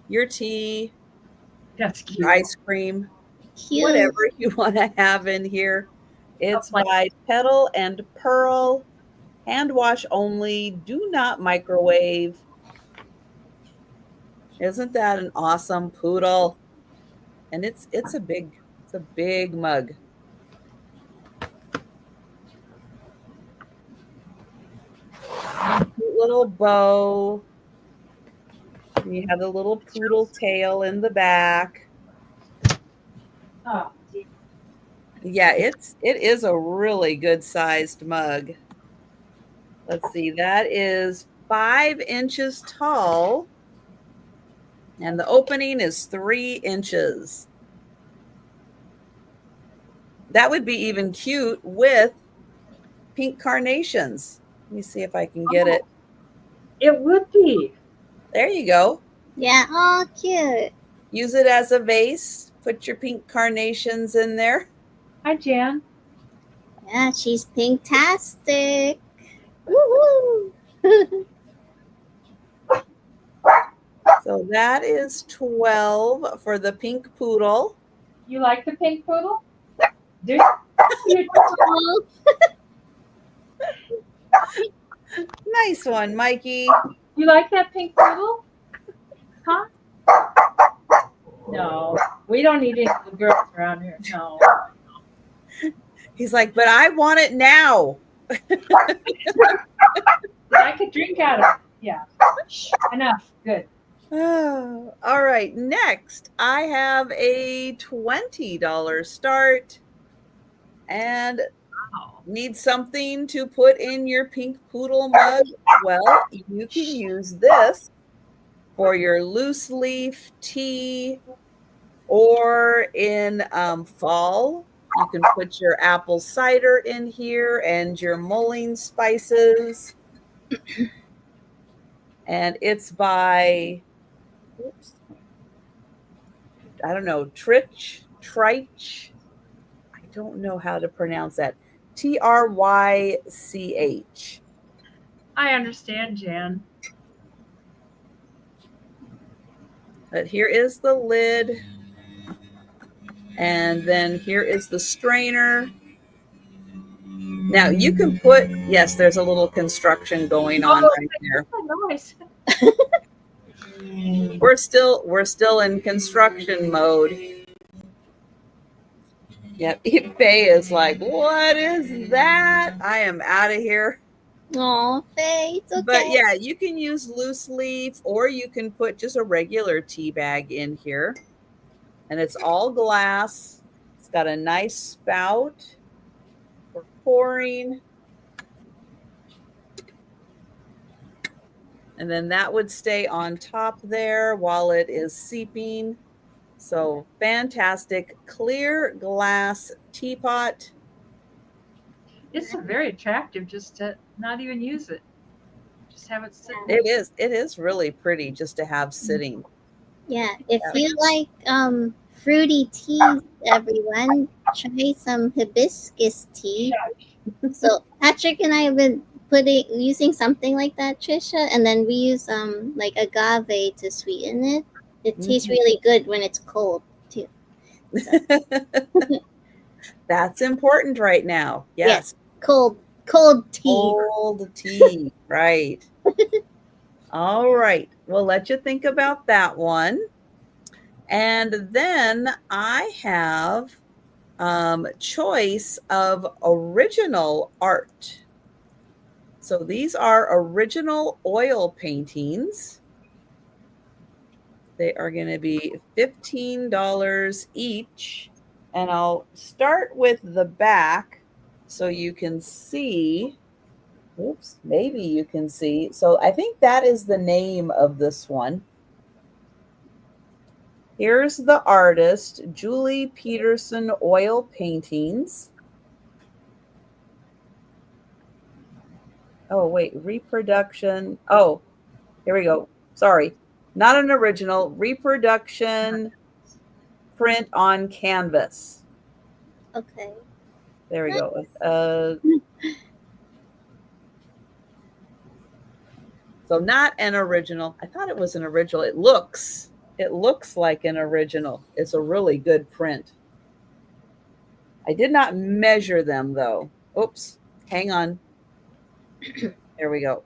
your tea, That's your cute. ice cream, Cute. whatever you want to have in here. It's like- by Petal and Pearl. Hand wash only. Do not microwave. Isn't that an awesome poodle? And it's a big mug. Cute little bow. You have the little poodle tail in the back. Oh, Yeah, it is a really good sized mug. Let's see, that is 5 inches tall, and the opening is 3 inches. That would be even cute with pink carnations. Let me see if I can get it. it would be. There you go. Yeah. Oh, cute. Use it as a vase. Put your pink carnations in there. Hi, Jan. Yeah, she's pinktastic. Woohoo! So that is 12 for the pink poodle. You like the pink poodle? Do you? Nice one, Mikey. You like that pink poodle? Huh? No, we don't need any little girls around here. No. He's like, but I want it now. I could drink out of it. Yeah. Enough. Good. Oh, all right. Next, I have a $20 start and need something to put in your pink poodle mug. Well, you can use this for your loose leaf tea, or in fall, you can put your apple cider in here and your mulling spices. And it's by, oops, I don't know, Trich. I don't know how to pronounce that. Trych. I understand, Jan. But here is the lid. And then here is the strainer. Now you can put, yes, there's a little construction going on right there. Nice. We're still in construction mode. Yep, Faye is like, what is that? I am out of here. Oh, Faye, it's okay. But yeah, you can use loose leaf, or you can put just a regular tea bag in here. And it's all glass. It's got a nice spout for pouring. And then that would stay on top there while it is seeping. So fantastic clear glass teapot. It's very attractive just to not even use it. Just have it sit. It is really pretty just to have sitting. Yeah, if you like fruity teas, everyone, try some hibiscus tea. So Patrick and I have been using something like that, Trisha, and then we use like agave to sweeten it. It tastes really good when it's cold too. So. That's important right now. Yes. Cold tea. Cold tea, right. All right. We'll let you think about that one. And then I have choice of original art. So these are original oil paintings. They are going to be $15 each. And I'll start with the back so you can see. Oops, maybe you can see. So I think that is the name of this one. Here's the artist, Julie Peterson Oil Paintings. Oh, wait, reproduction. Oh, here we go. Sorry, not an original. Reproduction print on canvas. Okay. There we go. So not an original. I thought it was an original. It looks like an original. It's a really good print. I did not measure them though. Oops, hang on. There we go.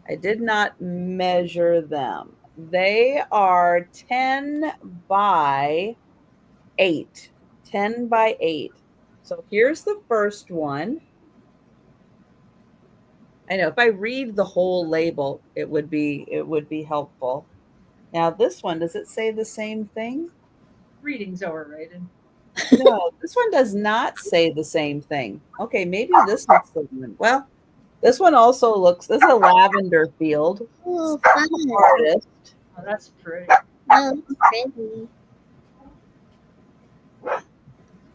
I did not measure them. They are 10 by 8. 10 by 8. So here's the first one. I know if I read the whole label, it would be helpful. Now this one, does it say the same thing? Reading's overrated. No, this one does not say the same thing. Okay, maybe this looks the one. Well, this one also looks, this is a lavender field. Oh, fun. Artist. Oh, that's pretty. Oh, pretty.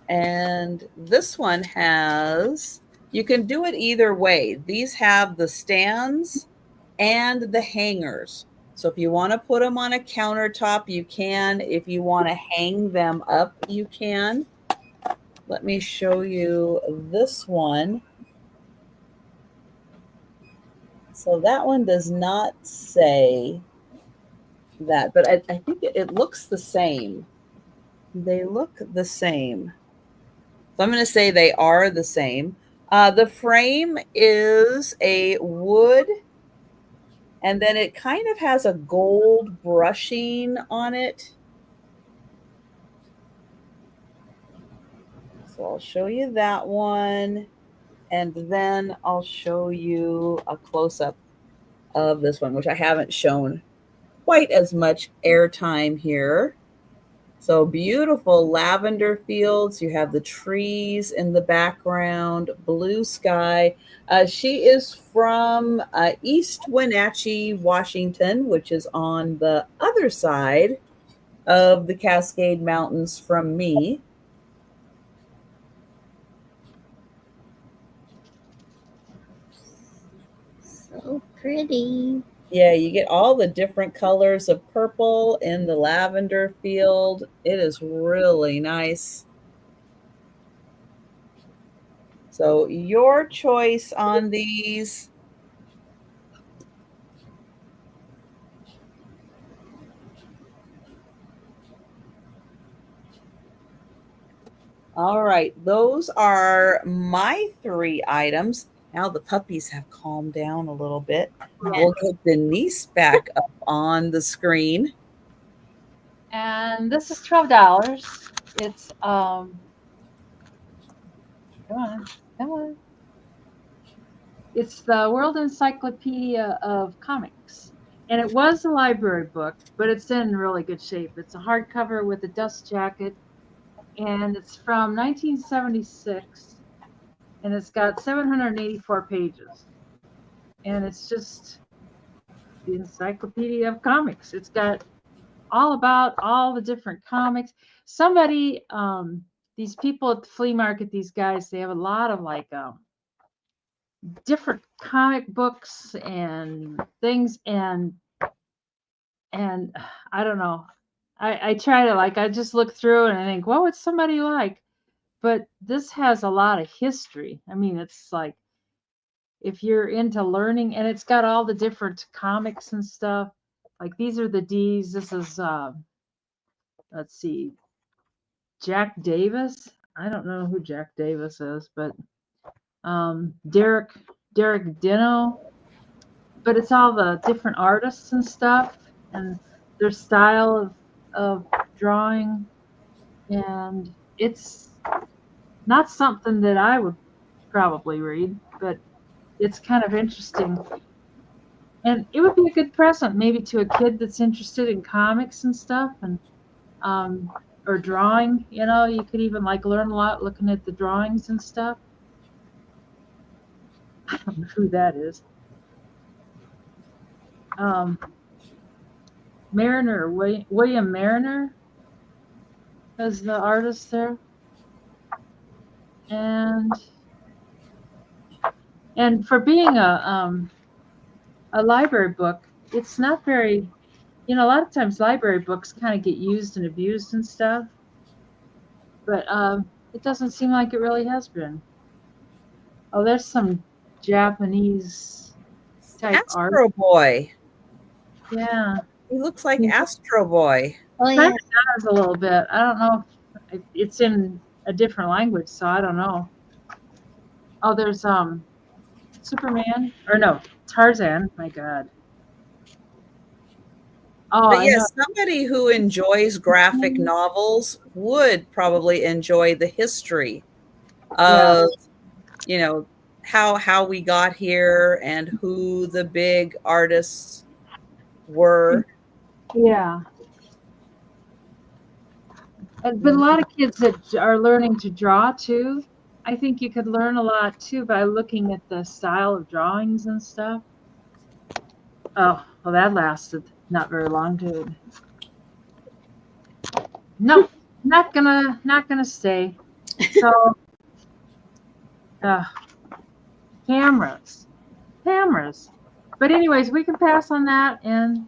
And this one has, you can do it either way. These have the stands and the hangers. So if you want to put them on a countertop, you can. If you want to hang them up, you can. Let me show you this one. So that one does not say that, but I think it looks the same. They look the same. So I'm going to say they are the same. The frame is a wood, and then it kind of has a gold brushing on it. So I'll show you that one, and then I'll show you a close-up of this one, which I haven't shown quite as much airtime here. So beautiful lavender fields. You have the trees in the background, blue sky. She is from East Wenatchee, Washington, which is on the other side of the Cascade Mountains from me. So pretty. Yeah, you get all the different colors of purple in the lavender field. It is really nice. So your choice on these. All right, those are my 3 items. Now the puppies have calmed down a little bit. We'll get Denise back up on the screen. And this is $12. It's come on. It's the World Encyclopedia of Comics. And it was a library book, but it's in really good shape. It's a hardcover with a dust jacket, and it's from 1976, and it's got 784 pages. And it's just the Encyclopedia of Comics. It's got all about all the different comics. Somebody, these people at the flea market, these guys, they have a lot of like different comic books and things, and I don't know. I try to I just look through and I think, what would somebody like? But this has a lot of history. I mean, it's like if you're into learning, and it's got all the different comics and stuff. Like these are the D's. This is let's see, Jack Davis. I don't know who Jack Davis is, but Derek Dino. But it's all the different artists and stuff, and their style of drawing, and it's not something that I would probably read, but it's kind of interesting. And it would be a good present maybe to a kid that's interested in comics and stuff, and or drawing. You could even learn a lot looking at the drawings and stuff. I don't know who that is. Mariner, William Mariner as the artist there. And for being a library book, it's not very, a lot of times library books kind of get used and abused and stuff, but it doesn't seem like it really has been. Oh, there's some Japanese type art. Astro Boy. Yeah. He looks like Astro Boy. Oh Kind yeah. of does a little bit. I don't know if it's in a different language, so I don't know. Oh, there's Superman, or no, Tarzan. My God. Oh, But I know. yes, somebody who enjoys graphic novels would probably enjoy the history Yeah. of, you know, how we got here and who the big artists were. Yeah. But a lot of kids that are learning to draw too. I think you could learn a lot too by looking at the style of drawings and stuff. Oh, well, that lasted not very long, dude. No, not gonna stay. So, uh, cameras, cameras. But anyways, we can pass on that and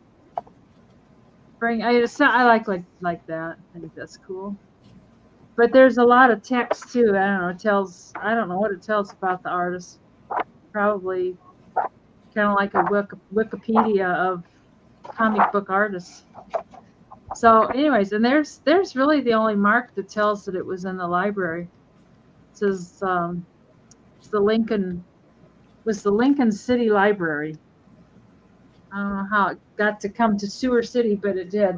bring. I like that. I think that's cool. But there's a lot of text too. I don't know. It tells. I don't know what it tells about the artist. Probably kind of like a Wikipedia of comic book artists. So, anyways, and there's really the only mark that tells that it was in the library. It says it's the Lincoln City Library. I don't know how it got to come to Sewer City, but it did.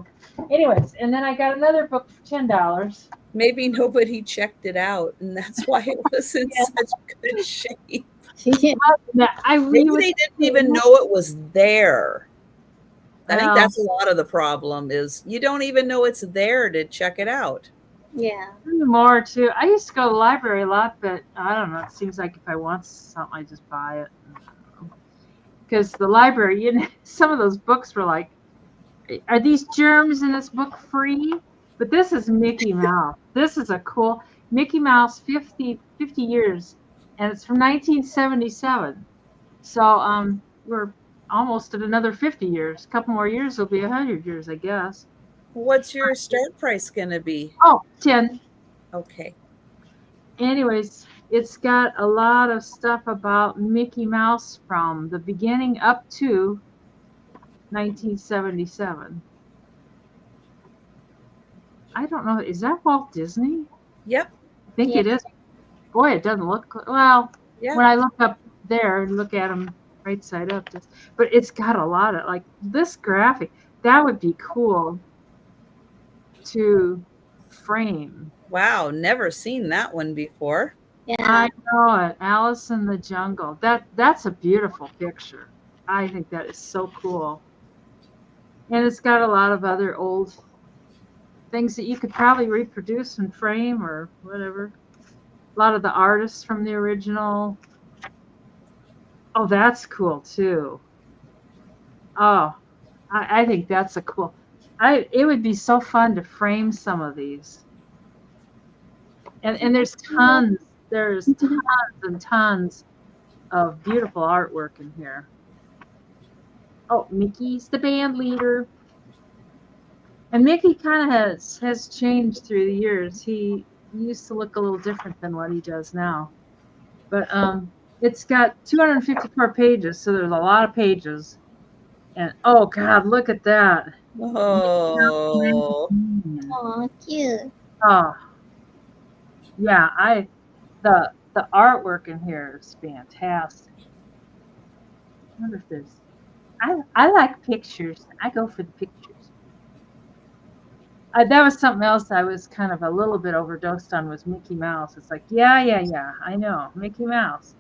Anyways, and then I got another book for $10. Maybe nobody checked it out, and that's why it was in such good shape. Yeah. Maybe they didn't even know it was there. I think that's a lot of the problem is you don't even know it's there to check it out. Yeah. More too. I used to go to the library a lot, but I don't know. It seems like if I want something, I just buy it. Because the library, some of those books were like, are these germs in this book free? But this is Mickey Mouse. This is a cool Mickey Mouse 50 years, and it's from 1977. So we're almost at another 50 years. A couple more years will be 100 years, I guess. What's your start price going to be? Oh, 10. Okay. Anyways, it's got a lot of stuff about Mickey Mouse from the beginning up to 1977. I don't know. Is that Walt Disney? Yep. I think it is. Boy, it doesn't look well. Yeah. When I look up there and look at them right side up, but it's got a lot of like this graphic. That would be cool to frame. Wow, never seen that one before. Yeah. I know it. Alice in the Jungle. That's a beautiful picture. I think that is so cool. And it's got a lot of other old things that you could probably reproduce and frame or whatever. A lot of the artists from the original. Oh, that's cool too. Oh, I think that's a cool. It would be so fun to frame some of these. And there's tons and tons of beautiful artwork in here. Oh, Mickey's the band leader. And Mickey kind of has changed through the years. He used to look a little different than what he does now. But it's got 254 pages, so there's a lot of pages. And oh God, look at that. Oh. Oh, cute. Oh. Yeah, the artwork in here is fantastic. I wonder if there's I like pictures. I go for the pictures. That was something else I was kind of a little bit overdosed on was Mickey Mouse. It's like, yeah, I know, Mickey Mouse.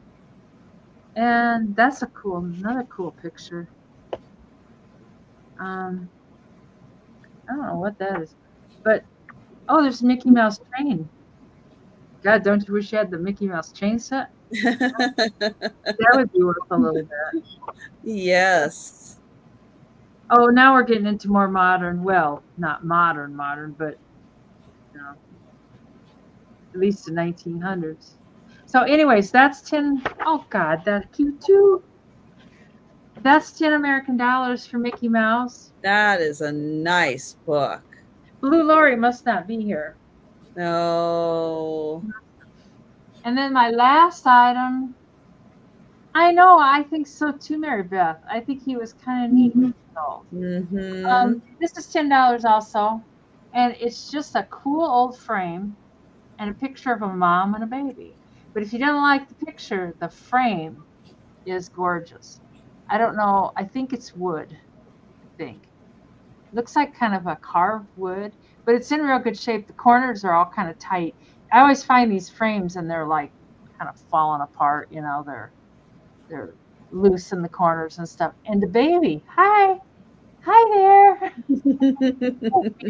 And that's another cool picture. I don't know what that is. But, oh, there's Mickey Mouse train. God, don't you wish you had the Mickey Mouse chain set? That would be worth a little bit. Yes. Oh, now we're getting into more modern. Well, not modern, but at least the 1900s. So, anyways, that's 10. Oh God, that's cute too. That's 10 American dollars for Mickey Mouse. That is a nice book. Blue Lori must not be here. No. And then my last item. I know. I think so too, Mary Beth. I think he was kind of neat. Mm-hmm. This is $10 also, and it's just a cool old frame and a picture of a mom and a baby. But if you don't like the picture, the frame is gorgeous. I don't know. I think it's wood. I think it looks like kind of a carved wood, but it's in real good shape. The corners are all kind of tight. I always find these frames and they're like kind of falling apart. You know, they're loose in the corners and stuff. And the baby, hi there. We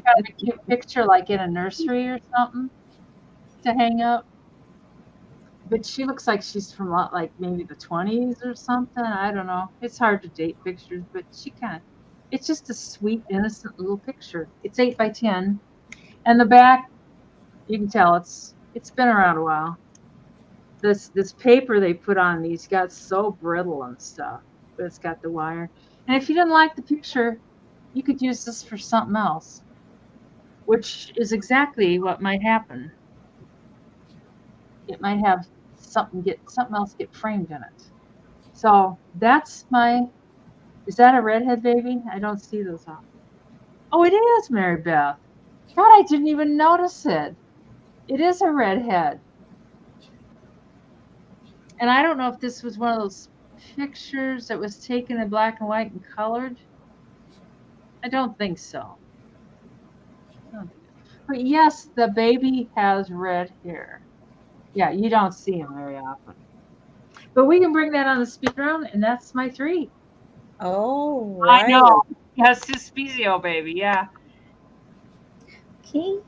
got a cute picture like in a nursery or something to hang up. But she looks like she's from like maybe the 20s or something. I don't know. It's hard to date pictures, but she kind of, it's just a sweet, innocent little picture. It's 8 by 10. And the back, you can tell it's been around a while. This paper they put on these got so brittle and stuff, but it's got the wire. And if you didn't like the picture, you could use this for something else, which is exactly what might happen. It might have something else get framed in it. So that's my. Is that a redhead baby? I don't see those often. Oh, it is Mary Beth. God, I didn't even notice it. It is a redhead. And I don't know if this was one of those pictures that was taken in black and white and colored. I don't think so. But yes, the baby has red hair. Yeah, you don't see him very often. But we can bring that on the speed round, and that's my 3. Oh, I right. know. Yes, Suspizio baby. Yeah. Okay.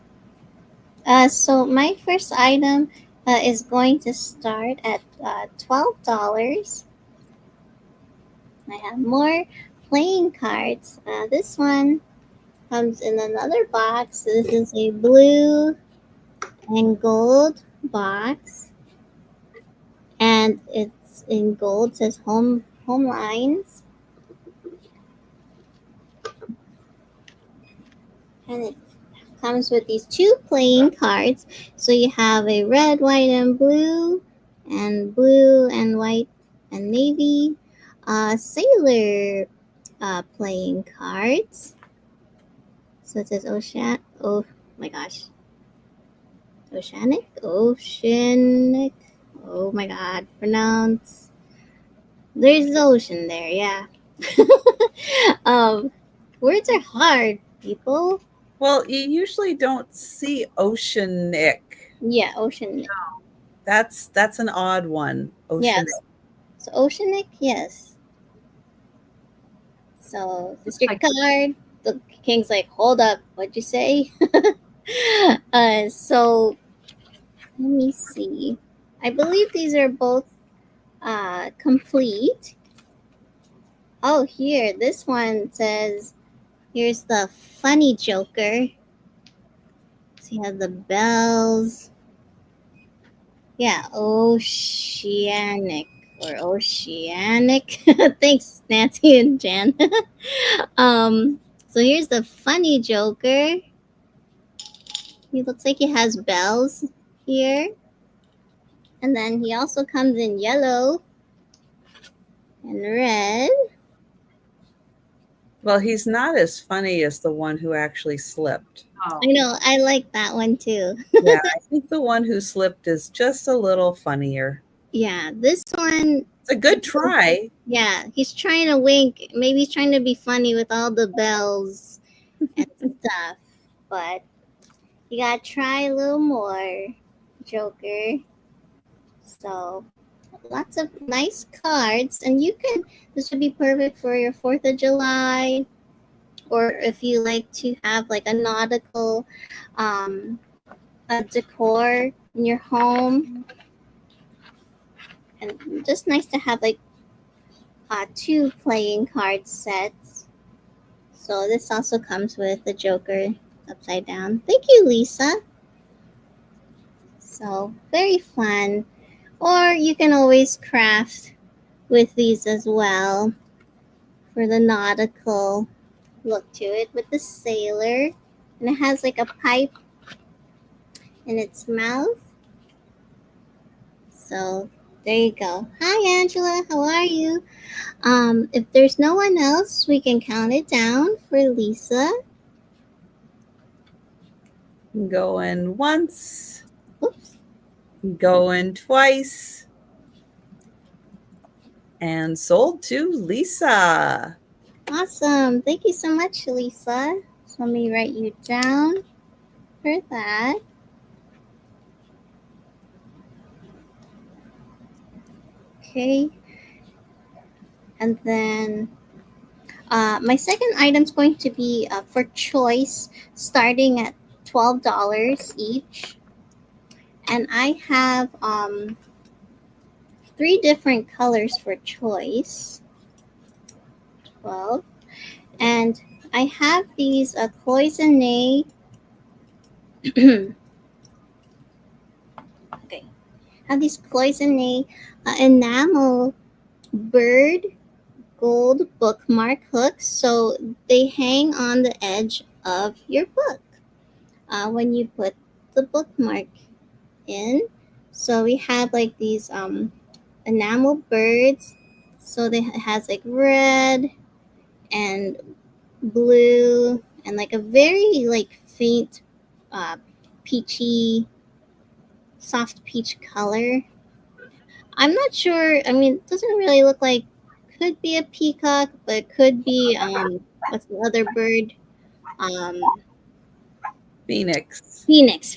So my first item is going to start at $12. I have more playing cards. This one comes in another box. This is a blue and gold box, and it's in gold. It says home lines, and it comes with these 2 playing cards. So you have a red, white, and blue white and navy sailor playing cards. So it says ocean. Oh my gosh. Oceanic. Oh my god. Pronounce. There's the ocean there. Yeah. Words are hard, people. Well, you usually don't see oceanic. Yeah, oceanic. That's an odd one. Oceanic. Yes. So oceanic, yes. So this your card. The king's like, hold up, what'd you say? So let me see. I believe these are both complete. Oh, here, this one says, here's the funny Joker. So you have the bells. Yeah, oceanic. Thanks, Nancy and Jan. So here's the funny Joker. He looks like he has bells here. And then he also comes in yellow and red. Well, he's not as funny as the one who actually slipped. Oh. I know. I like that one too. Yeah, I think the one who slipped is just a little funnier. Yeah, this one. It's a good try. Yeah, he's trying to wink. Maybe he's trying to be funny with all the bells and stuff. But you gotta try a little more, Joker. So lots of nice cards, and this would be perfect for your 4th of July, or if you like to have like a nautical a decor in your home. And just nice to have like 2 playing card sets. So this also comes with the Joker upside down. Thank you, Lisa. So very fun. Or you can always craft with these as well for the nautical look to it with the sailor. And it has like a pipe in its mouth. So There you go. Hi, Angela. How are you? If there's no one else, we can count it down for Lisa. Going once. Oops. Going twice. And sold to Lisa. Awesome. Thank you so much, Lisa. So let me write you down for that. Okay. And then my second item is going to be for choice, starting at $12 each. And I have 3 different colors for choice. 12. And I have these cloisonne. Okay. I have these cloisonne enamel bird gold bookmark hooks, so they hang on the edge of your book when you put the bookmark in. So we have like these enamel birds, so it has like red and blue and like a very like faint peachy, soft peach color. I'm not sure. I mean, it doesn't really look like, could be a peacock, but could be what's the other bird? Um, Phoenix. Phoenix.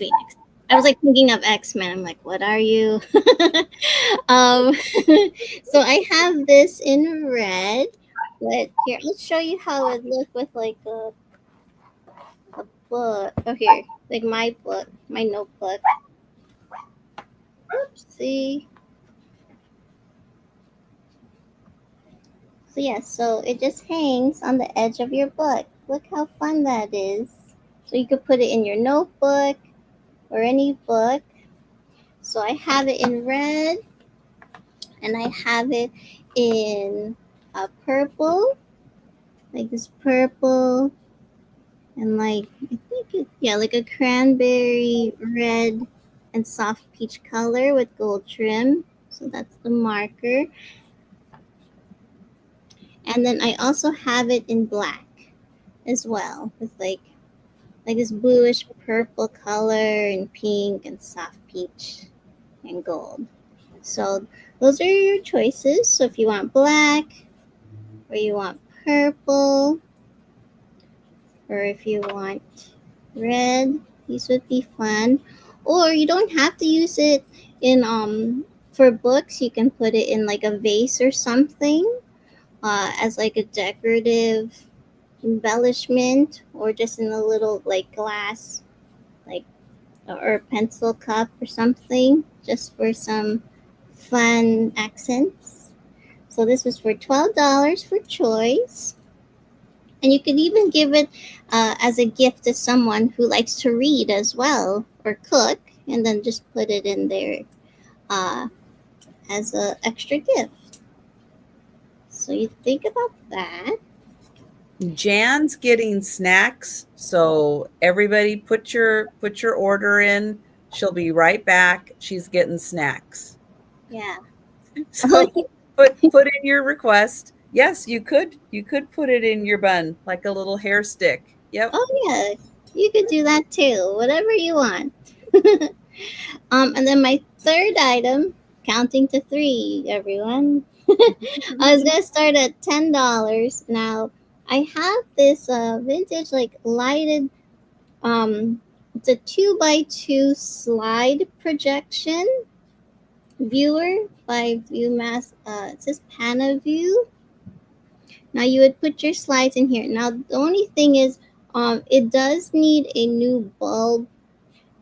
I was like thinking of X-Men. I'm like, what are you? um, so I have this in red, but here I'll show you how it looked with like a book. Oh, here, like my book, my notebook. Oopsie. So yeah, so it just hangs on the edge of your book. Look how fun that is. So you could put it in your notebook or any book. So I have it in red and I have it in purple, like this purple and like I think like a cranberry red and soft peach color with gold trim. So that's the marker. And then I also have it in black as well with like this bluish purple color and pink and soft peach and gold. So those are your choices. So if you want black or you want purple or if you want red, these would be fun. Or you don't have to use it in for books. You can put it in like a vase or something as like a decorative embellishment or just in a little like glass like or a pencil cup or something just for some fun accents. So this was for $12 for choice. And you could even give it as a gift to someone who likes to read as well or cook, and then just put it in there as an extra gift. So you think about that. Jan's getting snacks, so everybody put your order in. She'll be right back. She's getting snacks. Yeah. So put in your request. Yes, you could put it in your bun like a little hair stick. Yep. Oh yeah, you could do that too. Whatever you want. And then my third item, counting to 3, everyone. I was gonna start at $10. Now I have this vintage like lighted it's a 2x2 slide projection viewer by ViewMass. It says PanaView. Now you would put your slides in here. Now the only thing is it does need a new bulb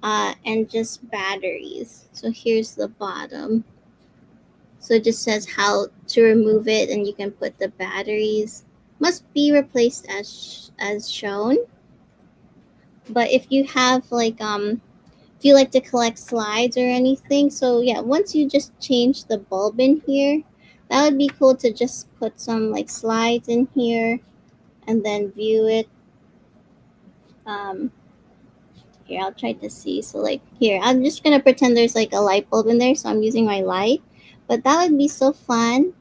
and just batteries. So here's the bottom. So it just says how to remove it, and you can put the batteries. Must be replaced as shown. But if you have like if you like to collect slides or anything, so yeah, once you just change the bulb in here, that would be cool to just put some like slides in here and then view it. Here, I'll try to see. So like here, I'm just gonna pretend there's like a light bulb in there, so I'm using my light. But that would be so fun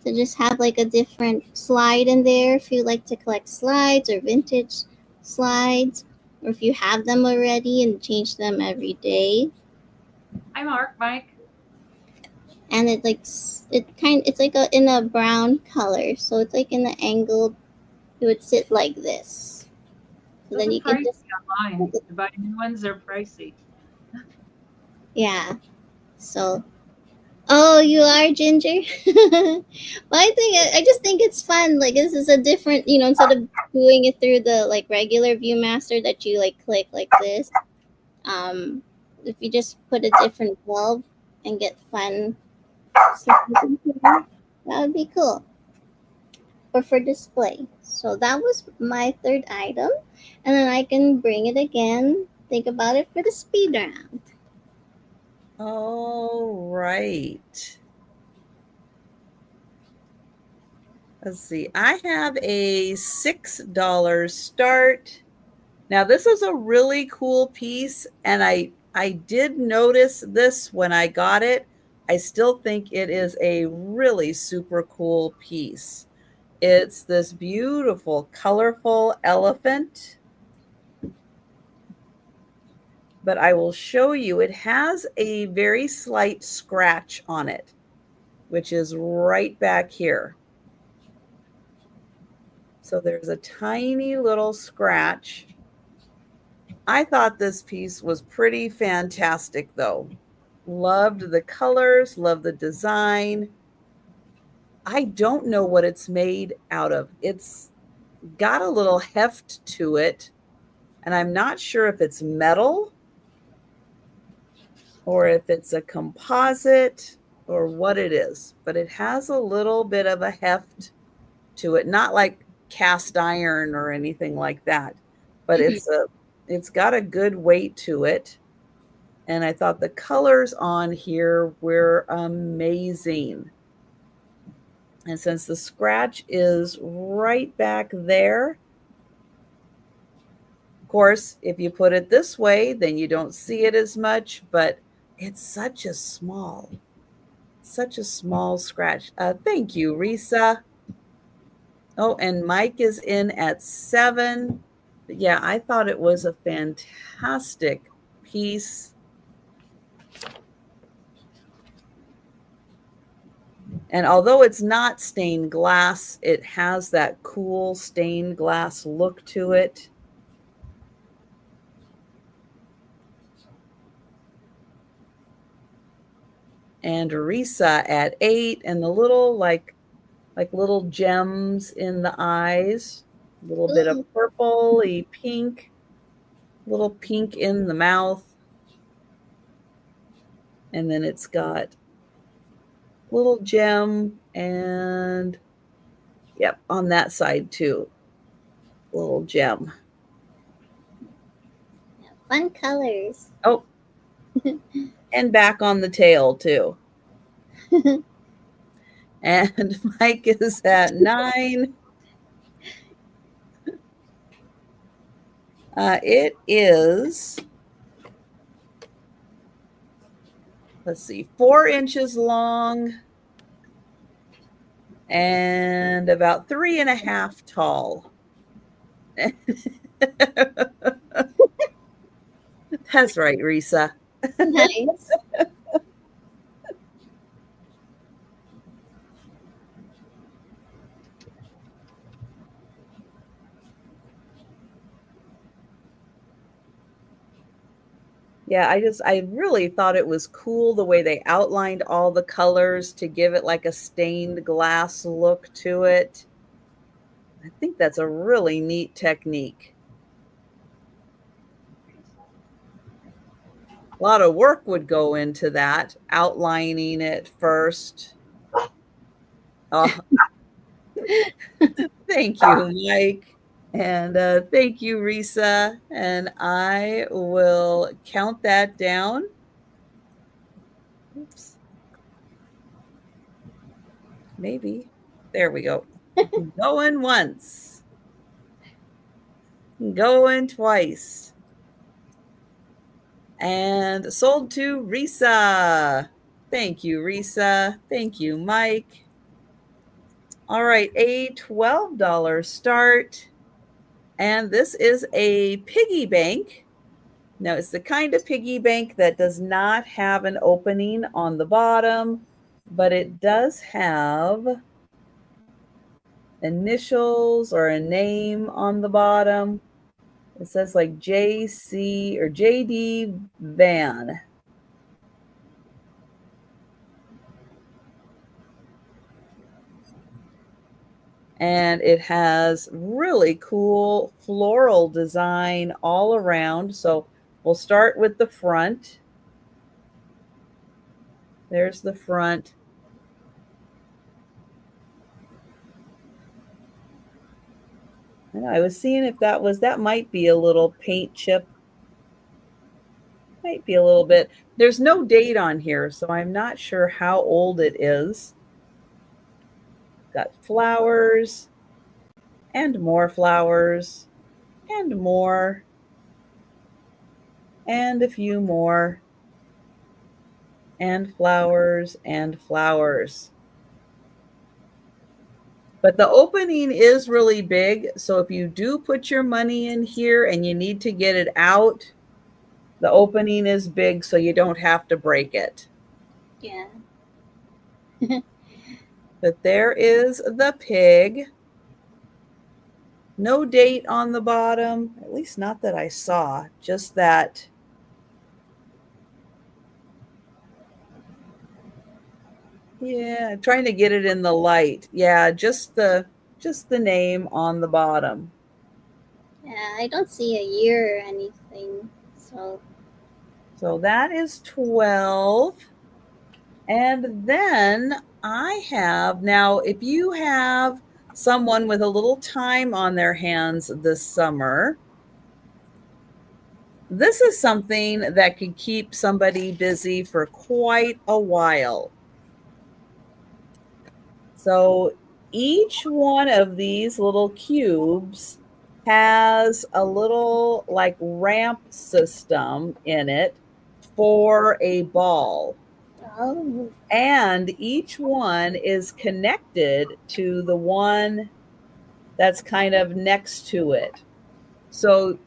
to just have like a different slide in there if you like to collect slides or vintage slides, or if you have them already and change them every day. Hi, Mike. And it's like in a brown color, so it's like in the angle. It would sit like this. So Those then are you can pricey just online. The vitamin ones are pricey. yeah. So oh, you are Ginger. Well, I just think it's fun. Like this is a different, instead of doing it through the like regular ViewMaster that you like click like this. If you just put a different bulb and get fun stuff in here, that would be cool. Or for display. So that was my third item, and then I can bring it again. Think about it for the speed round. All right. Let's see. I have a $6 start. Now, this is a really cool piece, and I did notice this when I got it. I still think it is a really super cool piece. It's this beautiful, colorful elephant. But I will show you, it has a very slight scratch on it, which is right back here. So there's a tiny little scratch. I thought this piece was pretty fantastic, though. Loved the colors, loved the design. I don't know what it's made out of. It's got a little heft to it, and I'm not sure if it's metal or if it's a composite or what it is, but it has a little bit of a heft to it, not like cast iron or anything like that, but it's got a good weight to it. And I thought the colors on here were amazing. And since the scratch is right back there, of course, if you put it this way, then you don't see it as much, but it's such a small scratch. Thank you, Risa. Oh, and Mike is in at 7. But yeah, I thought it was a fantastic piece. And although it's not stained glass, it has that cool stained glass look to it. And Risa at 8, and the little like little gems in the eyes, a little bit of purpley pink, little pink in the mouth. And then it's got little gem and yep, on that side too. Little gem. Fun colors. Oh, and back on the tail too. And Mike is at 9. It is, let's see, 4 inches long and about 3.5 tall. That's right, Risa. Nice. Yeah, I really thought it was cool the way they outlined all the colors to give it like a stained glass look to it. I think that's a really neat technique. A lot of work would go into that, outlining it first. Oh, thank you, Mike. And thank you, Risa. And I will count that down. Oops. Maybe. There we go. Going once. Going twice. And sold to Risa. Thank you, Risa. Thank you, Mike. All right, a $12 start. And this is a piggy bank. Now, it's the kind of piggy bank that does not have an opening on the bottom, but it does have initials or a name on the bottom. It says like JC or JD Van. And it has really cool floral design all around. So we'll start with the front. There's the front. I was seeing if that might be a little paint chip. Might be a little bit. There's no date on here, so I'm not sure how old it is. Got flowers and more flowers and more and a few more and flowers and flowers. But the opening is really big, so if you do put your money in here and you need to get it out, the opening is big so you don't have to break it. Yeah. But there is the pig. No date on the bottom, at least not that I saw, just that. Yeah, I'm trying to get it in the light. Yeah, just the name on the bottom. Yeah, I don't see a year or anything. So that is 12. And then I have, now if you have someone with a little time on their hands this summer, this is something that could keep somebody busy for quite a while. So each one of these little cubes has a little like ramp system in it for a ball. Oh. And each one is connected to the one that's kind of next to it. So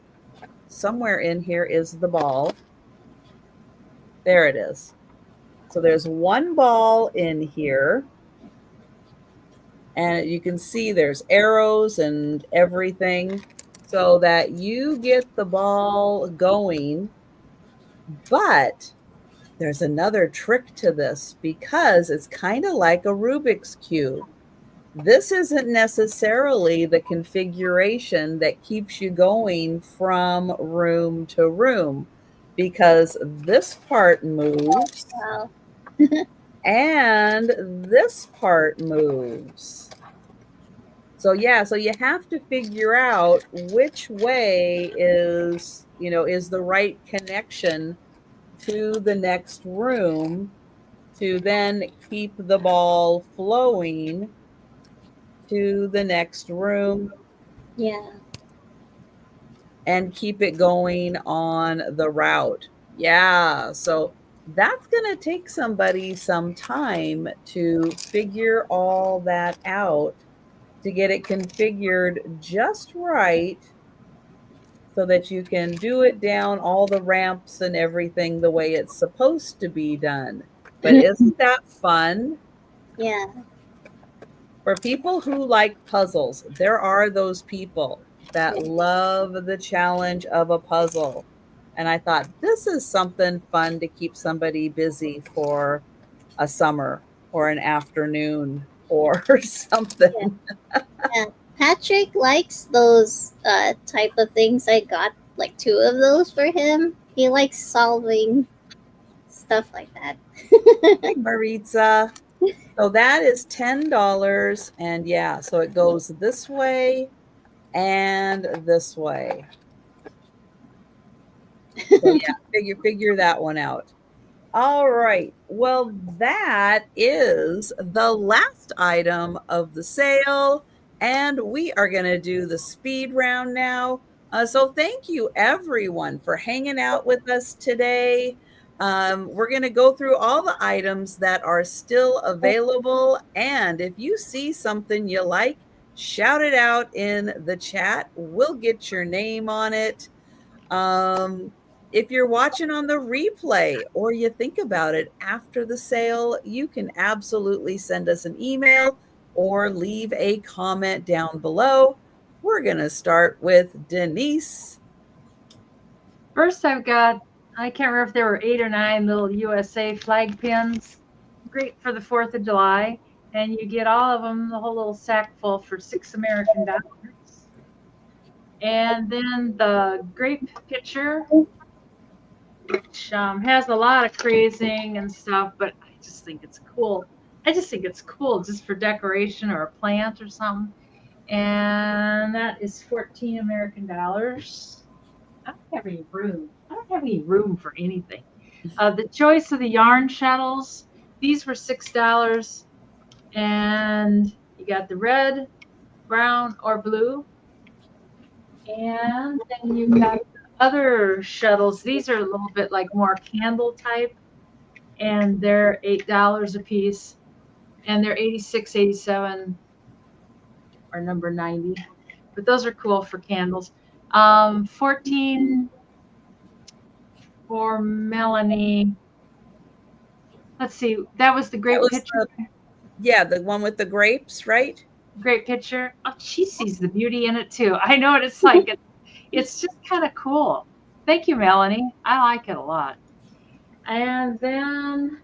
somewhere in here is the ball. There it is. So there's one ball in here. And you can see there's arrows and everything so that you get the ball going. But there's another trick to this because it's kind of like a Rubik's Cube. This isn't necessarily the configuration that keeps you going from room to room because this part moves. Wow. And this part moves. So yeah, so you have to figure out which way is the right connection to the next room to then keep the ball flowing to the next room. Yeah. And keep it going on the route. Yeah, so that's going to take somebody some time to figure all that out, to get it configured just right so that you can do it down all the ramps and everything the way it's supposed to be done. But isn't that fun? Yeah. For people who like puzzles, there are those people that love the challenge of a puzzle. And I thought this is something fun to keep somebody busy for a summer or an afternoon or something. Yeah. Patrick likes those type of things. I got like 2 of those for him. He likes solving stuff like that. Hey, Maritza. So that is $10. And yeah, so it goes this way and this way. So yeah, figure that one out. All right. Well, that is the last item of the sale. And we are going to do the speed round now. So thank you, everyone, for hanging out with us today. We're going to go through all the items that are still available. And if you see something you like, shout it out in the chat. We'll get your name on it. If you're watching on the replay or you think about it after the sale, you can absolutely send us an email or leave a comment down below. We're going to start with Denise. First, I can't remember if there were 8 or 9 little USA flag pins. Great for the 4th of July. And you get all of them, the whole little sack full for $6 American. And then the grape pitcher, which has a lot of crazing and stuff, but I just think it's cool. I just think it's cool just for decoration or a plant or something. And that is $14 American. I don't have any room. I don't have any room for anything. The choice of the yarn shuttles, these were $6. And you got the red, brown, or blue. And then you've got other shuttles. These are a little bit like more candle type. And they're $8 a piece. And they're 86, 87, or number 90. But those are cool for candles. 14 for Melanie. Let's see. That was the grape pitcher. The one with the grapes, right? Great picture. Oh, she sees the beauty in it too. I know what it's like. It's just kind of cool. Thank you, Melanie. I like it a lot. And then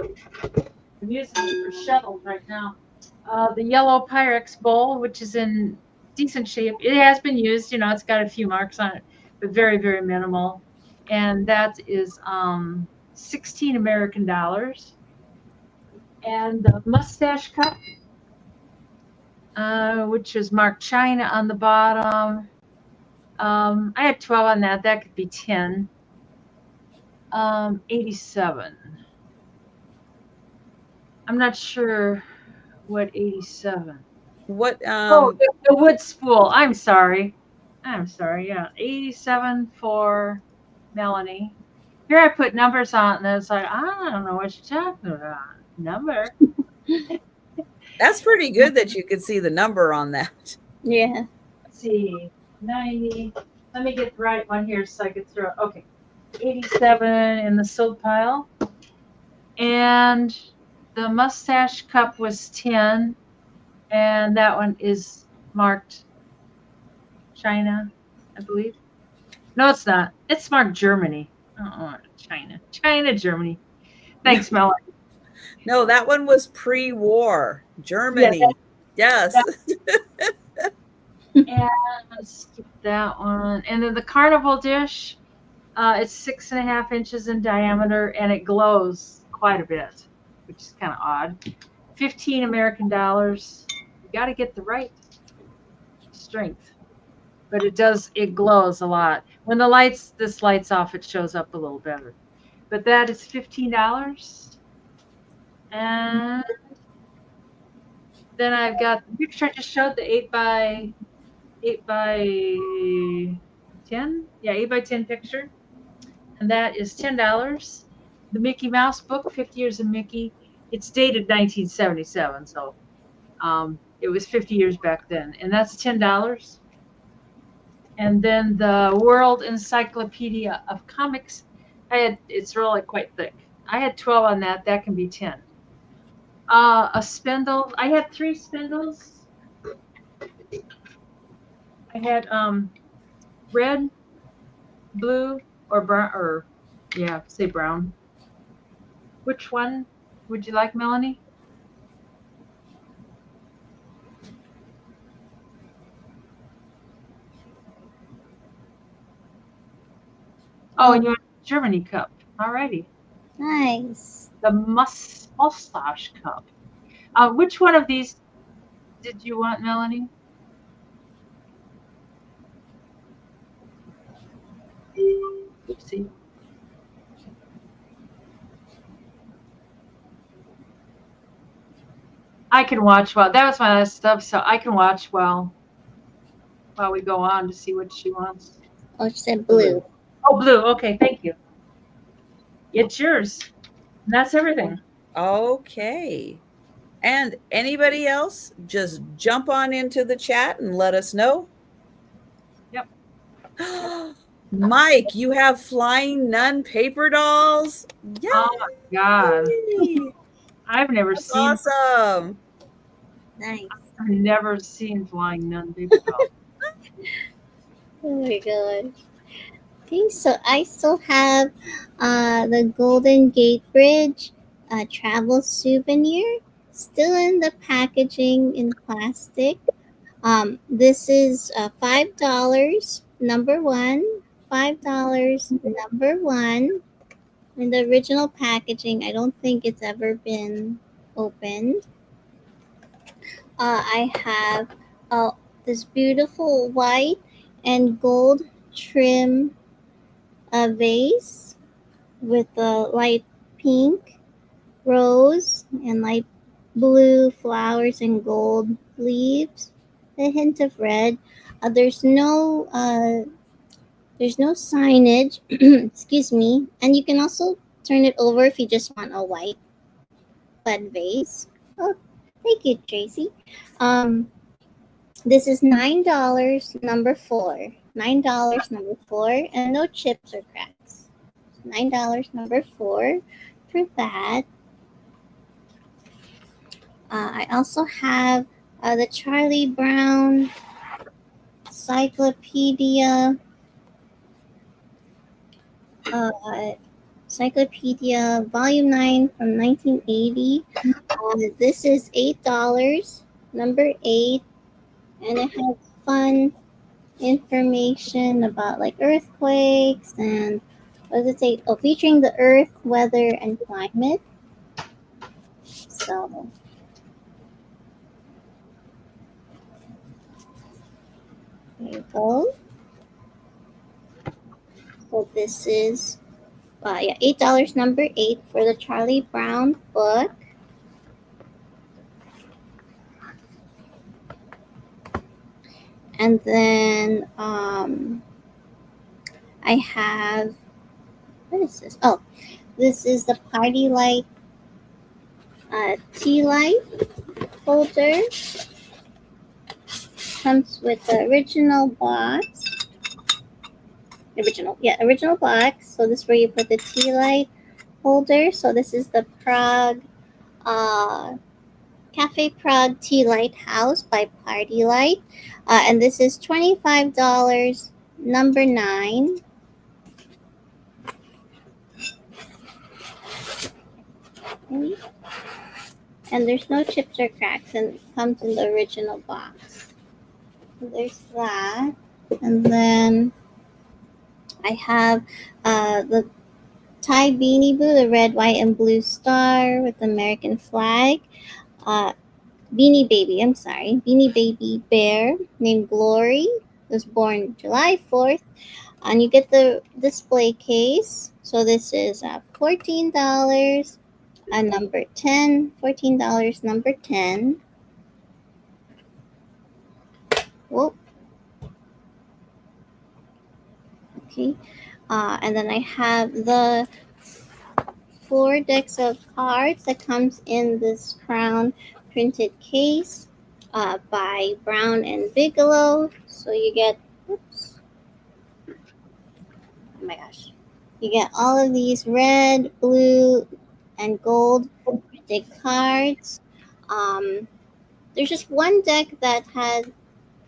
I'm using it for shuttles right now. The yellow Pyrex bowl, which is in decent shape. It has been used. It's got a few marks on it, but very, very minimal. And that is $16 American. And the mustache cup, which is marked China on the bottom. I had 12 on that. That could be 10. 87. I'm not sure what 87. What? The wood spool. I'm sorry. Yeah, 87 for Melanie. Here I put numbers on, and it's like, I don't know what you're talking about. Number. That's pretty good that you could see the number on that. Yeah. Let's see, 90. Let me get the right one here so I can throw it. Okay, 87 in the sold pile. And the mustache cup was 10. And that one is marked China, I believe. No, it's not. It's marked Germany. China, Germany. Thanks, Melanie. No, that one was pre-war. Germany. Yes. And let's skip that one. And then the carnival dish, it's 6.5 inches in diameter, and it glows quite a bit, which is kind of odd. $15 American. You got to get the right strength, but it glows a lot. When this light's off, it shows up a little better. But that is $15. And then I've got the picture I just showed, the 8 by 10. Yeah, 8 by 10 picture. And that is $10. The Mickey Mouse book, 50 Years of Mickey. It's dated 1977, so it was 50 years back then. And that's $10. And then the World Encyclopedia of Comics, it's really quite thick. I had 12 on that. That can be 10. A spindle. I had 3 spindles. I had red, blue, or brown, say brown. Which one would you like, Melanie? Oh, and you want a Germany cup. Alrighty. Nice. The mustache cup. Which one of these did you want, Melanie? Oopsie. I can watch while that was my last stuff, so I can watch while we go on to see what she wants. Oh, she said blue. Oh, blue. Okay, thank you. It's yours. And that's everything. Okay. And anybody else, just jump on into the chat and let us know. Yep. Mike, you have flying nun paper dolls. Yay! Oh my God. I've never That's seen. awesome. Nice. I've never seen flying nun paper dolls. Oh my god. Okay, so I still have the Golden Gate Bridge travel souvenir still in the packaging in plastic. This is $5, number one. $5, number one. In the original packaging, I don't think it's ever been opened. I have this beautiful white and gold trim vase with a light pink, rose, and light blue flowers and gold leaves. A hint of red. There's no signage. Excuse me. And you can also turn it over if you just want a white bud vase. Oh, thank you, Tracy. This is $9, number four. $9, number four, and no chips or cracks. $9, number four, for that. I also have the Charlie Brown Cyclopedia. Cyclopedia Volume 9 from 1980. This is $8, number 8, and it has fun information about like earthquakes and what does it say? Oh, featuring the earth, weather, and climate. So there you go. So this is $8, number 8 for the Charlie Brown book. And then I have, what is this? Oh, this is the Party Light tea light holder. Comes with the original box. Original box. So this is where you put the tea light holder. So this is the Prague Cafe Prague Tea Light House by Party Light. And this is $25, number 9. Okay. And there's no chips or cracks, and it comes in the original box. So there's that. And then I have the Thai Beanie Boo, the red, white, and blue star with the American flag. Beanie Baby bear named Glory, was born July 4th. And you get the display case. So this is $14, number 10. $14, number 10. Whoa. Okay. And then I have the 4 decks of cards that comes in this crown printed case by Brown and Bigelow. So you get, oops, oh my gosh, you get all of these red, blue, and gold printed cards. There's just one deck that had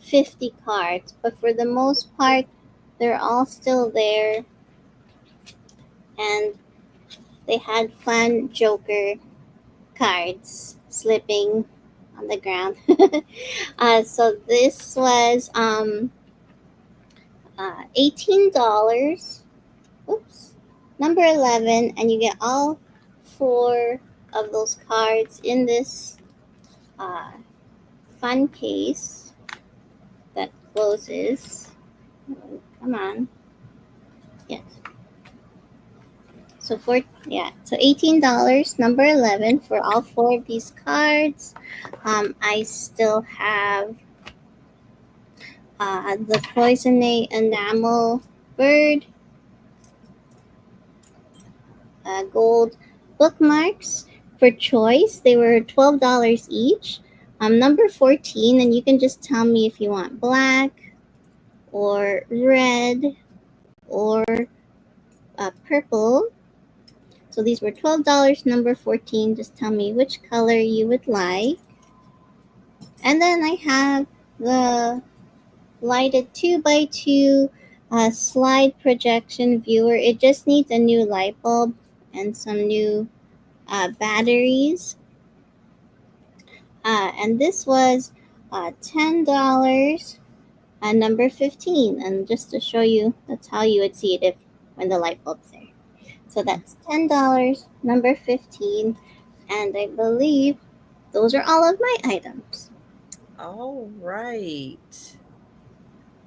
50 cards, but for the most part, they're all still there. And they had fun Joker cards slipping on the ground. So this was $18. Oops, number 11, and you get all 4 of those cards in this fun case that closes. Come on. Yes. So $18, number 11 for all 4 of these cards. I still have the Poisonate Enamel Bird. gold bookmarks for choice. They were $12 each. Number 14, and you can just tell me if you want black or red or purple. So these were $12. Number 14, just tell me which color you would like. And then I have the lighted 2x2 slide projection viewer. It just needs a new light bulb and some new batteries. And this was $10. Number 15, and just to show you, that's how you would see it if when the light bulb's there. So that's $10, number 15, and I believe those are all of my items. All right.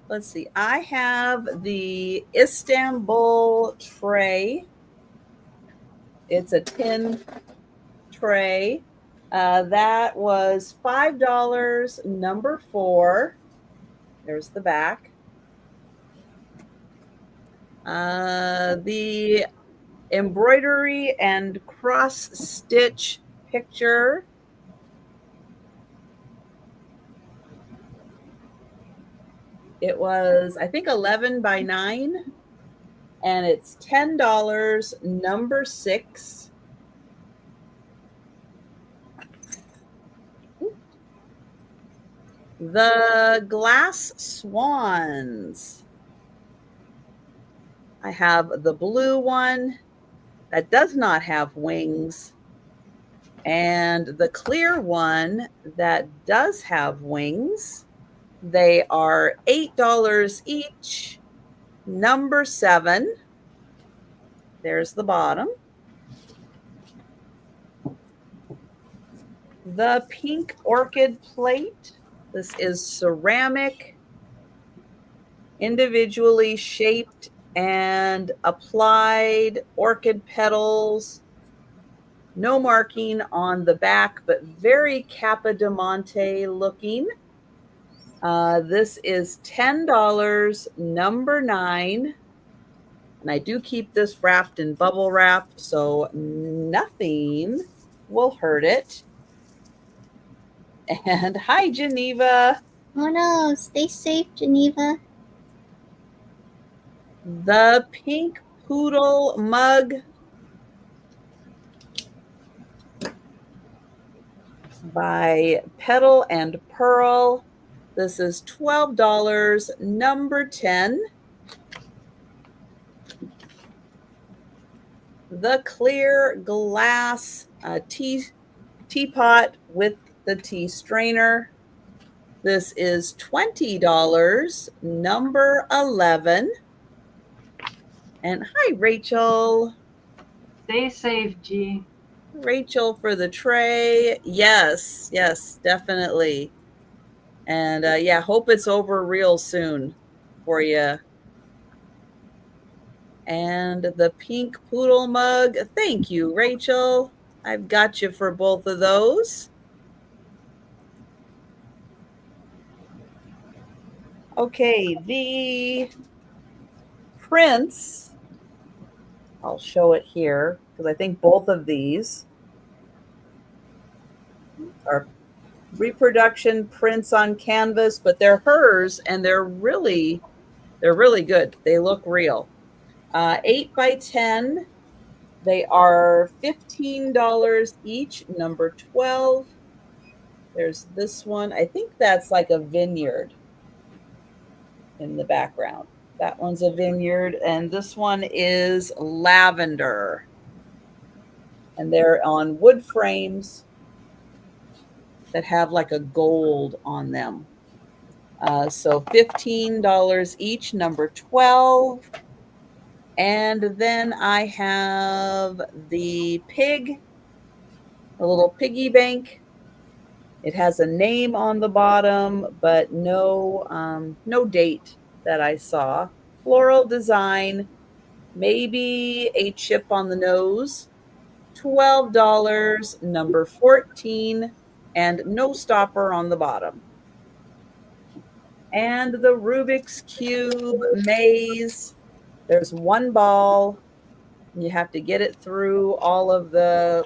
Let's see. I have the Istanbul tray. It's a tin tray. That was $5, number 4. There's the back. The embroidery and cross stitch picture. It was, I think, 11 by 9, and it's $10, number 6. The glass swans. I have the blue one that does not have wings, and the clear one that does have wings. They are $8 each, number 7. There's the bottom. The pink orchid plate. This is ceramic, individually shaped and applied orchid petals. No marking on the back, but very Capodimonte looking. This is $10, number 9. And I do keep this wrapped in bubble wrap, so nothing will hurt it. And hi, Geneva. Oh no, stay safe, Geneva. The pink poodle mug. By Petal and Pearl. This is $12, number 10. The clear glass teapot with the tea strainer. This is $20, number 11. And hi, Rachel. Stay safe, G. Rachel for the tray. Yes, definitely. And yeah, hope it's over real soon for you. And the pink poodle mug. Thank you, Rachel. I've got you for both of those. Okay, the prints. I'll show it here because I think both of these are reproduction prints on canvas, but they're hers and they're really good. They look real. 8 by 10. They are $15 each, number 12. There's this one. I think that's like a vineyard in the background. That one's a vineyard, and this one is lavender. And they're on wood frames that have like a gold on them. So $15 each, number 12. And then I have the pig, a little piggy bank. It has a name on the bottom, but no date that I saw. Floral design, maybe a chip on the nose. $12, number 14, and no stopper on the bottom. And the Rubik's Cube maze. There's one ball, You have to get it through all of the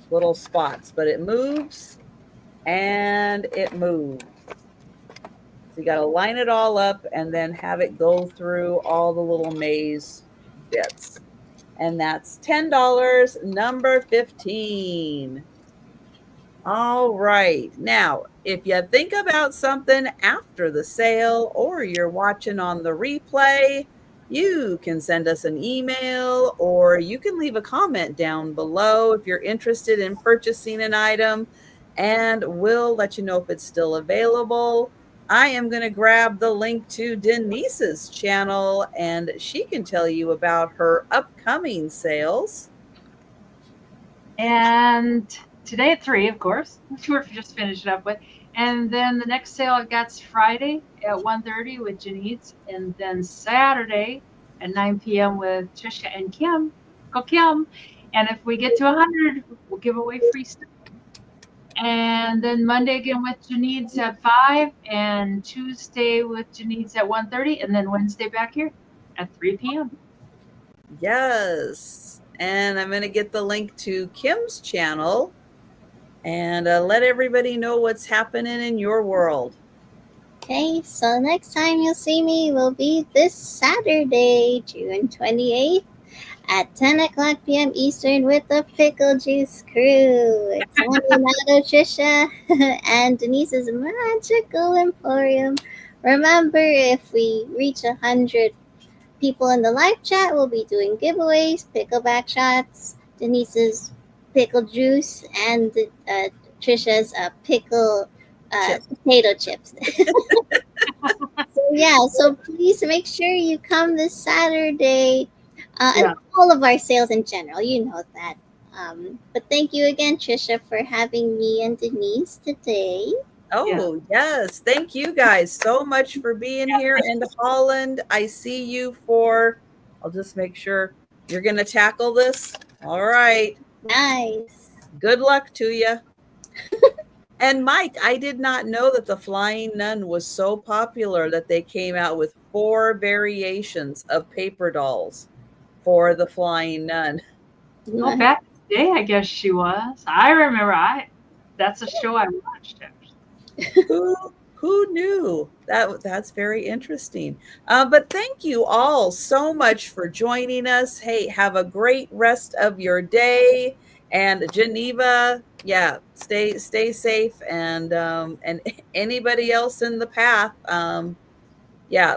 little spots, but it moves and it moves. So you got to line it all up and then have it go through all the little maze bits. And that's $10, number 15. All right. Now, if you think about something after the sale or you're watching on the replay, you can send us an email or you can leave a comment down below if you're interested in purchasing an item, and we'll let you know if it's still available. I am going to grab the link to Denise's channel and she can tell you about her upcoming sales. And today at 3, of course, which we're just finishing up with. And then the next sale I've got's Friday at 1:30 with Denise, and then Saturday at 9 p.m. with Trisha and Kim. Go Kim! And if we get to 100, we'll give away free stuff. And then Monday again with Denise at 5, and Tuesday with Denise at 1:30, and then Wednesday back here at 3 p.m. Yes. And I'm going to get the link to Kim's channel and let everybody know what's happening in your world. Okay, so next time you'll see me will be this Saturday, June 28th at 10 o'clock p.m. Eastern with the Pickle Juice crew. It's me, Otto-Trisha, and Denise's Magical Emporium. Remember, if we reach 100 people in the live chat, we'll be doing giveaways, pickleback shots, Denise's pickle juice, and Trisha's pickle potato chips. So please make sure you come this Saturday, and all of our sales in general. You know that. But thank you again, Trisha, for having me and Denise today. Oh, yes. Thank you guys so much for being here in Holland. I see you for, I'll just make sure you're going to tackle this. All right. Nice. Good luck to you. And Mike, I did not know that the Flying Nun was so popular that they came out with 4 variations of paper dolls for the Flying Nun. Well, back in the day, I guess she was. I remember that's a show I watched. Who knew? That's very interesting. But thank you all so much for joining us. Hey, have a great rest of your day. And Geneva, stay safe, and anybody else in the path,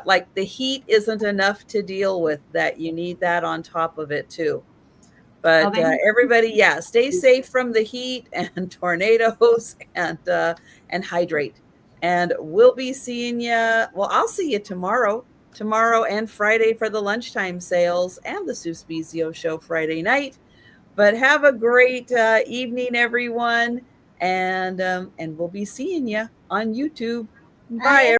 like the heat isn't enough to deal with. That you need that on top of it too. But everybody, stay safe from the heat and tornadoes, and hydrate. And we'll be seeing you. Well, I'll see you tomorrow and Friday for the lunchtime sales and the Suspizio show Friday night. But have a great evening, everyone. And we'll be seeing you on YouTube. Bye.